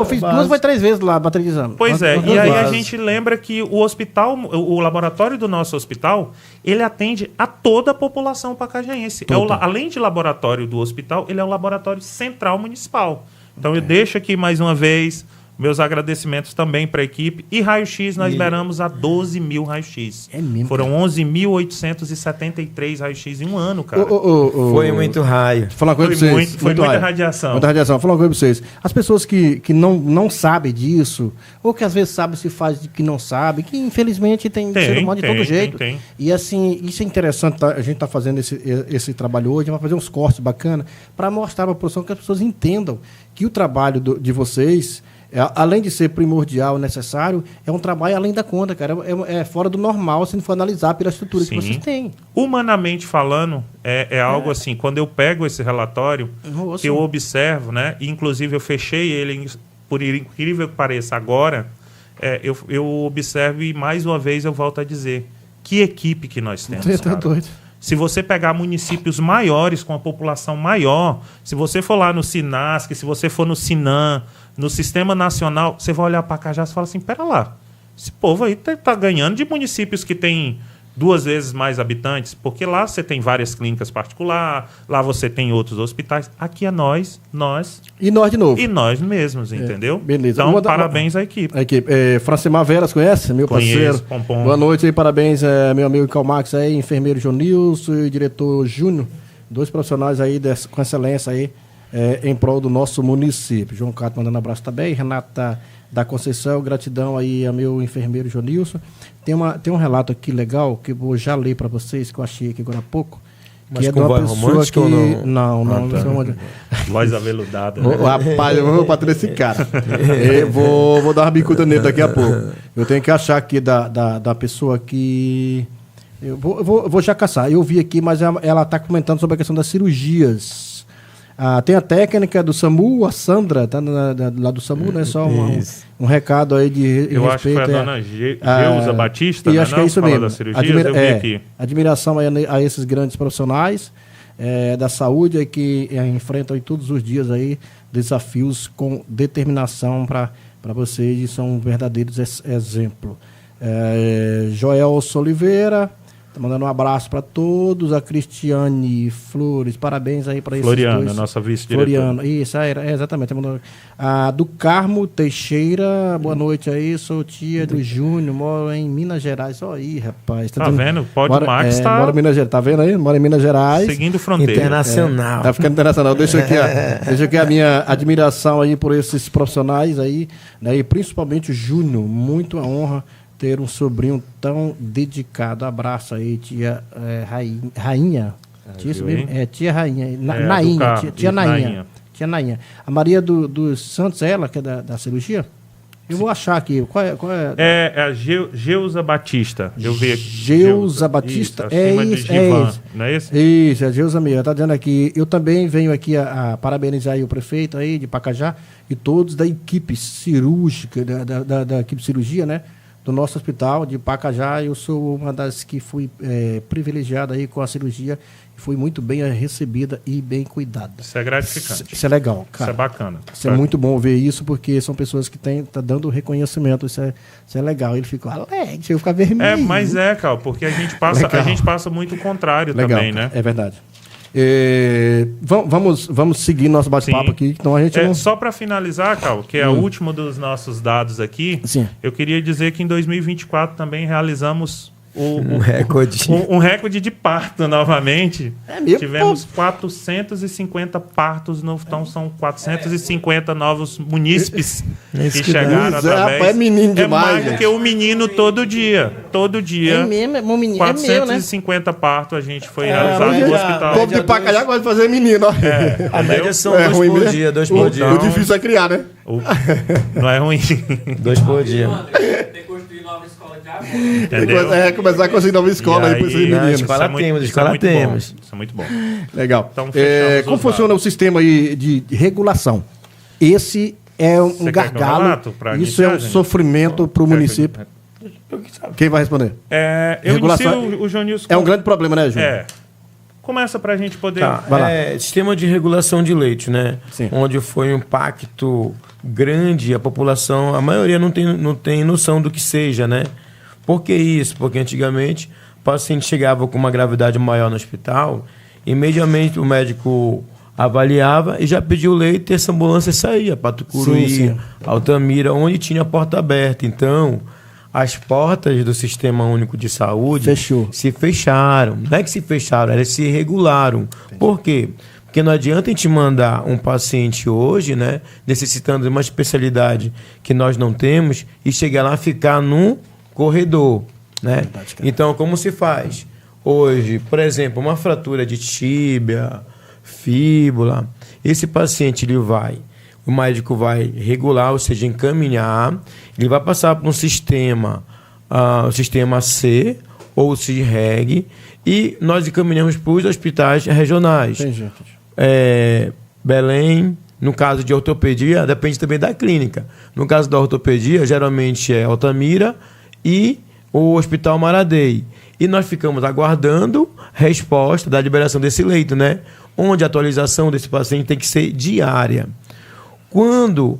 fiz 2 ou 3 vezes lá, bateria de exame. Pois é, e aí a gente lembra que o hospital, o laboratório do nosso hospital, ele atende a toda a população pacajaense. Além de laboratório do hospital, ele é o laboratório central municipal. Então eu deixo aqui mais uma vez... Meus agradecimentos também para a equipe. E raio-x, nós liberamos a 12 mil raio-x. É mesmo? Foram 11.873 raio-x em um ano, cara. Foi muito raio. Vou falar uma coisa pra vocês. Foi muita radiação. Muita radiação. Vou falar uma coisa para vocês. As pessoas que não sabem disso, ou que às vezes sabem se faz de que não sabe, que infelizmente tem ser humano de todo jeito. Tem. E assim, isso é interessante, a gente está fazendo esse trabalho hoje, vai fazer uns cortes bacanas para mostrar para a produção que as pessoas entendam que o trabalho de vocês... além de ser primordial, necessário, é um trabalho além da conta, cara. É fora do normal, se não for analisar pela estrutura que vocês têm. Humanamente falando, é algo assim, quando eu pego esse relatório, que eu observo, né? E, inclusive, eu fechei ele, por incrível que pareça, agora, eu observo e, mais uma vez, eu volto a dizer, que equipe que nós temos, cara. Doido. Se você pegar municípios maiores, com a população maior, se você for lá no Sinasc, se você for no Sinan, no Sistema Nacional, você vai olhar para Pacajá e fala assim, pera lá, esse povo aí tá ganhando de municípios que tem 2 vezes mais habitantes, porque lá você tem várias clínicas particulares, lá você tem outros hospitais. Aqui é nós. E nós de novo. E nós mesmos, entendeu? Beleza. Então, parabéns à equipe. Francimar Veras, conhece? Meu parceiro. Pompom. Boa noite aí, parabéns, meu amigo Calmax aí, enfermeiro Jonilson e diretor Júnior. 2 profissionais aí com excelência aí em prol do nosso município. João Cato mandando abraço também, Renata da Conceição, gratidão aí a meu enfermeiro Jonilson. Tem um relato aqui legal que eu vou já ler para vocês, que eu achei aqui agora há pouco. Mas que é de uma pessoa que... Não. Voz aveludada. Rapaz, eu vou bater nesse cara. Vou dar uma bicuda nele daqui a pouco. Eu tenho que achar aqui da pessoa que... Eu vou já caçar. Eu vi aqui, mas ela está comentando sobre a questão das cirurgias. Tem a técnica do SAMU, a Sandra, tá lá do SAMU, né? Só um recado aí de eu acho que foi a dona Geusa Batista, e acho que é isso mesmo. Eu vi aqui. Admiração a esses grandes profissionais da saúde aí que enfrentam aí todos os dias aí desafios com determinação para vocês e são verdadeiros exemplos. Joel Oliveira tá mandando um abraço para todos. A Cristiane Flores, parabéns aí para esses Floriana, dois. nossa vice-diretora. Floriana, isso, exatamente. Do Carmo Teixeira, boa noite aí, sou tia do Júnior, moro em Minas Gerais. Olha aí, rapaz. Tá vendo? Pode Max tá... Mora em Minas Gerais, tá vendo aí? Mora em Minas Gerais. Seguindo fronteira. Internacional. Tá ficando internacional. Deixa aqui a minha admiração aí por esses profissionais aí, né? E principalmente o Júnior, muito a honra ter um sobrinho tão dedicado. Abraço aí, tia Rainha. Tia Rainha. Nainha. Tia Nainha. Tia Nainha. A Maria dos Santos, ela que é da cirurgia? Eu vou achar aqui. Qual é? É a Geusa Batista. Eu vi aqui. Geusa Batista? Isso. Não é isso? Isso, é a Geusa mesmo. Está dizendo aqui. Eu também venho aqui a parabenizar aí o prefeito aí de Pacajá e todos da equipe cirúrgica, da equipe de cirurgia, né? Do nosso hospital de Pacajá. Eu sou uma das que fui privilegiada aí com a cirurgia e fui muito bem recebida e bem cuidada. Isso é gratificante. Isso é legal, cara. Isso é bacana. Isso é muito bom ver isso, porque são pessoas que tá dando reconhecimento. Isso é legal. Ele ficou alegre, eu ficar vermelho. Mas Carl, porque a gente passa muito o contrário legal, também, né? É verdade. Vamos seguir nosso bate-papo aqui. Então a gente Só para finalizar, Carl, que é o último dos nossos dados aqui, eu queria dizer que em 2024 também realizamos um recorde de parto novamente. Tivemos 450 partos, então são 450 novos munícipes que chegaram através. É menino demais. Mais do que o menino todo dia. Todo dia. É mesmo, menino. 450 partos a gente foi realizado no hospital. O povo de Pacajá gosta de fazer menino. A média são 2 por dia, 2 por dia. O difícil é criar, né? Não é ruim. 2 por dia. Tem que construir nova escola de agora. Entendeu? Começar a conseguir nova escola aí para esses meninos. Escola temos. Isso é muito bom. Legal. Então, como funciona o sistema aí de regulação? Esse é um gargalo. Isso é um sofrimento para o município. Quem vai responder? Eu inicio o Jonilson. É um grande problema, né, Júnior? Começa para a gente poder... Sistema de regulação de leite, né? Sim. Onde foi um impacto grande, a população, a maioria não tem noção do que seja, né? Por que isso? Porque antigamente o paciente chegava com uma gravidade maior no hospital, imediatamente o médico avaliava e já pediu leite e essa ambulância saía para Tucuruí, Altamira, onde tinha a porta aberta. Então, as portas do Sistema Único de Saúde se fecharam. Não é que se fecharam, elas se regularam. Entendi. Por quê? Porque não adianta a gente mandar um paciente hoje, né, necessitando de uma especialidade que nós não temos, e chegar lá e ficar num corredor, né? Verdade, então, como se faz? Hoje, por exemplo, uma fratura de tíbia, fíbula, esse paciente o médico vai regular, ou seja, encaminhar, ele vai passar por um sistema, o sistema C ou o CIRREG, e nós encaminhamos para os hospitais regionais. Entendi. Belém, no caso de ortopedia, depende também da clínica. No caso da ortopedia, geralmente é Altamira e o Hospital Maradei. E nós ficamos aguardando resposta da liberação desse leito, né? Onde a atualização desse paciente tem que ser diária. Quando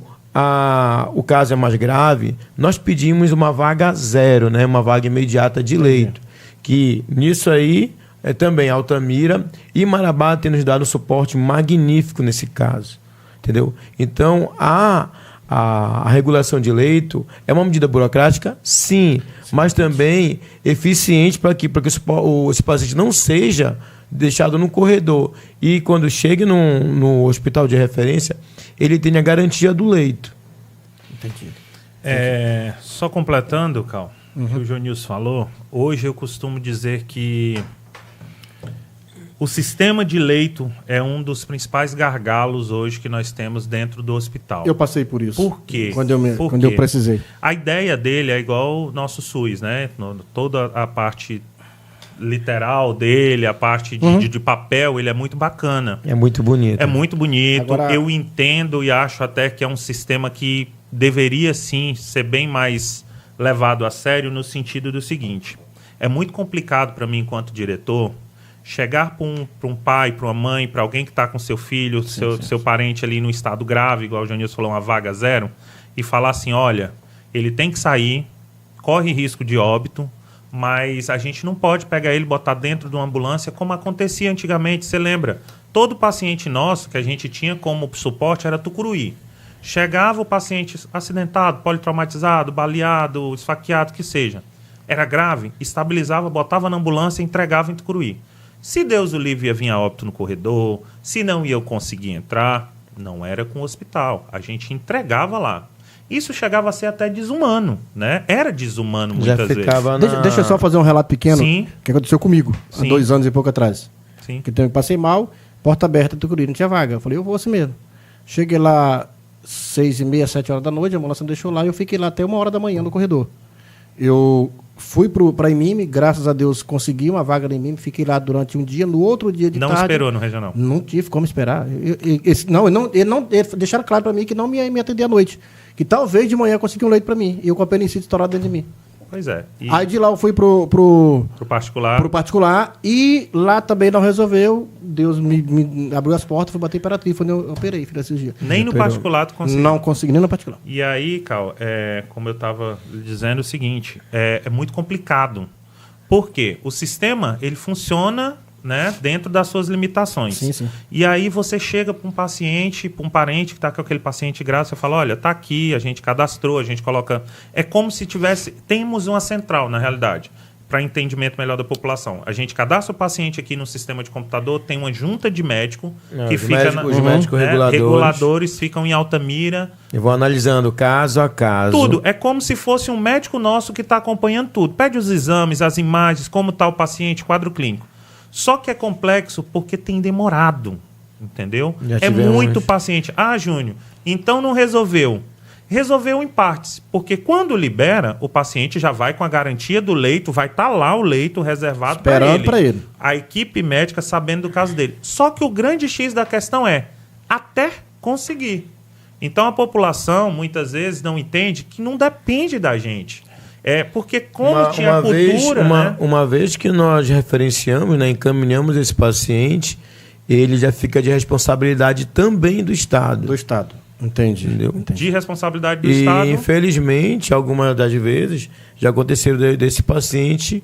o caso é mais grave, nós pedimos uma vaga zero, né? Uma vaga imediata de leito, que nisso aí também Altamira e Marabá têm nos dado um suporte magnífico nesse caso, entendeu? Então, a regulação de leito é uma medida burocrática, sim, mas também eficiente para que esse paciente não seja deixado no corredor e quando chegue no hospital de referência, ele tenha garantia do leito. Entendi. Só completando, Cal, o que o Jonilson falou, hoje eu costumo dizer que o sistema de leito é um dos principais gargalos hoje que nós temos dentro do hospital. Eu passei por isso. Por quê? Quando eu precisei. A ideia dele é igual o nosso SUS, né? Toda a parte literal dele, a parte de papel, ele é muito bacana. É muito bonito. É muito bonito. Agora... Eu entendo e acho até que é um sistema que deveria, sim, ser bem mais levado a sério no sentido do seguinte. É muito complicado para mim, enquanto diretor, chegar para um pai, para uma mãe, para alguém que está com seu filho, seu parente ali no estado grave, igual o Janilson falou, uma vaga zero, e falar assim, olha, ele tem que sair, corre risco de óbito, mas a gente não pode pegar ele e botar dentro de uma ambulância como acontecia antigamente, você lembra? Todo paciente nosso que a gente tinha como suporte era Tucuruí. Chegava o paciente acidentado, politraumatizado, baleado, esfaqueado, que seja. Era grave, estabilizava, botava na ambulância e entregava em Tucuruí. Se Deus o livre ia vir a óbito no corredor, se não ia conseguir entrar, não era com o hospital. A gente entregava lá. Isso chegava a ser até desumano, né? Era desumano muitas vezes. Deixa eu só fazer um relato pequeno. Sim. Que aconteceu comigo, há 2 anos e pouco atrás. Sim. Que eu passei mal, porta aberta, Tucuruí, não tinha vaga. Eu falei, eu vou assim mesmo. Cheguei lá 6h30, 7 horas da noite, a ambulância me deixou lá e eu fiquei lá até 1h da manhã no corredor. Eu fui para a IMIME, graças a Deus consegui uma vaga na IMIME, fiquei lá durante um dia, no outro dia de tarde... Não esperou no regional? Não tive como esperar. Eles deixaram claro para mim que não me atender à noite, que talvez de manhã conseguir um leito para mim, e eu com a apendicite estourada dentro de mim. Pois é. Aí de lá eu fui pro particular, e lá também não resolveu, Deus me abriu as portas, fui bater Imperatriz, foi onde eu operei, fiz esses dias. Nem no particular tu conseguiu? Não consegui, nem no particular. E aí, Cal, como eu estava dizendo o seguinte, é muito complicado. Por quê? O sistema, ele funciona, né, dentro das suas limitações. Sim. E aí você chega para um paciente, para um parente que está com aquele paciente grave, você fala, olha, está aqui, a gente cadastrou, a gente coloca... É como se temos uma central, na realidade, para entendimento melhor da população. A gente cadastra o paciente aqui no sistema de computador, tem uma junta de médico que fica... Os médicos reguladores ficam em Altamira. E vão analisando caso a caso. Tudo. É como se fosse um médico nosso que está acompanhando tudo. Pede os exames, as imagens, como está o paciente, quadro clínico. Só que é complexo porque tem demorado, entendeu? É muito paciente. Ah, Júnior, então não resolveu. Resolveu em partes, porque quando libera, o paciente já vai com a garantia do leito, vai estar lá o leito reservado para ele. A equipe médica sabendo do caso dele. Só que o grande X da questão é até conseguir. Então a população, muitas vezes, não entende que não depende da gente. Porque como tinha cultura... Uma vez que nós referenciamos, né, encaminhamos esse paciente, ele já fica de responsabilidade também do Estado. Do Estado, entendi. De responsabilidade do Estado. E, infelizmente, algumas das vezes, já aconteceu desse paciente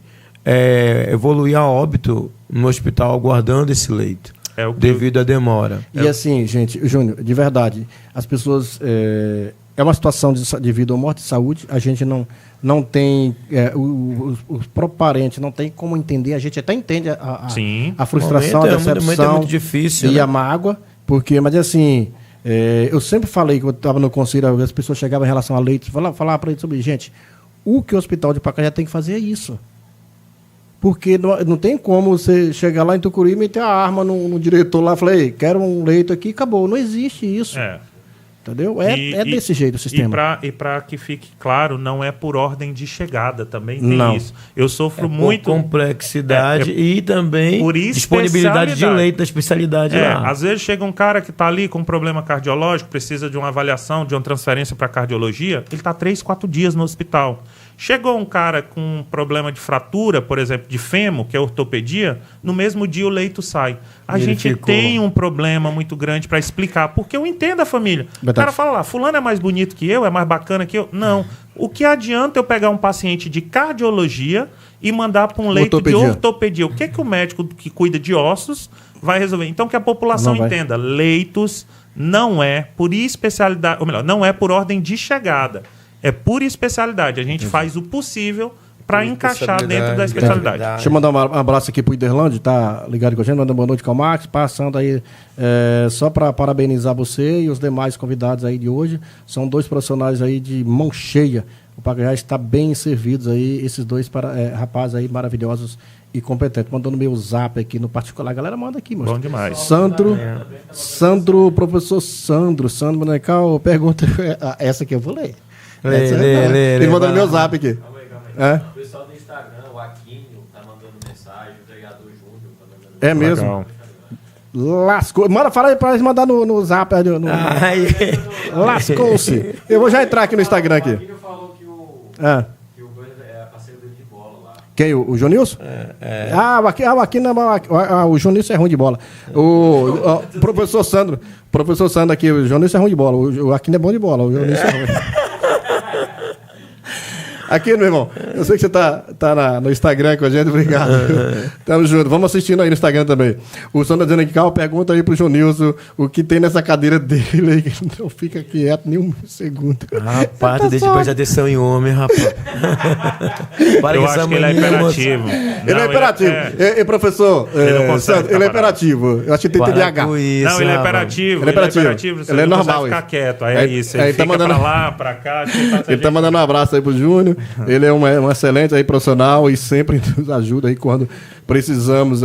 evoluir a óbito no hospital aguardando esse leito, devido à demora. E assim, gente, Júnior, de verdade, as pessoas... É uma situação de vida ou morte, de saúde. A gente não tem... os próprios parentes não tem como entender. A gente até entende a frustração, a decepção muito difícil, e né? a mágoa. Mas assim, eu sempre falei, que eu estava no conselho, as pessoas chegavam em relação a leitos, falava para eles sobre... Gente, o que o Hospital de Pacajá tem que fazer é isso. Porque não tem como você chegar lá em Tucuruí e meter a arma no diretor lá e falar, quero um leito aqui, acabou. Não existe isso. Entendeu? É desse jeito o sistema. E para que fique claro, não é por ordem de chegada, também tem isso. Eu sofro muito... Por complexidade e também por disponibilidade de leito da especialidade lá. Às vezes chega um cara que está ali com um problema cardiológico, precisa de uma avaliação, de uma transferência para cardiologia, ele está 3-4 dias no hospital. Chegou um cara com um problema de fratura, por exemplo, de fêmur, que é ortopedia, no mesmo dia o leito sai. A gente tem um problema muito grande para explicar, porque eu entendo a família. Verdade. O cara fala lá, fulano é mais bonito que eu, é mais bacana que eu. Não, O que adianta eu pegar um paciente de cardiologia e mandar para um leito de ortopedia? O que o médico que cuida de ossos vai resolver? Então, que a população entenda, leitos não é por especialidade, ou melhor, não é por ordem de chegada, é por especialidade. A gente faz o possível para encaixar dentro da especialidade. Deixa eu mandar um abraço aqui pro Iderlande, tá ligado com a gente, mandando boa noite, Karl Marx, passando aí só para parabenizar você e os demais convidados aí de hoje. São 2 profissionais aí de mão cheia. O Pacajá está bem servidos aí, esses 2 rapazes aí maravilhosos e competentes. Mandando meu zap aqui no particular. A galera manda aqui, moço. Bom demais. Professor Sandro Manecal, pergunta, essa aqui eu vou ler. Ele mandou meu zap aqui. O pessoal do Instagram, o Aquinho, tá mandando mensagem, o vereador Júnior tá mandando mensagem. É mesmo? Lascou. Manda, fala aí pra eles mandar no zap. Lascou-se. Eu vou já entrar aqui no Instagram aqui. O Aquinho falou que o parceiro dele de bola lá. Quem? O Jonilson? O Jonilson é ruim de bola. O professor Sandro aqui, o Jonilson é ruim de bola. O Aquino é bom de bola. O Jonilson é ruim. Aqui, meu irmão, eu sei que você tá no Instagram com a gente, obrigado. Tamo junto, vamos assistindo aí no Instagram também. O Sandro dizendo aqui, Carl, pergunta aí pro Jonilson o que tem nessa cadeira dele aí, que não fica quieto nem um segundo. Rapaz, tu deixa prestar atenção em homem, rapaz. Eu acho que ele é imperativo. Ele é imperativo. Professor, ele é imperativo. Eu acho que tem TDAH. Não, ele é imperativo. Ele é imperativo. Ele é normal. Ficar quieto, aí é isso. Ele fica pra lá, pra cá. Ele tá mandando um abraço aí pro Júnior. Ele é um excelente aí profissional e sempre nos ajuda aí quando precisamos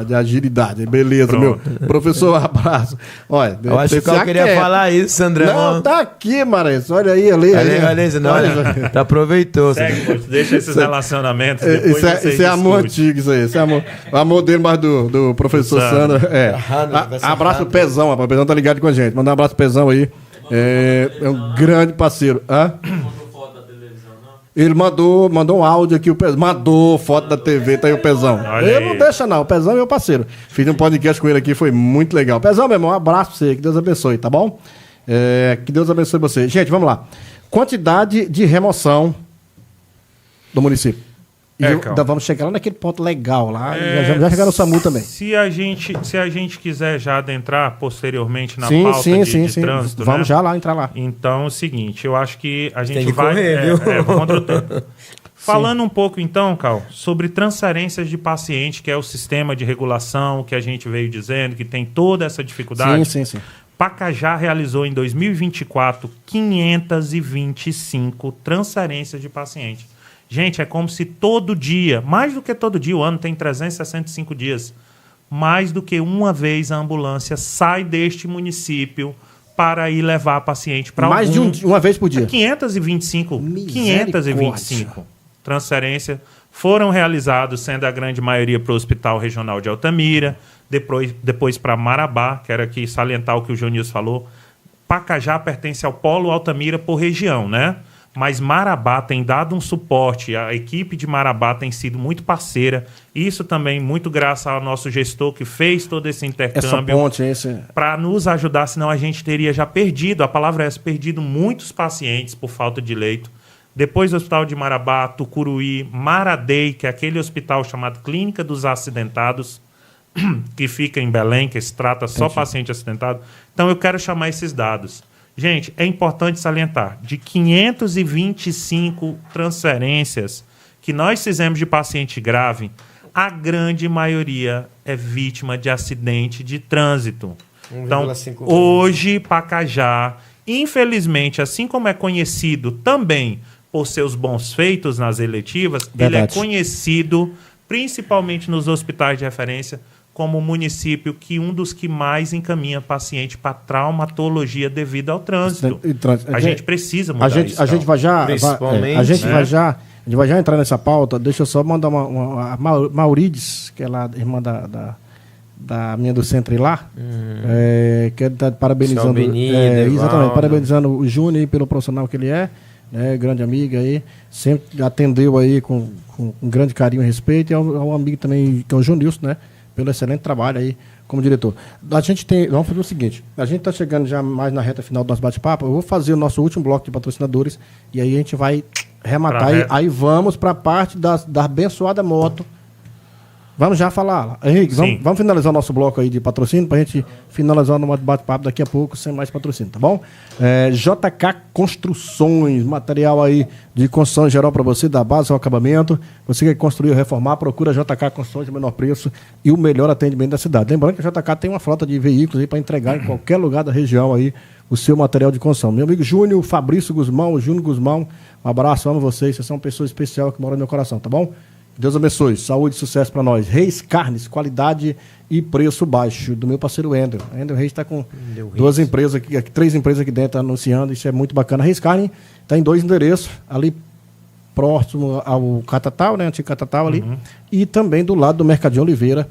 de agilidade. Beleza, Pronto. meu. Professor, abraço. Olha, eu acho que eu queria falar isso, Sandrão. Não, tá aqui, Maranhão. Olha aí, tá aproveitou. Segue, deixa esses relacionamentos. Isso é amor antigo, isso aí. Isso é o amor dele, mais do professor Sandro. Abraço pro Pezão, rapaz. O Pezão tá ligado com a gente. Mandar um abraço pro Pezão aí. É um grande parceiro. Ele mandou um áudio aqui, o Pezão. Mandou foto da TV, tá aí o Pezão. Ele não deixa, não. O Pezão é meu parceiro. Fiz um podcast com ele aqui, foi muito legal. Pezão, meu irmão, um abraço pra você. Que Deus abençoe, tá bom? Que Deus abençoe você. Gente, vamos lá. Quantidade de remoção do município. Vamos chegar lá naquele ponto legal lá. Já chegar no SAMU também. Se a gente quiser já adentrar posteriormente na pauta de trânsito, vamos já lá entrar lá. Então é o seguinte, eu acho que a gente tem que correr, viu? Contra o tempo. Falando um pouco então, Carl, sobre transferências de paciente, que é o sistema de regulação que a gente veio dizendo, que tem toda essa dificuldade. Sim. Pacajá realizou em 2024 525 transferências de paciente. Gente, é como se todo dia, mais do que todo dia, o ano tem 365 dias, mais do que uma vez a ambulância sai deste município para ir levar paciente para mais de uma vez por dia. 525 transferências foram realizadas, sendo a grande maioria para o Hospital Regional de Altamira, depois para Marabá, quero aqui salientar o que o Jonilson falou. Pacajá pertence ao Polo Altamira por região, né? Mas Marabá tem dado um suporte, a equipe de Marabá tem sido muito parceira, isso também muito graças ao nosso gestor que fez todo esse intercâmbio para nos ajudar, senão a gente teria já perdido, a palavra é essa, perdido muitos pacientes por falta de leito. Depois do Hospital de Marabá, Tucuruí, Maradei, que é aquele hospital chamado Clínica dos Acidentados, que fica em Belém, que se trata só paciente acidentado. Então eu quero chamar esses dados. Gente, é importante salientar, de 525 transferências que nós fizemos de paciente grave, a grande maioria é vítima de acidente de trânsito. Então, hoje, Pacajá, infelizmente, assim como é conhecido também por seus bons feitos nas eletivas, ele é conhecido, principalmente nos hospitais de referência, como município que um dos que mais encaminha paciente para traumatologia devido ao trânsito. A gente precisa mudar isso. A gente vai já entrar nessa pauta. Deixa eu só mandar a Maurides, que é lá, irmã da minha do centro lá, que está parabenizando. Exatamente, parabenizando o Júnior pelo profissional que ele é, né, grande amiga aí, sempre atendeu aí com grande carinho e respeito, e ao amigo também, que é o Jonilson, né? pelo excelente trabalho aí como diretor. Vamos fazer o seguinte, a gente está chegando já mais na reta final do nosso bate-papo, eu vou fazer o nosso último bloco de patrocinadores e aí a gente vai rematar, aí vamos para a parte da abençoada moto. Vamos já falar. Henrique, vamos finalizar o nosso bloco aí de patrocínio para a gente finalizar no bate-papo daqui a pouco sem mais patrocínio, tá bom? JK Construções, material aí de construção em geral para você, da base ao acabamento. Você quer construir ou reformar, procura JK Construções de menor preço e o melhor atendimento da cidade. Lembrando que a JK tem uma frota de veículos aí para entregar em qualquer lugar da região aí o seu material de construção. Meu amigo Júnior Guzmão, um abraço, amo vocês, vocês são pessoas especiais que moram no meu coração, tá bom? Deus abençoe, saúde e sucesso para nós. Reis Carnes, qualidade e preço baixo, do meu parceiro Ender. Ender Reis está com três empresas aqui dentro anunciando, isso é muito bacana. Reis Carne está em 2 endereços, ali próximo ao Catatal, né, antigo Catatal ali, e também do lado do Mercadinho Oliveira,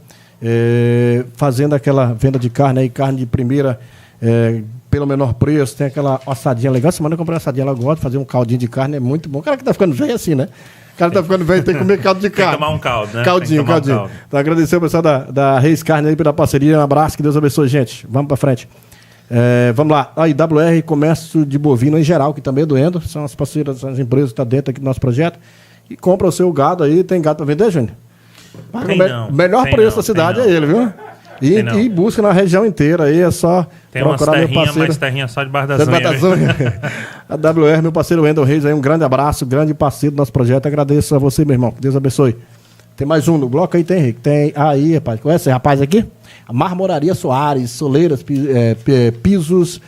fazendo aquela venda de carne aí, carne de primeira, pelo menor preço, tem aquela assadinha legal. Semana eu comprei uma assadinha, ela gosta de fazer um caldinho de carne, é muito bom. O cara que tá ficando velho assim, né? O cara tá ficando velho, tem que comer caldo de carne. Tem que tomar um caldo, né? Caldinho. Então, agradecer o pessoal da Reis Carne aí pela parceria. Um abraço, que Deus abençoe, gente. Vamos pra frente. Vamos lá. A IWR Comércio de Bovino em geral, que também é doendo. São as parceiras, as empresas que estão dentro aqui do nosso projeto. E compra o seu gado aí. Tem gado pra vender, Júnior? O melhor preço da cidade é ele, viu? E busca na região inteira aí, é só tem procurar meu parceiro. Mas terrinha só debaixo das unhas. A WR, meu parceiro Wendel Reis, aí um grande abraço, grande parceiro do nosso projeto. Agradeço a você, meu irmão. Deus abençoe. Tem mais um no bloco aí, tem, Henrique? Tem aí, rapaz. Conhece esse rapaz aqui? A Marmoraria Soares, soleiras, pisos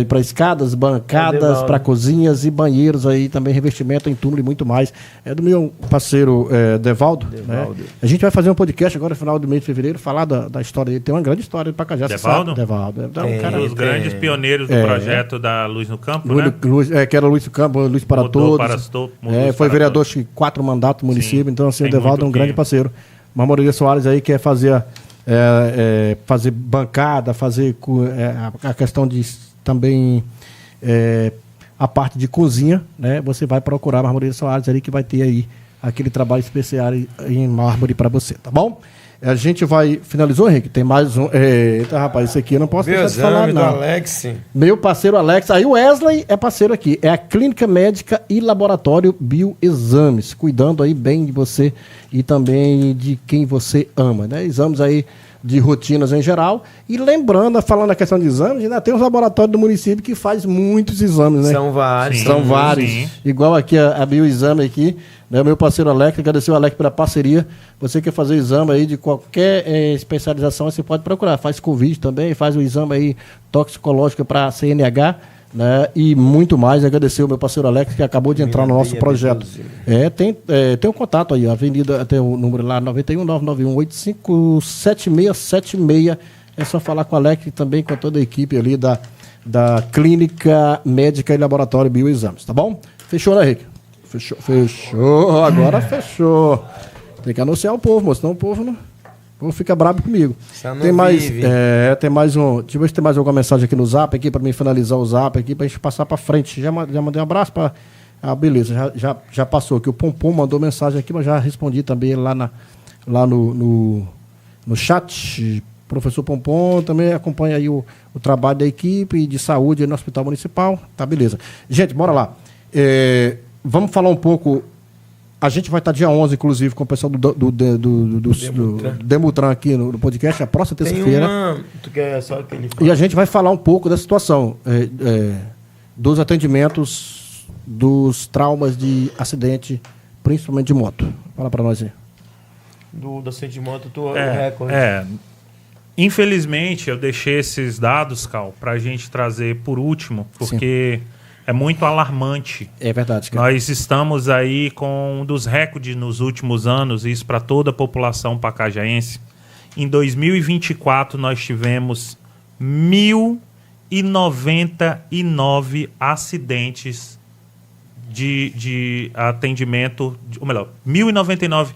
para escadas, bancadas, para cozinhas e banheiros aí, também revestimento em túmulo e muito mais. É do meu parceiro Devaldo. Né? A gente vai fazer um podcast agora no final do mês de fevereiro, falar da história dele. Tem uma grande história para Cajá. Devaldo? Devaldo. Um dos grandes pioneiros do projeto da Luz no Campo, né? Que era Luz no Campo, Luz para Todos. Foi vereador de 4 mandatos no município, então assim, o Devaldo é um grande parceiro. Marmoraria Soares aí quer fazer bancada, fazer a questão de também a parte de cozinha, né? Você vai procurar a Marmoraria Soares ali, que vai ter aí aquele trabalho especial em mármore para você, tá bom? A gente vai... Finalizou, Henrique? Tem mais um... Eita, rapaz, esse aqui eu não posso deixar de falar, não. Alex. Meu parceiro Alex. Aí o Wesley é parceiro aqui. É a Clínica Médica e Laboratório Bioexames. Cuidando aí bem de você e também de quem você ama, né? Exames aí de rotinas em geral. E lembrando, falando a questão de exames, ainda tem os laboratórios do município que faz muitos exames, né? São vários. São vários. Sim. Igual aqui a Bioexame aqui, né? Meu parceiro Alex, agradecer o Alex pela parceria. Você quer fazer exame aí de qualquer especialização, você pode procurar. Faz Covid também, faz o exame aí toxicológico para CNH, né? E muito mais. Agradecer o meu parceiro Alex, que acabou de entrar no nosso projeto. Tem um contato aí, a avenida, tem o número lá, 91-991-857676. É só falar com o Alex e também com toda a equipe ali da Clínica Médica e Laboratório Bioexames, tá bom? Fechou, né, Henrique? Fechou, agora fechou. Tem que anunciar o povo, moço, senão o povo fica bravo comigo. Tem mais um. Deixa eu ver se tem mais alguma mensagem aqui no Zap, aqui, para mim finalizar o Zap aqui, pra gente passar pra frente. Já mandei um abraço para. Beleza, já passou aqui. O Pompom mandou mensagem aqui, mas já respondi também lá no chat. Professor Pompom também acompanha aí o trabalho da equipe de saúde no Hospital Municipal. Tá, beleza. Gente, bora lá. Vamos falar um pouco. A gente vai estar dia 11, inclusive, com o pessoal do Demutran aqui no podcast, a próxima terça-feira. E a gente vai falar um pouco da situação dos atendimentos, dos traumas de acidente, principalmente de moto. Fala para nós aí. Do acidente de moto, recorde. Infelizmente, eu deixei esses dados, Cal, para a gente trazer por último, porque... Sim. É muito alarmante. É verdade, cara. Nós estamos aí com um dos recordes nos últimos anos, isso para toda a população pacajaense. Em 2024, nós tivemos 1.099 acidentes de atendimento, ou melhor, 1.099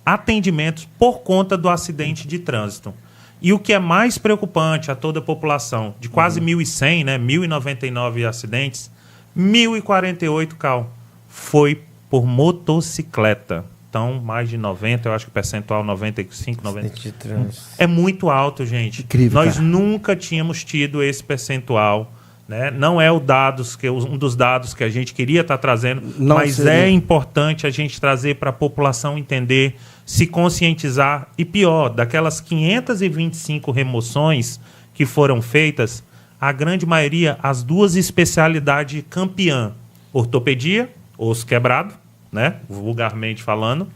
atendimentos por conta do acidente de trânsito. E o que é mais preocupante a toda a população, de quase 1.100, né, 1.099 acidentes, 1.048, Cal, foi por motocicleta. estão mais de 90, eu acho que o percentual 95, 90. De trânsito. É muito alto, gente. Incrível, Nós cara. nunca tínhamos tido esse percentual. Né? Não é um dos dados que a gente queria estar trazendo, Não mas seria. é importante a gente trazer para a população entender, se conscientizar. E pior, daquelas 525 remoções que foram feitas, a grande maioria, as duas especialidades campeã, ortopedia, osso quebrado, né? Vulgarmente falando,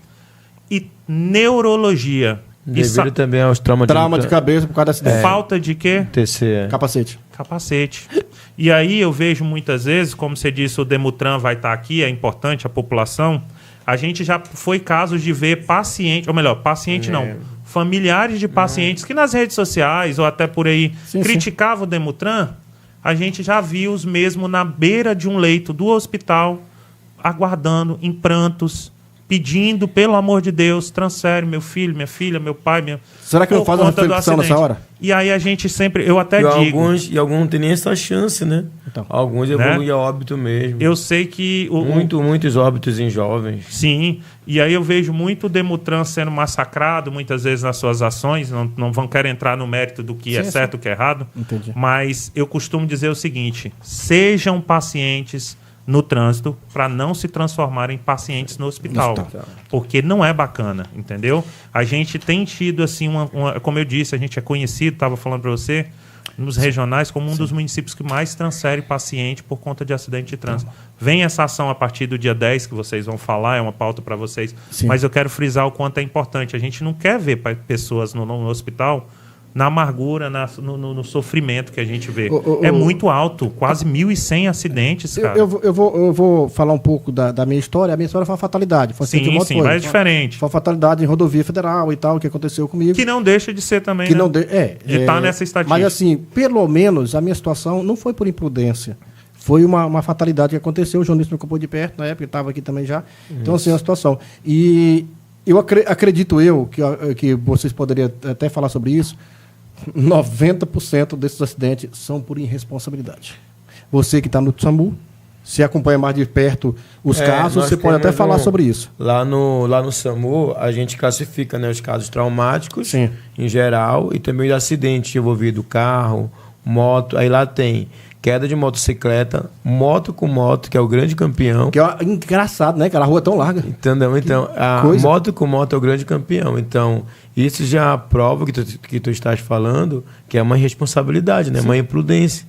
e neurologia. Devido também aos Trauma de cabeça por causa da acidente. Falta de quê? TCE. Capacete. Capacete. E aí eu vejo muitas vezes, como você disse, o Demutran vai estar aqui, é importante a população. A gente já foi casos de ver paciente, ou melhor, paciente não, familiares de pacientes que nas redes sociais ou até por aí criticavam o Demutran. A gente já viu os mesmo na beira de um leito do hospital, aguardando, em prantos, pedindo, pelo amor de Deus, transfere meu filho, minha filha, meu pai, minha... Será que não faz uma reflexão nessa hora? E aí a gente sempre, eu até digo... Alguns não tem nem essa chance, né? Então. Alguns evoluem a óbito mesmo. Eu sei que... Muitos óbitos em jovens. Sim, e aí eu vejo muito o Demutran sendo massacrado, muitas vezes nas suas ações, não vão querer entrar no mérito do que é certo e o que é errado, Entendi. Mas eu costumo dizer o seguinte, sejam pacientes no trânsito para não se transformarem em pacientes no hospital, porque não é bacana, entendeu? A gente tem tido, assim, como eu disse, a gente é conhecido, estava falando para você, nos regionais como um dos municípios que mais transfere paciente por conta de acidente de trânsito. Vem essa ação a partir do dia 10, que vocês vão falar, é uma pauta para vocês, mas eu quero frisar o quanto é importante. A gente não quer ver pessoas no hospital na amargura, no sofrimento que a gente vê. É muito alto, quase 1.100 acidentes, cara. Eu vou falar um pouco da minha história. A minha história foi uma fatalidade. Foi sim, mas é diferente. Foi uma fatalidade em rodovia federal e tal, que aconteceu comigo. Que não deixa de ser também, que né? não de estar nessa estatística. Mas assim, pelo menos a minha situação não foi por imprudência. Foi uma fatalidade que aconteceu. O jornalista me acompanhou de perto, na época, ele estava aqui também já. Então, assim, é uma situação. E eu acredito que vocês poderiam até falar sobre isso. 90% desses acidentes são por irresponsabilidade. Você que está no SAMU, se acompanha mais de perto os casos, você pode até falar sobre isso. Lá no SAMU, a gente classifica, né, os casos traumáticos, em geral, e também os acidentes envolvidos carro, moto. Aí lá tem queda de motocicleta, moto com moto, que é o grande campeão. Que é engraçado, né? Que a rua é tão larga. Entendeu? Então, moto com moto é o grande campeão. Então, isso já prova que tu estás falando que é uma irresponsabilidade, né? Uma imprudência.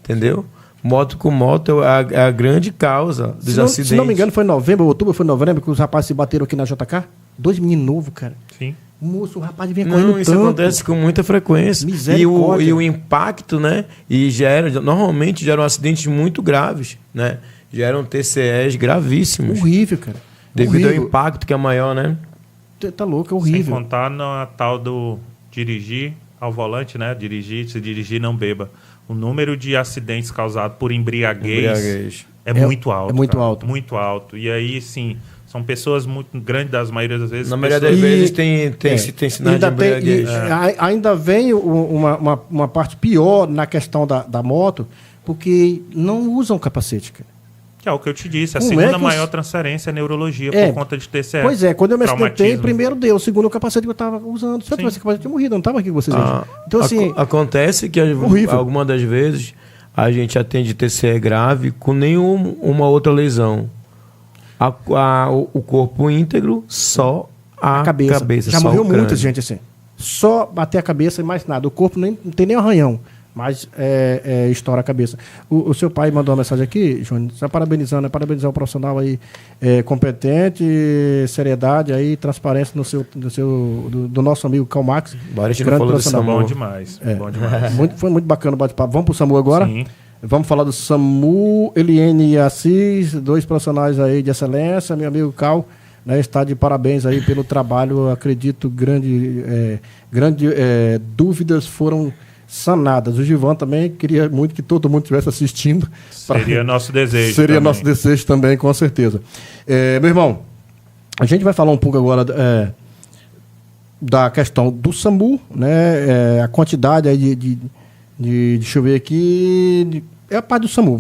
Entendeu? Moto com moto é a grande causa dos acidentes. Se não me engano, foi em novembro, outubro, foi em novembro que os rapazes se bateram aqui na JK. 2 meninos novos, cara. Sim. Moço, o rapaz vinha correndo isso acontece com muita frequência. E o impacto, né? E normalmente geram acidentes muito graves, né? Geram TCEs gravíssimos. Horrível, cara. Devido ao impacto que é maior, né? Tá louco, é horrível. Sem contar na tal do dirigir ao volante, né? Se dirigir, não beba. O número de acidentes causados por embriaguez é muito alto. É muito alto. Muito alto. E aí, sim... São pessoas muito grandes, das maioria das vezes. Na maioria das vezes tem sinais de embriaguez. Ainda vem uma parte pior na questão da moto, porque não usam capacete, cara. Que é o que eu te disse. A segunda maior transferência é neurologia por conta de TCE. Pois é, quando eu me acidentei, primeiro deu. O segundo, o capacete que eu estava usando. Se eu tivesse capacete, eu tinha morrido, eu não estava aqui com vocês. Então, assim, acontece que algumas das vezes a gente atende TCE grave com nenhuma outra lesão. O corpo íntegro, só a cabeça. Já só morreu muita gente assim. Só bater a cabeça e mais nada. O corpo não tem nem arranhão, mas estoura a cabeça. O seu pai mandou uma mensagem aqui, Júnior, só parabenizar o profissional aí, competente, seriedade, aí, transparência do nosso amigo Karl Marx. Grande profissional. Bom demais. Bom demais. Foi muito bacana o bate-papo. Vamos pro SAMU agora? Sim. Vamos falar do SAMU, Eliane e Assis, 2 profissionais aí de excelência. Meu amigo Cal, né, está de parabéns aí pelo trabalho. Acredito dúvidas foram sanadas. O Givan também queria muito que todo mundo estivesse assistindo. Seria nosso desejo. Seria nosso desejo também, com certeza. Meu irmão, a gente vai falar um pouco agora da questão do SAMU, né, a quantidade aí deixa eu ver aqui, é a parte do SAMU.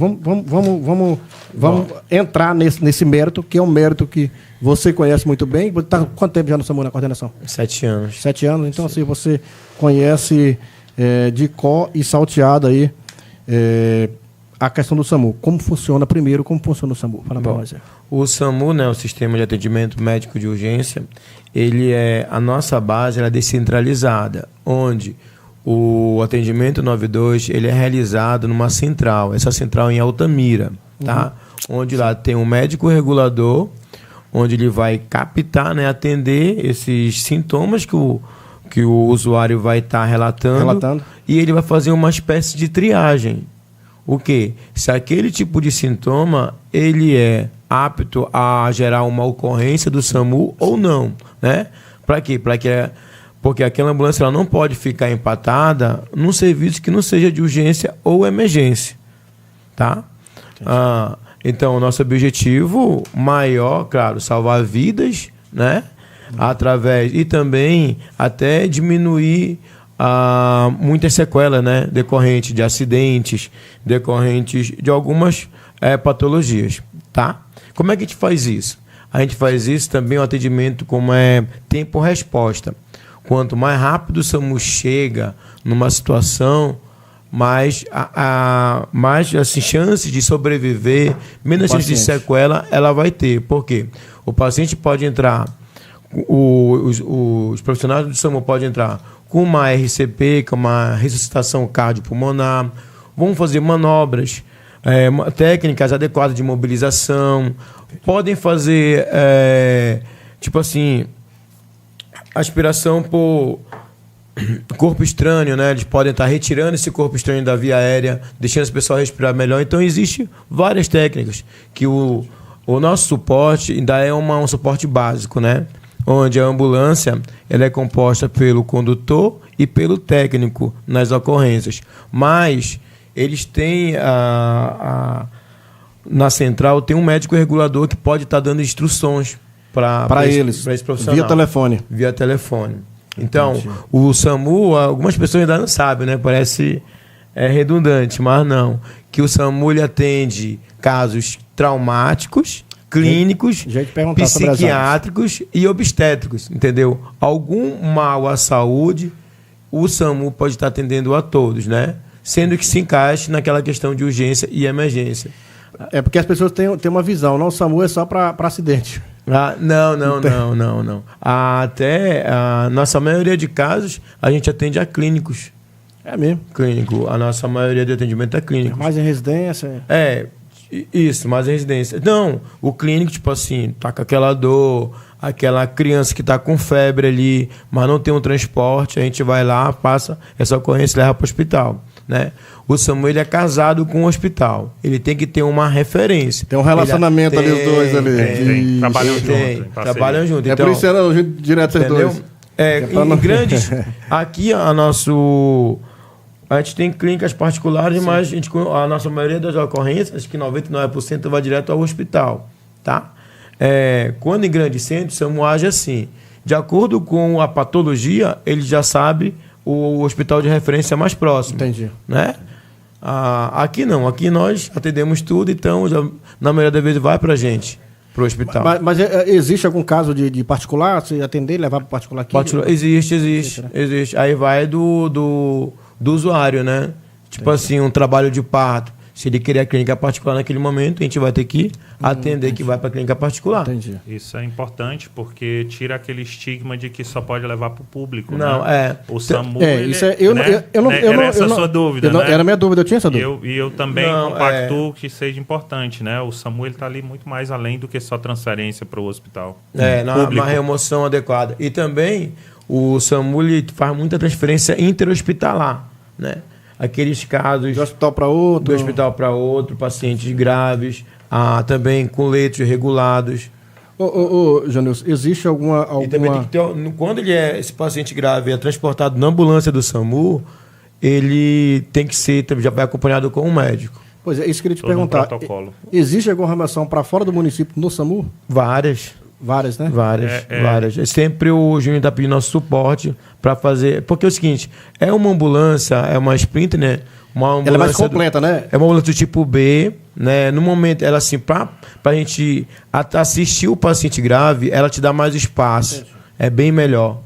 Vamos entrar nesse mérito, que é um mérito que você conhece muito bem. Você está quanto tempo já no SAMU, na coordenação? 7 anos. 7 anos. Então, assim, você conhece de có e salteado aí a questão do SAMU. Como funciona primeiro? Como funciona o SAMU? Fala para nós. O SAMU, né, o Sistema de Atendimento Médico de Urgência, a nossa base é descentralizada, onde o atendimento 92 ele é realizado numa central. Essa central em Altamira, tá? Onde lá tem um médico regulador, onde ele vai captar, né, atender esses sintomas que o usuário vai estar relatando, e ele vai fazer uma espécie de triagem. O quê? Se aquele tipo de sintoma ele é apto a gerar uma ocorrência do SAMU ou não, né? Para quê? Porque aquela ambulância ela não pode ficar empatada num serviço que não seja de urgência ou emergência, tá? Então, o nosso objetivo maior, claro, salvar vidas, né? E também até diminuir muitas sequelas, né? Decorrentes de acidentes, decorrentes de algumas patologias, tá? Como é que a gente faz isso? A gente faz isso também, o atendimento como tempo-resposta. Quanto mais rápido o SAMU chega numa situação, mais assim, chances de sobreviver, menos chances de sequela ela vai ter. Por quê? O paciente pode entrar, os profissionais do SAMU podem entrar com uma RCP, que é uma ressuscitação cardiopulmonar, vão fazer manobras, técnicas adequadas de mobilização, podem fazer, tipo assim, aspiração por corpo estranho, né? Eles podem estar retirando esse corpo estranho da via aérea, deixando esse pessoal respirar melhor. Então, existem várias técnicas que o nosso suporte ainda é um suporte básico, né? Onde a ambulância ela é composta pelo condutor e pelo técnico nas ocorrências. Mas eles têm na central tem um médico regulador que pode estar dando instruções para eles, para esse profissional. Via telefone. Então, entendi. O SAMU, algumas pessoas ainda não sabem, né? Parece redundante, mas não. Que o SAMU ele atende casos traumáticos, clínicos, psiquiátricos e obstétricos, entendeu? Algum mal à saúde, o SAMU pode estar atendendo a todos, né? Sendo que se encaixe naquela questão de urgência e emergência. É porque as pessoas têm uma visão, não, o SAMU é só para acidente. Não. Até a nossa maioria de casos, a gente atende a clínicos. É mesmo? Clínico. A nossa maioria de atendimento é clínico. Mais em residência? Isso, mais em residência. Não, o clínico, tipo assim, tá com aquela dor, aquela criança que tá com febre ali, mas não tem um transporte, a gente vai lá, passa essa ocorrência e leva para o hospital, né? O SAMU ele é casado com o hospital. Ele tem que ter uma referência. Tem um relacionamento ali, os dois ali. Trabalham juntos. Então, por isso era direto os dois. Grandes. Aqui a gente tem clínicas particulares, sim, mas a nossa maioria das ocorrências, acho que 99% vai direto ao hospital, tá? Quando em grandes centros, o SAMU age assim. De acordo com a patologia, ele já sabe o hospital de referência mais próximo. Entendi. Né? Aqui não. Aqui nós atendemos tudo, então na maioria das vezes vai para a gente, para o hospital. Mas existe algum caso de particular? Se atender e levar para particular aqui? Existe. Aí vai do usuário, né? Tipo assim, um trabalho de parto. Se ele querer a clínica particular naquele momento, a gente vai ter que atender que vai para a clínica particular. Entendi. Isso é importante porque tira aquele estigma de que só pode levar para o público. Não, né? O SAMU. Era essa sua dúvida, né? Era a minha dúvida, eu tinha essa dúvida. E eu também compactuo que seja importante, né? O SAMU está ali muito mais além do que só transferência para o hospital. Na remoção adequada. E também o SAMU ele faz muita transferência interhospitalar, né? Aqueles casos de hospital para outro, pacientes graves, também com leitos regulados. Janilson, existe alguma... E também tem que ter, quando esse paciente grave é transportado na ambulância do SAMU, ele tem que ser, já vai acompanhado com um médico. Pois é, isso que eu queria te perguntar. Protocolo. Existe alguma remoção para fora do município no SAMU? Várias, né? Várias. Sempre o Júnior está pedindo nosso suporte para fazer... Porque é o seguinte, é uma ambulância, é uma Sprinter, né? Ela é mais completa, né? É uma ambulância do tipo B, né? No momento, ela assim, pra gente assistir o paciente grave, ela te dá mais espaço. Entendi. É bem melhor.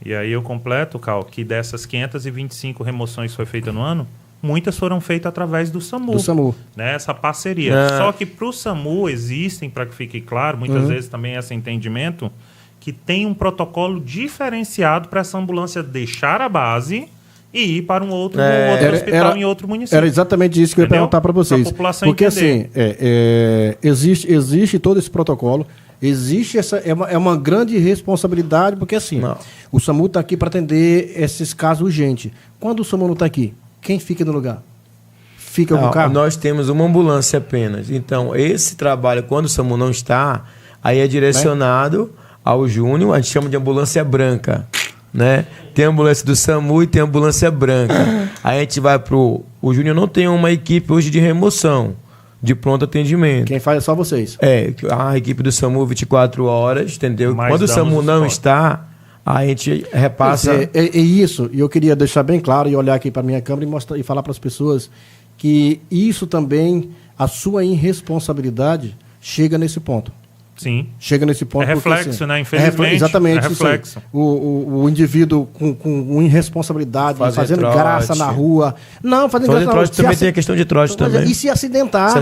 E aí eu completo, Cal, que dessas 525 remoções que foi feita no ano, muitas foram feitas através do SAMU. Né? Essa parceria. Só que para o SAMU existem, para que fique claro, muitas vezes também esse entendimento, que tem um protocolo diferenciado para essa ambulância deixar a base e ir para um outro hospital em outro município. Era exatamente isso que eu ia perguntar para vocês. Porque assim, existe todo esse protocolo, existe é uma grande responsabilidade, porque assim, o SAMU está aqui para atender esses casos urgentes. Quando o SAMU não está aqui, quem fica no lugar? Fica algum carro? Nós temos uma ambulância apenas. Então, esse trabalho, quando o SAMU não está, aí é direcionado ao Júnior, a gente chama de ambulância branca, né? Tem a ambulância do SAMU e tem a ambulância branca. Aí a gente vai pro... O Júnior não tem uma equipe hoje de remoção, de pronto atendimento. Quem faz é só vocês. A equipe do SAMU 24 horas, entendeu? Quando o SAMU não está, a gente repassa... É isso, e eu queria deixar bem claro e olhar aqui para a minha câmera e mostrar e falar para as pessoas que isso também, a sua irresponsabilidade chega nesse ponto. Sim. Chega nesse ponto. É reflexo, porque, né? Infelizmente. Exatamente. É reflexo. O indivíduo com irresponsabilidade, fazendo trote. Graça na rua. Não, fazendo graça na rua. Também tem a questão de trote também. E se acidentar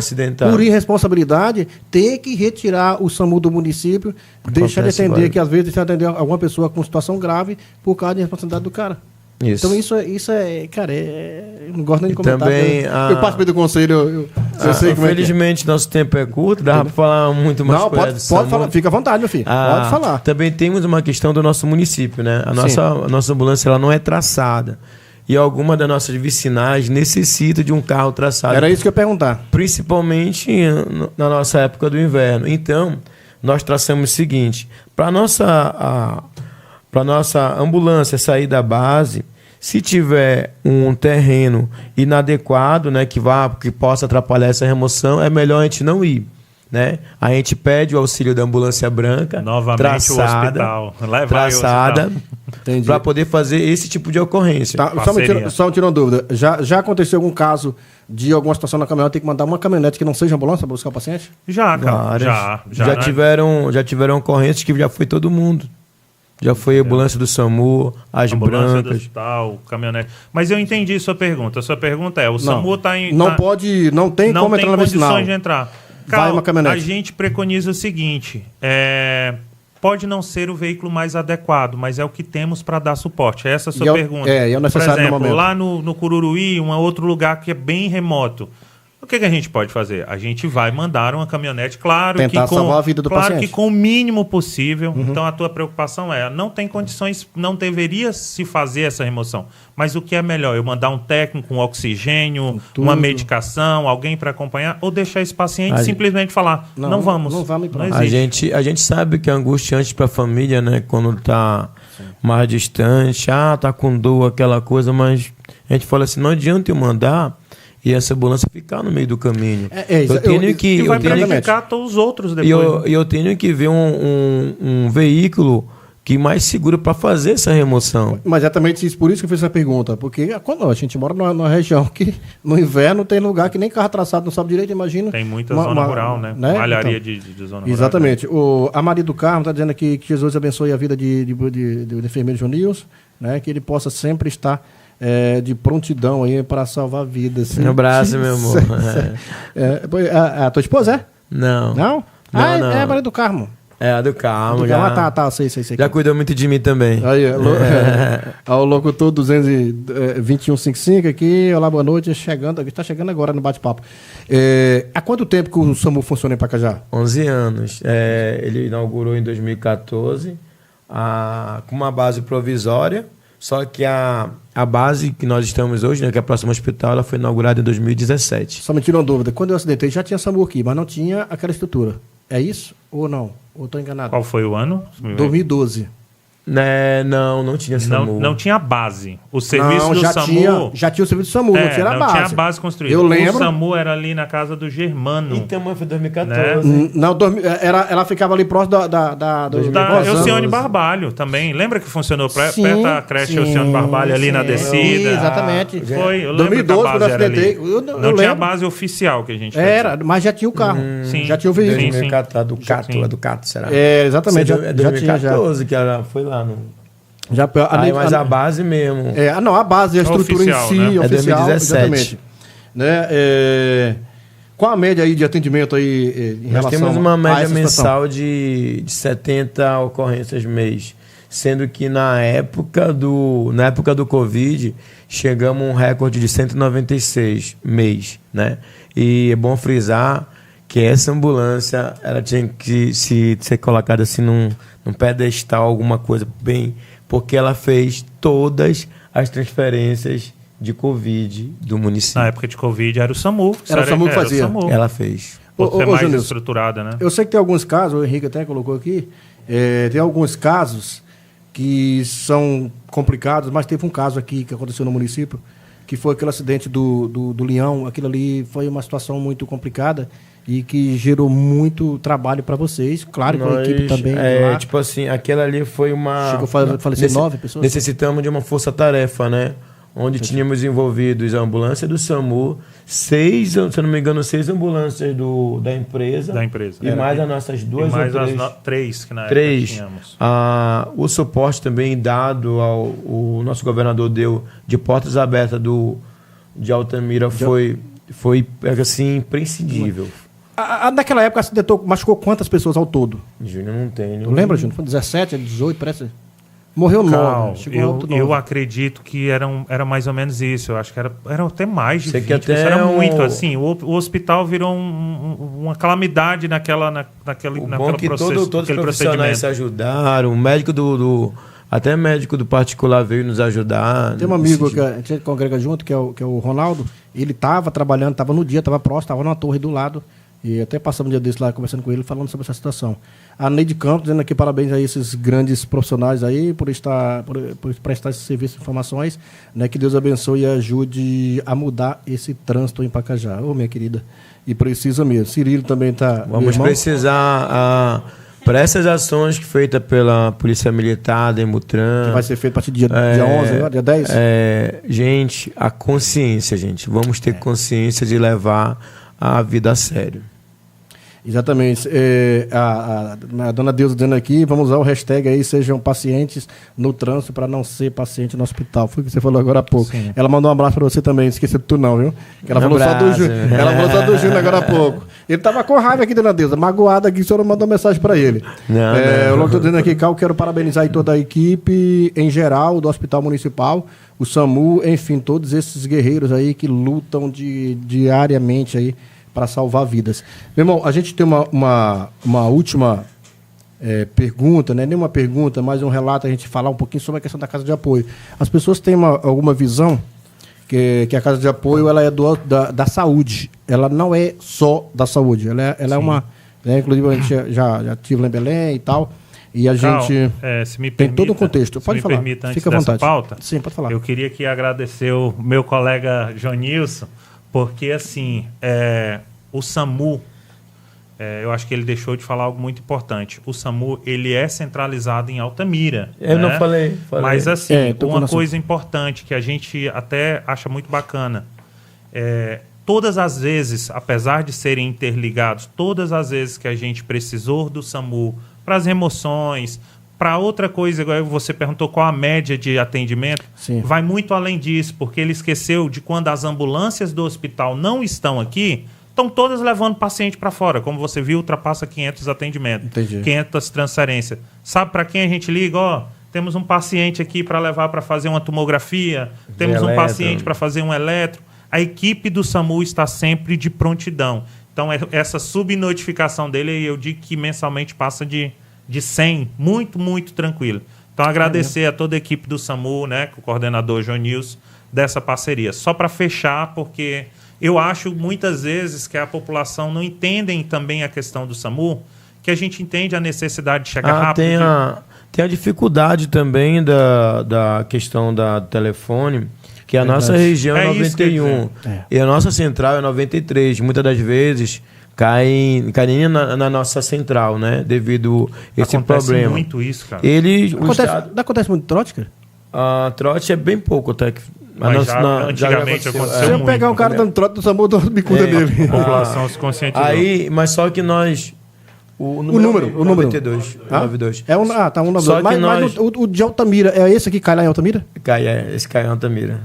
por irresponsabilidade, ter que retirar o SAMU do município, deixar de atender, que às vezes deixa de atender alguma pessoa com situação grave por causa da irresponsabilidade do cara. Isso. Então isso é, cara, eu não gosto nem de comentar. Também eu participei do conselho, eu sei como infelizmente, nosso tempo é curto, dá para falar muito mais coisa. Não, pode falar, fica à vontade, meu filho, pode falar. Também temos uma questão do nosso município, né? A nossa ambulância ela não é traçada. E alguma das nossas vicinais necessita de um carro traçado. Era isso que eu ia perguntar. Principalmente na nossa época do inverno. Então, nós traçamos o seguinte, para nossa ambulância sair da base, se tiver um terreno inadequado, né, que possa atrapalhar essa remoção, é melhor a gente não ir, né? A gente pede o auxílio da ambulância branca, novamente o hospital, traçada, para poder fazer esse tipo de ocorrência. Só me tirou uma dúvida. Já aconteceu algum caso de alguma situação na caminhonete ter que mandar uma caminhonete que não seja ambulância para buscar o paciente? Já, cara. Já tiveram ocorrências que já foi todo mundo. Já foi a ambulância do SAMU, as ambulância brancas. Do hospital, caminhonete. Mas eu entendi sua pergunta. Sua pergunta é, o SAMU está em... Não tem como entrar na vicinal. Não tem condições de entrar. Vai uma caminhonete. A gente preconiza o seguinte, pode não ser o veículo mais adequado, mas é o que temos para dar suporte. Essa é a sua pergunta. É o necessário. Por exemplo, no momento. lá no Cururuí, um outro lugar que é bem remoto. O que a gente pode fazer? A gente vai mandar uma caminhonete, tentar salvar a vida do paciente. Claro que com o mínimo possível. Então, a tua preocupação não tem condições, não deveria se fazer essa remoção. Mas o que é melhor? Eu mandar um técnico com oxigênio, uma medicação, alguém para acompanhar, ou deixar esse paciente simplesmente falar, não vamos. Não vamos para a gente sabe que é angustiante para a família, né? Quando está mais distante, tá com dor, aquela coisa, mas a gente fala assim, não adianta eu mandar e essa ambulância ficar no meio do caminho. E vai prejudicar todos os outros depois. E eu tenho que ver um veículo que mais seguro para fazer essa remoção. Mas exatamente por isso que eu fiz essa pergunta. Porque quando a gente mora numa região que no inverno tem lugar que nem carro traçado não sabe direito, imagina. Tem muita zona rural, né? Malharia então, de zona rural. Exatamente. Né? A Maria do Carmo está dizendo aqui que Jesus abençoe a vida do enfermeiro João Nilson, né? Que ele possa sempre estar de prontidão aí para salvar vidas. Um abraço, meu amor. A tua esposa é? Não. Não? Não. É a Maria do Carmo. É, a do Carmo. Sei. Já cuidou muito de mim também. Aí, o locutor 22155 aqui. Olá, boa noite. Está chegando agora no bate-papo. Há quanto tempo que o SAMU funciona em Pacajá? 11 anos. Ele inaugurou em 2014 com uma base provisória. Só que a base que nós estamos hoje, né, que é a próxima hospital, ela foi inaugurada em 2017. Só me tira uma dúvida. Quando eu acidentei, já tinha SAMU aqui, mas não tinha aquela estrutura. É isso ou não? Ou estou enganado? Qual foi o ano? 2012. Né, não tinha SAMU. Não tinha base. O serviço do SAMU... Já tinha o serviço do SAMU, não tinha a base. Não tinha a base construída. Eu lembro. O SAMU era ali na casa do Germano. Então, foi 2014. Né? Não, ela ficava ali próximo da Alcione Barbalho também. Lembra que funcionou perto da creche Alcione Barbalho ali na descida? Exatamente. Foi, eu lembro 2012, que a base era ali. Não tinha a base oficial que a gente era, mas já tinha o carro. Já tinha o veículo. 2014, do Cato, será? Exatamente. É 2014 que ela foi lá no... mas a base mesmo. A base, a estrutura oficial, em si, né? Oficial. É 2017. Né? Qual a média aí de atendimento aí em relação a... Nós temos uma média mensal de 70 ocorrências mês. Sendo que na época do Covid, chegamos a um recorde de 196 mês. Né? E é bom frisar que essa ambulância ela tinha que ser colocada assim num pedestal, alguma coisa bem... Porque ela fez todas as transferências de Covid do município. Na época de Covid era o SAMU. Era o SAMU que fazia. Ela fez. Por ser mais estruturada, né? Eu sei que tem alguns casos, o Henrique até colocou aqui, tem alguns casos que são complicados, mas teve um caso aqui que aconteceu no município, que foi aquele acidente do Leão. Aquilo ali foi uma situação muito complicada e que gerou muito trabalho para vocês. Claro que a equipe também. Tipo assim, aquela ali foi uma... Chegou a falecer 9 pessoas? Necessitamos de uma força-tarefa, né? Onde tínhamos envolvidos a ambulância do SAMU, 6, se eu não me engano, 6 ambulâncias da empresa. E mais as nossas 2 ou 3. Mais as 3 que na época tínhamos. O suporte também dado o nosso governador deu de portas abertas de Altamira foi assim, imprescindível. Naquela época, acidentou, machucou quantas pessoas ao todo? Júnior, não tem. Tu lembra, Júnior? Foi 17, 18, parece... Morreu 9. Eu acredito que era mais ou menos isso. Eu acho que era até mais de 20. Isso era muito. Assim, o hospital virou uma calamidade naquele processo. Todos os profissionais se ajudaram. O médico até médico do particular veio nos ajudar. Tem um amigo que a gente congrega junto, que é o Ronaldo. Ele estava trabalhando, estava no dia, estava próximo, estava numa torre do lado. E até passamos um dia desse lá conversando com ele, falando sobre essa situação. A Neide Campos, dizendo aqui parabéns a esses grandes profissionais aí por prestar esse serviço de informações, né? Que Deus abençoe e ajude a mudar esse trânsito em Pacajá. Minha querida, e precisa mesmo. Cirilo também está... Vamos precisar... Para essas ações feitas pela Polícia Militar, da Emutran... Que vai ser feito a partir do dia 11, dia 10? Gente, a consciência, gente. Vamos ter consciência de levar a vida a sério. Exatamente. A dona Deusa dizendo aqui, vamos usar o hashtag aí, sejam pacientes no trânsito para não ser paciente no hospital. Foi o que você falou agora há pouco. Sim. Ela mandou um abraço para você também, não esqueci de tu não, viu? Ela falou só do Júnior. Ela falou só do Júnior agora há pouco. Ele estava com raiva aqui, dona Deusa, magoada aqui, a senhora mandou mensagem para ele. Eu logo estou dizendo aqui, Cal, quero parabenizar aí toda a equipe, em geral, do Hospital Municipal, o SAMU, enfim, todos esses guerreiros aí que lutam diariamente aí para salvar vidas. Meu irmão, a gente tem uma última pergunta, né? Nem uma pergunta, mas um relato, a gente falar um pouquinho sobre a questão da casa de apoio. As pessoas têm alguma visão que a casa de apoio ela é da saúde. Ela não é só da saúde. Ela é uma... inclusive, a gente já tive lá em Belém e tal. E a gente se me permita, tem todo um contexto. Pode falar. Fica à vontade. Pauta, sim, pode falar. Eu queria aqui agradecer o meu colega Jonilson, porque, assim, o SAMU, eu acho que ele deixou de falar algo muito importante. O SAMU, ele é centralizado em Altamira. Eu não falei. Mas, assim, uma coisa importante que a gente até acha muito bacana, todas as vezes, apesar de serem interligados, todas as vezes que a gente precisou do SAMU para as remoções, para outra coisa, igual você perguntou qual a média de atendimento, sim, vai muito além disso, porque ele esqueceu de quando as ambulâncias do hospital não estão aqui, estão todas levando paciente para fora. Como você viu, ultrapassa 500 atendimentos, entendi, 500 transferências. Sabe para quem a gente liga? Temos um paciente aqui para levar para fazer uma tomografia, temos um paciente para fazer um eletro. A equipe do SAMU está sempre de prontidão. Então, essa subnotificação dele, eu digo que mensalmente passa de 100, muito, muito tranquilo. Então, agradecer a toda a equipe do SAMU, né, com o coordenador Jonilson, dessa parceria. Só para fechar, porque eu acho muitas vezes que a população não entendem também a questão do SAMU, que a gente entende a necessidade de chegar rápido. Tem a dificuldade também da questão do telefone, que a nossa região é 91 e a nossa central é 93. Muitas das vezes cai na nossa central, né? Devido a esse problema. Acontece muito isso, cara. Acontece muito trote, cara? A trote é bem pouco, até que... Antigamente aconteceu Se eu pegar um cara dando trote do SAMU, eu bicuda dele. A população se conscientizou. Aí, mas só que nós... O número. 92. Ah? 92. Tá 192. Só que mas o de Altamira, é esse aqui que cai lá em Altamira? Esse cai em Altamira.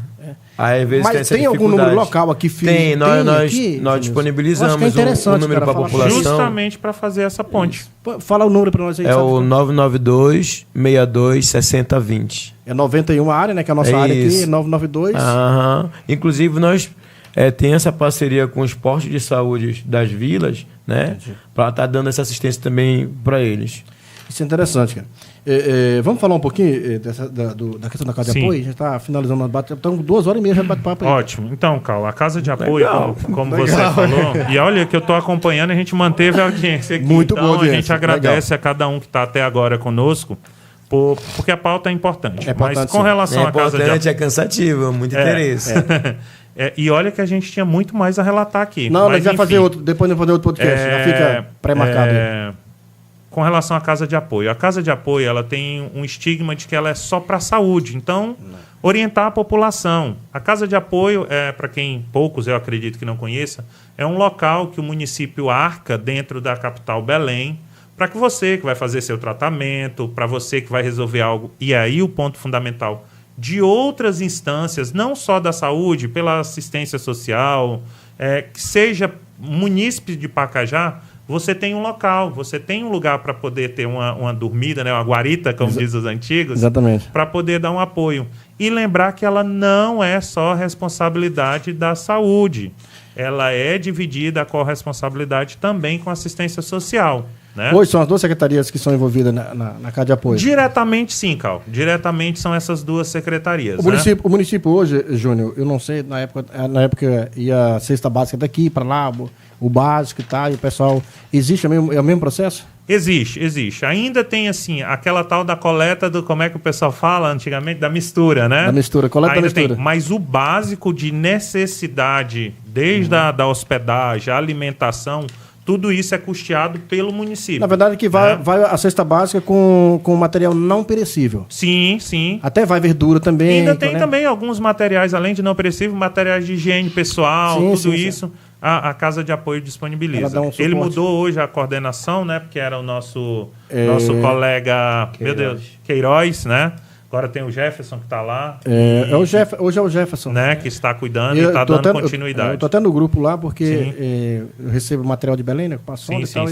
Aí, às vezes, mas tem algum número local aqui, filho? Tem, nós disponibilizamos o número para a população. Justamente para fazer essa ponte. Fala o número para nós aí. É o 992-62-6020. É 91 a área, né? Que é a nossa área aqui, 992. Inclusive, nós temos essa parceria com os postos de saúde das vilas, né? Para estar dando essa assistência também para eles. Isso é interessante, cara. Vamos falar um pouquinho da questão da casa de apoio? A gente está finalizando o debate. Então, 2h30 já bate-papo aí. Ótimo. Então, Cal, a casa de apoio, como você falou, e olha que eu estou acompanhando, a gente manteve a audiência aqui. Muito então, boa audiência. A gente agradece a cada um que está até agora conosco, porque a pauta é importante. Mas com relação à casa de apoio... É cansativo, muito interesse. E olha que a gente tinha muito mais a relatar aqui. Não, mas vai fazer outro, depois de fazer outro podcast. Já fica pré-marcado aí. Com relação à casa de apoio. A casa de apoio ela tem um estigma de que ela é só para a saúde. Então, orientar a população. A casa de apoio, para quem poucos eu acredito que não conheça, é um local que o município arca dentro da capital Belém, para que você que vai fazer seu tratamento, para você que vai resolver algo, e aí o ponto fundamental, de outras instâncias, não só da saúde, pela assistência social, que seja munícipe de Pacajá, você tem um local, você tem um lugar para poder ter uma dormida, né, uma guarita, como diz os antigos, para poder dar um apoio. E lembrar que ela não é só responsabilidade da saúde, ela é dividida a corresponsabilidade também com assistência social. Né? Hoje são as duas secretarias que são envolvidas na casa de apoio? Diretamente sim, Cal. Diretamente são essas duas secretarias. O município hoje, Júnior, eu não sei, na época ia a cesta básica daqui para lá, o básico e tal, e o pessoal... Existe o mesmo processo? Existe. Ainda tem, assim, aquela tal da coleta do... Como é que o pessoal fala antigamente? Da mistura, né? Da mistura, coleta da mistura. Mas o básico de necessidade, desde a hospedagem, a alimentação... Tudo isso é custeado pelo município. Na verdade, que vai a cesta básica com material não perecível. Sim. Até vai verdura também. Ainda tem também alguns materiais, além de não perecível, materiais de higiene pessoal, tudo isso. A Casa de Apoio disponibiliza. Ele mudou hoje a coordenação, né? Porque era o nosso colega, Queiroz, né? Agora tem o Jefferson que está lá. Hoje é o Jefferson. Né, que está cuidando e está dando continuidade. Eu estou até no grupo lá, porque eu recebo material de Belém, né? Passando e tal.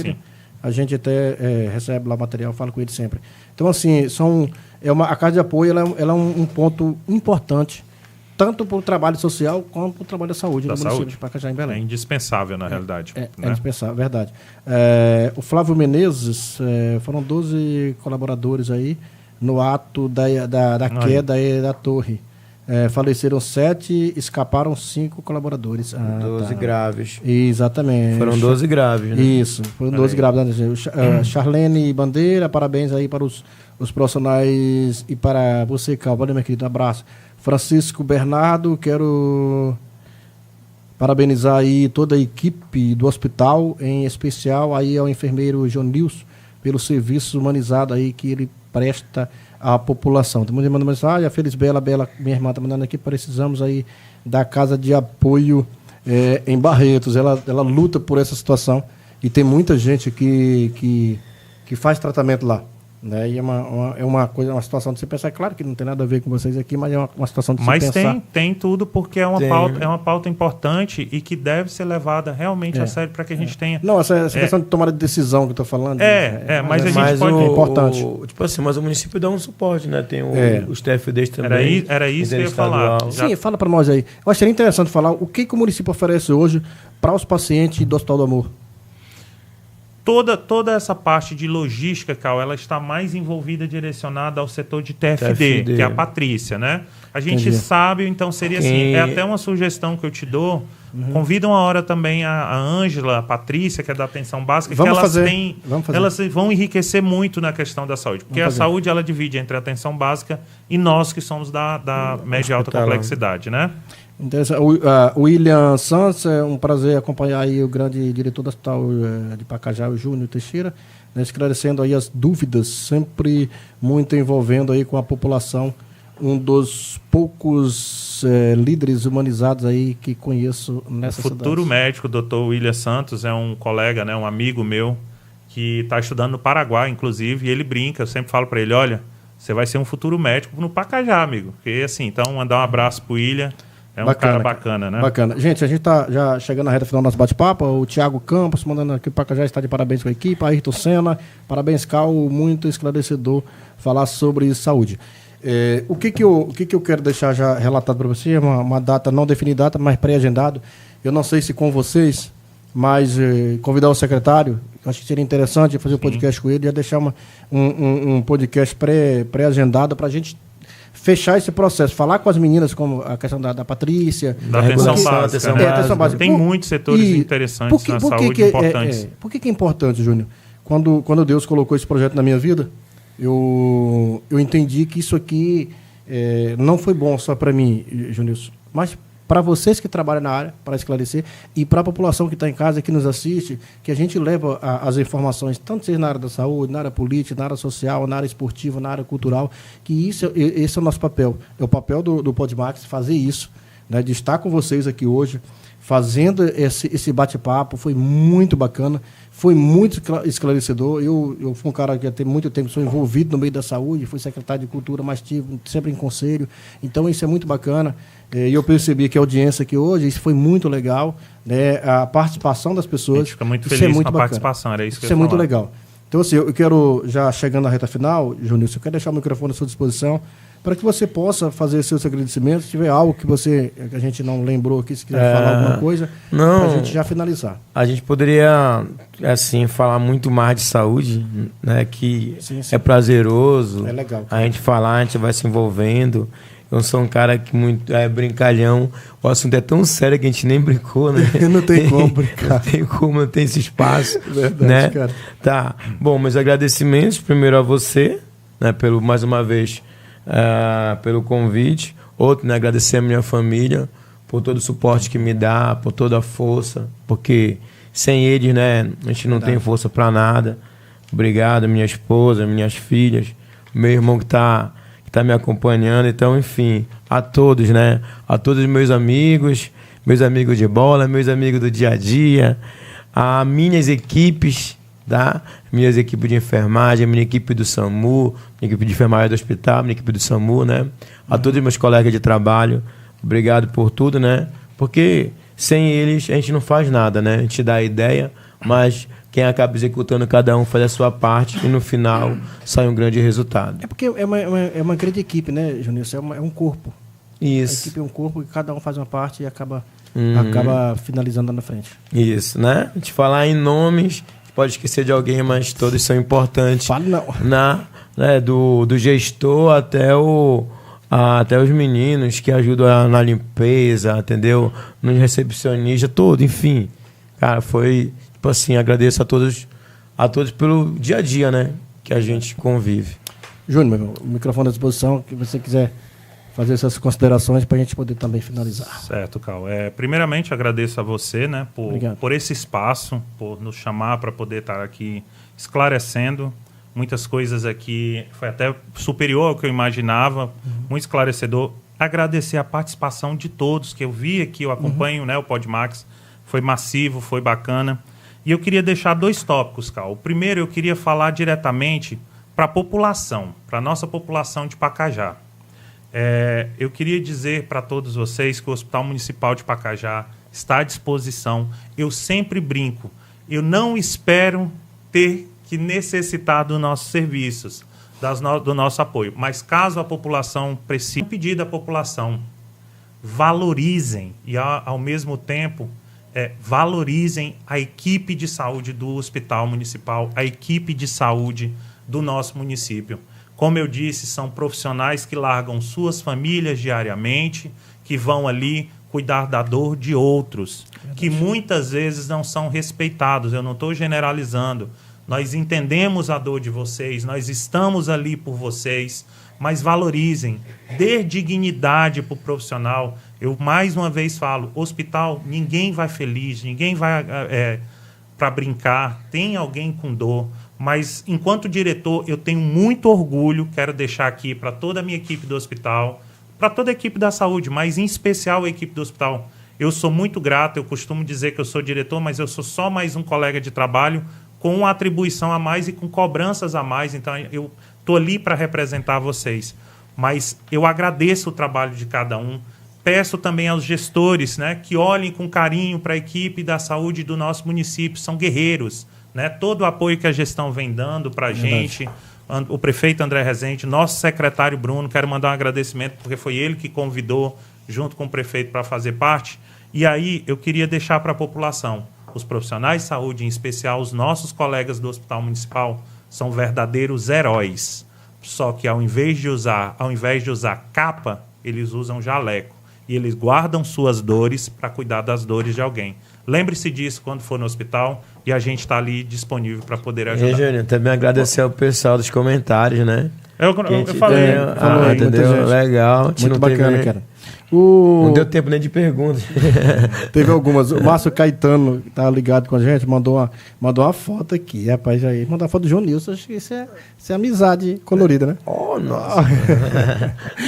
A gente até recebe lá material, falo com ele sempre. Então, assim, a Casa de Apoio ela é um ponto importante, tanto para o trabalho social quanto para o trabalho da saúde no município de Pacajá, em Belém. É indispensável, na realidade. É indispensável, verdade. O Flávio Menezes, foram 12 colaboradores aí, no ato da queda da torre. Faleceram 7, escaparam 5 colaboradores. 12 graves. Exatamente. Foram 12 graves, né? Isso, foram 12 graves. Charlene Bandeira, parabéns aí para os profissionais e para você, Cal. Valeu, meu querido, um abraço. Francisco Bernardo, quero parabenizar aí toda a equipe do hospital, em especial aí ao enfermeiro João Nilson, pelo serviço humanizado aí que ele presta à população. Tem muita gente mandando mensagem, a Feliz Bela, minha irmã está mandando aqui, precisamos aí da Casa de Apoio em Barretos. Ela luta por essa situação e tem muita gente que faz tratamento lá. Né? E é uma situação de se pensar. Claro que não tem nada a ver com vocês aqui, mas é uma situação de se pensar. Mas tem tudo, porque é uma pauta importante e que deve ser levada realmente a sério para que a gente tenha... Não, essa questão de tomada de decisão que eu estou falando... mas a gente pode... É importante. Tipo assim, mas o município dá um suporte, né? Tem os TFDs também. Era isso que eu ia falar. Sim, fala para nós aí. Eu acharia interessante falar o que o município oferece hoje para os pacientes do Hospital do Amor. Toda essa parte de logística, Cal, ela está mais envolvida, direcionada ao setor de TFD, que é a Patrícia, né? A gente sabe, então seria assim, é até uma sugestão que eu te dou. Convida uma hora também a Ângela, a Patrícia, que é da atenção básica, elas vão enriquecer muito na questão da saúde. Porque a saúde, ela divide entre a atenção básica e nós que somos da média e alta complexidade, né? Então, o William Santos, é um prazer acompanhar aí o grande diretor do Hospital de Pacajá, o Júnior Teixeira, né, esclarecendo aí as dúvidas, sempre muito envolvendo aí com a população, um dos poucos líderes humanizados aí que conheço nessa cidade. O futuro médico, doutor William Santos, é um colega, né, um amigo meu, que está estudando no Paraguai, inclusive, e ele brinca, eu sempre falo para ele, olha, você vai ser um futuro médico no Pacajá, amigo. Porque assim, então, mandar um abraço pro William. É um cara bacana, né? Bacana. Gente, a gente está já chegando na reta final do nosso bate-papo. O Thiago Campos mandando aqui para cá já está de parabéns com a equipe. Ayrton Senna, parabéns, Cal, muito esclarecedor falar sobre saúde. O que eu quero deixar já relatado para você, uma data não definida, mas pré-agendado. Eu não sei se com vocês, mas convidar o secretário, acho que seria interessante fazer um podcast com ele, já deixar um podcast pré-agendado para a gente fechar esse processo, falar com as meninas, como a questão da Patrícia. Da atenção básica. Tem muitos setores interessantes na saúde importantes. Por que é importante, Júnior? Quando Deus colocou esse projeto na minha vida, eu entendi que isso aqui não foi bom só para mim, Júnior, mas para vocês que trabalham na área, para esclarecer, e para a população que está em casa, que nos assiste, que a gente leva as informações, tanto seja na área da saúde, na área política, na área social, na área esportiva, na área cultural, que esse é o nosso papel. É o papel do Podmax fazer isso, né, de estar com vocês aqui hoje, fazendo esse bate-papo. Foi muito bacana, foi muito esclarecedor. Eu fui um cara que tem muito tempo, sou envolvido no meio da saúde, fui secretário de Cultura, mas estive sempre em conselho. Então, isso é muito bacana. E eu percebi que a audiência aqui hoje, isso foi muito legal, né? A participação das pessoas. A gente fica muito feliz com a participação, era isso que eu ia falar. Isso é muito legal. Então, assim, eu quero, já chegando na reta final, Júnior, eu quero deixar o microfone à sua disposição para que você possa fazer seus agradecimentos. Se tiver algo que a gente não lembrou aqui, se quiser falar alguma coisa, para a gente já finalizar. A gente poderia, assim, falar muito mais de saúde, né? Que sim. É prazeroso. É legal. A gente falar, a gente vai se envolvendo. Eu sou um cara que muito brincalhão. O assunto é tão sério que a gente nem brincou, né? Não tem como brincar. Não tem como, não tem esse espaço. Verdade, né? Cara. Tá. Bom, meus agradecimentos primeiro a você, né? Mais uma vez, pelo convite. Outro, né? Agradecer a minha família por todo o suporte que me dá, por toda a força, porque sem eles, né? A gente não tem força para nada. Obrigado, minha esposa, minhas filhas, meu irmão que está me acompanhando. Então, enfim, a todos, né? A todos os meus amigos de bola, meus amigos do dia a dia, a minhas equipes, tá? Minhas equipes de enfermagem, minha equipe do SAMU, minha equipe de enfermagem do hospital, minha equipe do SAMU, né? A todos os meus colegas de trabalho, obrigado por tudo, né? Porque sem eles a gente não faz nada, né? A gente dá a ideia, mas quem acaba executando, cada um faz a sua parte e no final sai um grande resultado. É porque é uma grande equipe, né, Júnior? É um corpo. Isso. A equipe é um corpo e cada um faz uma parte e acaba finalizando lá na frente. Isso, né? A gente falar em nomes, pode esquecer de alguém, mas todos são importantes. Fala não. Né, do gestor até os meninos que ajudam na limpeza, entendeu? Nos recepcionistas, todo, enfim. Cara, foi... Tipo assim, agradeço a todos pelo dia a dia, né? Que a gente convive. Júnior, o microfone à disposição, que você quiser fazer essas considerações para a gente poder também finalizar. Certo, Cal. Primeiramente, agradeço a você, né? Por esse espaço, por nos chamar para poder estar aqui esclarecendo. Muitas coisas aqui, foi até superior ao que eu imaginava, muito esclarecedor. Agradecer a participação de todos, que eu vi aqui, eu acompanho, né, o Podmax. Foi massivo, foi bacana. E eu queria deixar 2 tópicos, Cal. O primeiro, eu queria falar diretamente para a população, para a nossa população de Pacajá. Eu queria dizer para todos vocês que o Hospital Municipal de Pacajá está à disposição. Eu sempre brinco. Eu não espero ter que necessitar dos nossos serviços, do nosso apoio. Mas caso a população precise, pedir da população, valorizem e, ao mesmo tempo, valorizem a equipe de saúde do Hospital Municipal, a equipe de saúde do nosso município. Como eu disse, são profissionais que largam suas famílias diariamente, que vão ali cuidar da dor de outros, que muitas vezes não são respeitados. Eu não estou generalizando. Nós entendemos a dor de vocês, nós estamos ali por vocês, mas valorizem, dê dignidade para o profissional. Eu mais uma vez falo, hospital, ninguém vai feliz, ninguém vai para brincar, tem alguém com dor. Mas, enquanto diretor, eu tenho muito orgulho, quero deixar aqui para toda a minha equipe do hospital, para toda a equipe da saúde, mas em especial a equipe do hospital. Eu sou muito grato, eu costumo dizer que eu sou diretor, mas eu sou só mais um colega de trabalho com uma atribuição a mais e com cobranças a mais. Então, eu estou ali para representar vocês. Mas eu agradeço o trabalho de cada um. Peço também aos gestores, né, que olhem com carinho para a equipe da saúde do nosso município. São guerreiros. Né? Todo o apoio que a gestão vem dando para a gente, o prefeito André Rezende, nosso secretário Bruno, quero mandar um agradecimento, porque foi ele que convidou, junto com o prefeito, para fazer parte. E aí eu queria deixar para a população, os profissionais de saúde, em especial os nossos colegas do Hospital Municipal, são verdadeiros heróis. Só que ao invés de usar capa, eles usam jaleco. E eles guardam suas dores para cuidar das dores de alguém. Lembre-se disso quando for no hospital e a gente está ali disponível para poder ajudar. E, Júnior, também agradecer ao pessoal dos comentários, né? Eu falei. Entendeu? Legal. Muito bacana, cara. Não deu tempo nem de pergunta. Teve algumas. O Márcio Caetano, que tá ligado com a gente, mandou uma foto aqui. Rapaz, aí mandou a foto do João Nilson. Acho que isso é amizade colorida, né? Oh, nossa.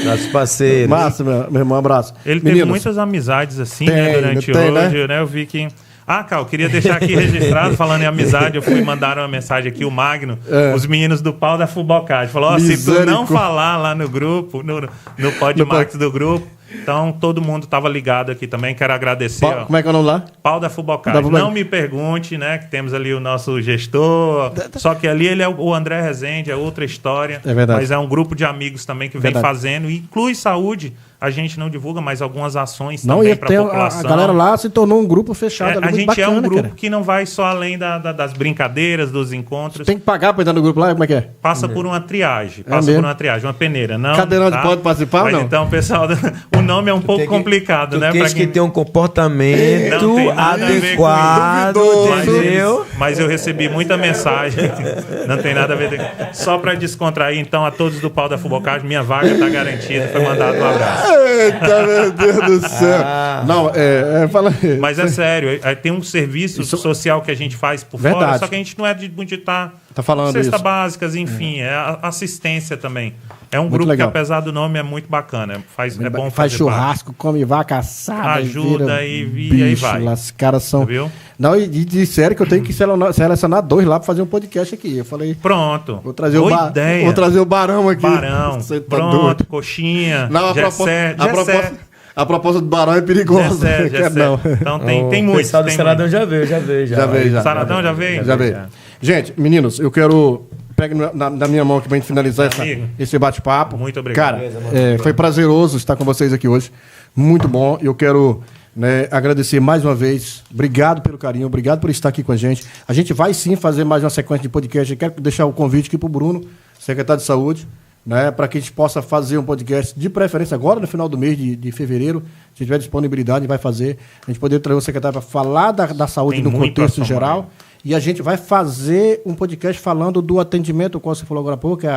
Nosso parceiro. Márcio, meu irmão, um abraço. Ele teve muitas amizades assim, né, durante hoje, né? Eu vi que... Carl, queria deixar aqui registrado, falando em amizade, mandaram uma mensagem aqui, o Magno, os meninos do Pau da Fubocard. Falou, se tu não falar lá no grupo, no Podmax do grupo, então todo mundo estava ligado aqui também, quero agradecer. Como é que é o nome lá? Pau da Fubocard. Não me pergunte, né, que temos ali o nosso gestor, só que ali ele é o André Rezende, é outra história, mas é um grupo de amigos também que vem fazendo, e inclui saúde. A gente não divulga, mas algumas ações também para a população. A galera lá se tornou um grupo fechado. A gente bacana, é um grupo que não vai só além das brincadeiras, dos encontros. Tem que pagar para entrar no grupo lá? Como é que é? Passa por uma triagem. Uma peneira. Não, cadeirante pode participar, mas não? Então, pessoal, o nome é um pouco complicado, né? Tem que ter um comportamento adequado, entendeu? Mas eu recebi muita mensagem. Não tem nada a ver. Só para descontrair, então, a todos do Pau da Fubocard, minha vaga está garantida. Foi mandado um abraço. Eita, meu Deus do céu. Não, fala aí. Mas é sério, tem um serviço social que a gente faz por fora, só que a gente não é de estar falando cesta isso. básicas, enfim, é assistência também. É um grupo que, apesar do nome, é muito bacana. É bom faz churrasco, come vaca assada. Ajuda e aí vai. Os caras são... Viu? Não, e disseram que eu tenho que selecionar 2 lá para fazer um podcast aqui. Eu falei... Pronto. Vou trazer o Barão aqui. Barão. Tá pronto, doido. Coxinha. Não, a proposta do Barão é perigosa. Não. Então tem muito. O pessoal do Saradão já veio. Saradão já veio? Já veio. Gente, meninos, eu quero... Pega na minha mão aqui pra gente finalizar esse bate-papo. Muito obrigado. Cara, foi prazeroso estar com vocês aqui hoje. Muito bom. Eu quero agradecer mais uma vez. Obrigado pelo carinho, obrigado por estar aqui com a gente. A gente vai sim fazer mais uma sequência de podcast. Eu quero deixar o convite aqui pro Bruno, secretário de Saúde, né, para que a gente possa fazer um podcast de preferência agora no final do mês de fevereiro. Se tiver disponibilidade, a gente vai fazer. A gente poder trazer um secretário para falar da saúde no contexto geral. E a gente vai fazer um podcast falando do atendimento, como você falou agora há pouco, que é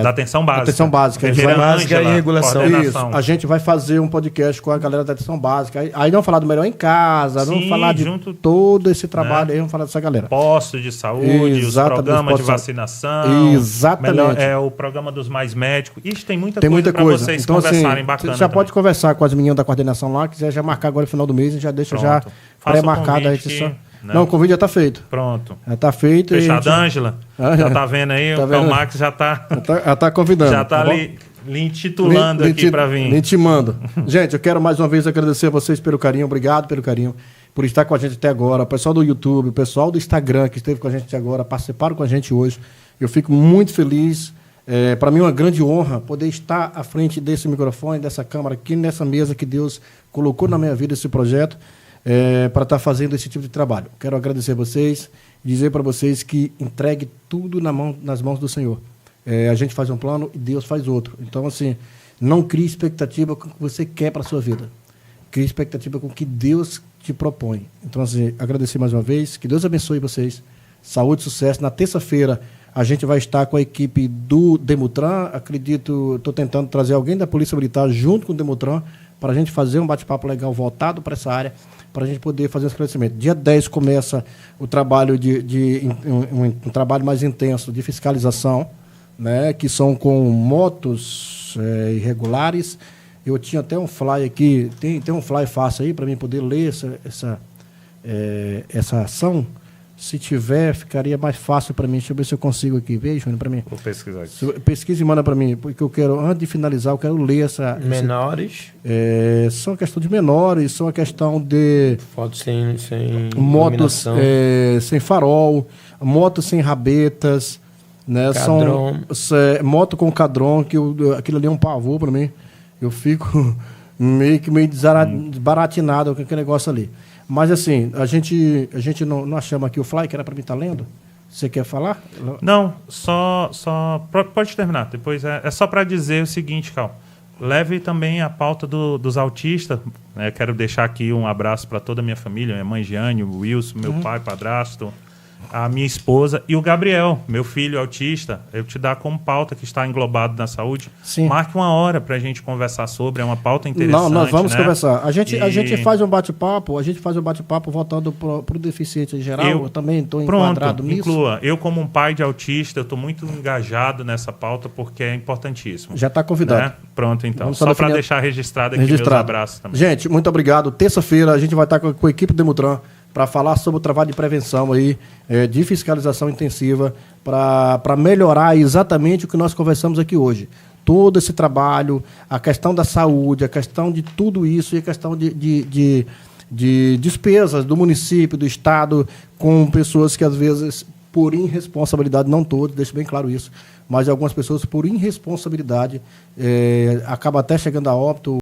da atenção básica. Atenção básica. Básica e regulação. Isso. A gente vai fazer um podcast com a galera da atenção básica. Aí vamos falar do Melhor em Casa, vamos falar de todo esse trabalho aí, vamos falar dessa galera. Postos de saúde, os programas de vacinação. Exatamente. O programa dos mais médicos. Isso tem muita coisa para vocês então, conversarem bacana. Você já pode conversar com as meninas da coordenação lá, quiser já marcar agora no final do mês, a gente já deixa já pré-marcada a edição. Não, o convite já está feito. Pronto. Já está feito. Fechado, Ângela? Já está vendo aí? O Max já está... Já está convidando. Já está lhe intitulando aqui para vir. Lhe intimando. Gente, eu quero mais uma vez agradecer a vocês pelo carinho. Obrigado pelo carinho. Por estar com a gente até agora. O pessoal do YouTube, o pessoal do Instagram que esteve com a gente até agora, participaram com a gente hoje. Eu fico muito feliz. Para mim é uma grande honra poder estar à frente desse microfone, dessa câmera, aqui nessa mesa que Deus colocou na minha vida esse projeto. para estar fazendo esse tipo de trabalho. Quero agradecer a vocês, dizer para vocês que entregue tudo nas mãos do Senhor. A gente faz um plano e Deus faz outro. Então, assim, não crie expectativa com o que você quer para a sua vida. Crie expectativa com o que Deus te propõe. Então, assim, agradecer mais uma vez, que Deus abençoe vocês. Saúde e sucesso. Na terça-feira, a gente vai estar com a equipe do Demutran. Acredito, estou tentando trazer alguém da Polícia Militar junto com o Demutran para a gente fazer um bate-papo legal voltado para essa área, para a gente poder fazer um esclarecimento. Dia 10 começa o trabalho um trabalho mais intenso de fiscalização, né, que são com motos irregulares. Eu tinha até um fly aqui, tem um fly fácil aí para mim poder ler essa ação. Se tiver, ficaria mais fácil para mim. Deixa eu ver se eu consigo aqui. Veja, Júnior, para mim. Vou pesquisar aqui. Pesquisa e manda para mim, porque eu quero, antes de finalizar, eu quero ler essa... Menores? São a questão de menores, são a questão de... Fotos sem motos sem farol, motos sem rabetas, né? Cadrão. Moto com cadrão, aquilo ali é um pavor para mim. Eu fico meio desbaratinado com aquele negócio ali. Mas, assim, a gente não achamos aqui o fly, que era para mim estar lendo. Você quer falar? Não, só pode terminar. Depois é só para dizer o seguinte, Cal. Leve também a pauta dos autistas. Quero deixar aqui um abraço para toda a minha família, minha mãe Giane, o Wilson, meu pai, padrasto, a minha esposa e o Gabriel, meu filho autista. Eu te dar como pauta que está englobado na saúde. Sim. Marque uma hora para a gente conversar sobre, é uma pauta interessante. Não, nós vamos conversar. A gente faz um bate-papo, voltando para o deficiente em geral. Eu também estou enquadrado nisso. Inclua. Eu, como um pai de autista, eu estou muito engajado nessa pauta porque é importantíssimo. Já está convidado. Né? Pronto, então. Só para deixar registrado aqui meus abraços também. Gente, muito obrigado. Terça-feira a gente vai estar com a equipe do Demutran para falar sobre o trabalho de prevenção aí, de fiscalização intensiva, para melhorar exatamente o que nós conversamos aqui hoje. Todo esse trabalho, a questão da saúde, a questão de tudo isso e a questão de despesas do município, do estado, com pessoas que às vezes, por irresponsabilidade, não todos, deixo bem claro isso, mas algumas pessoas por irresponsabilidade acabam até chegando a óbito.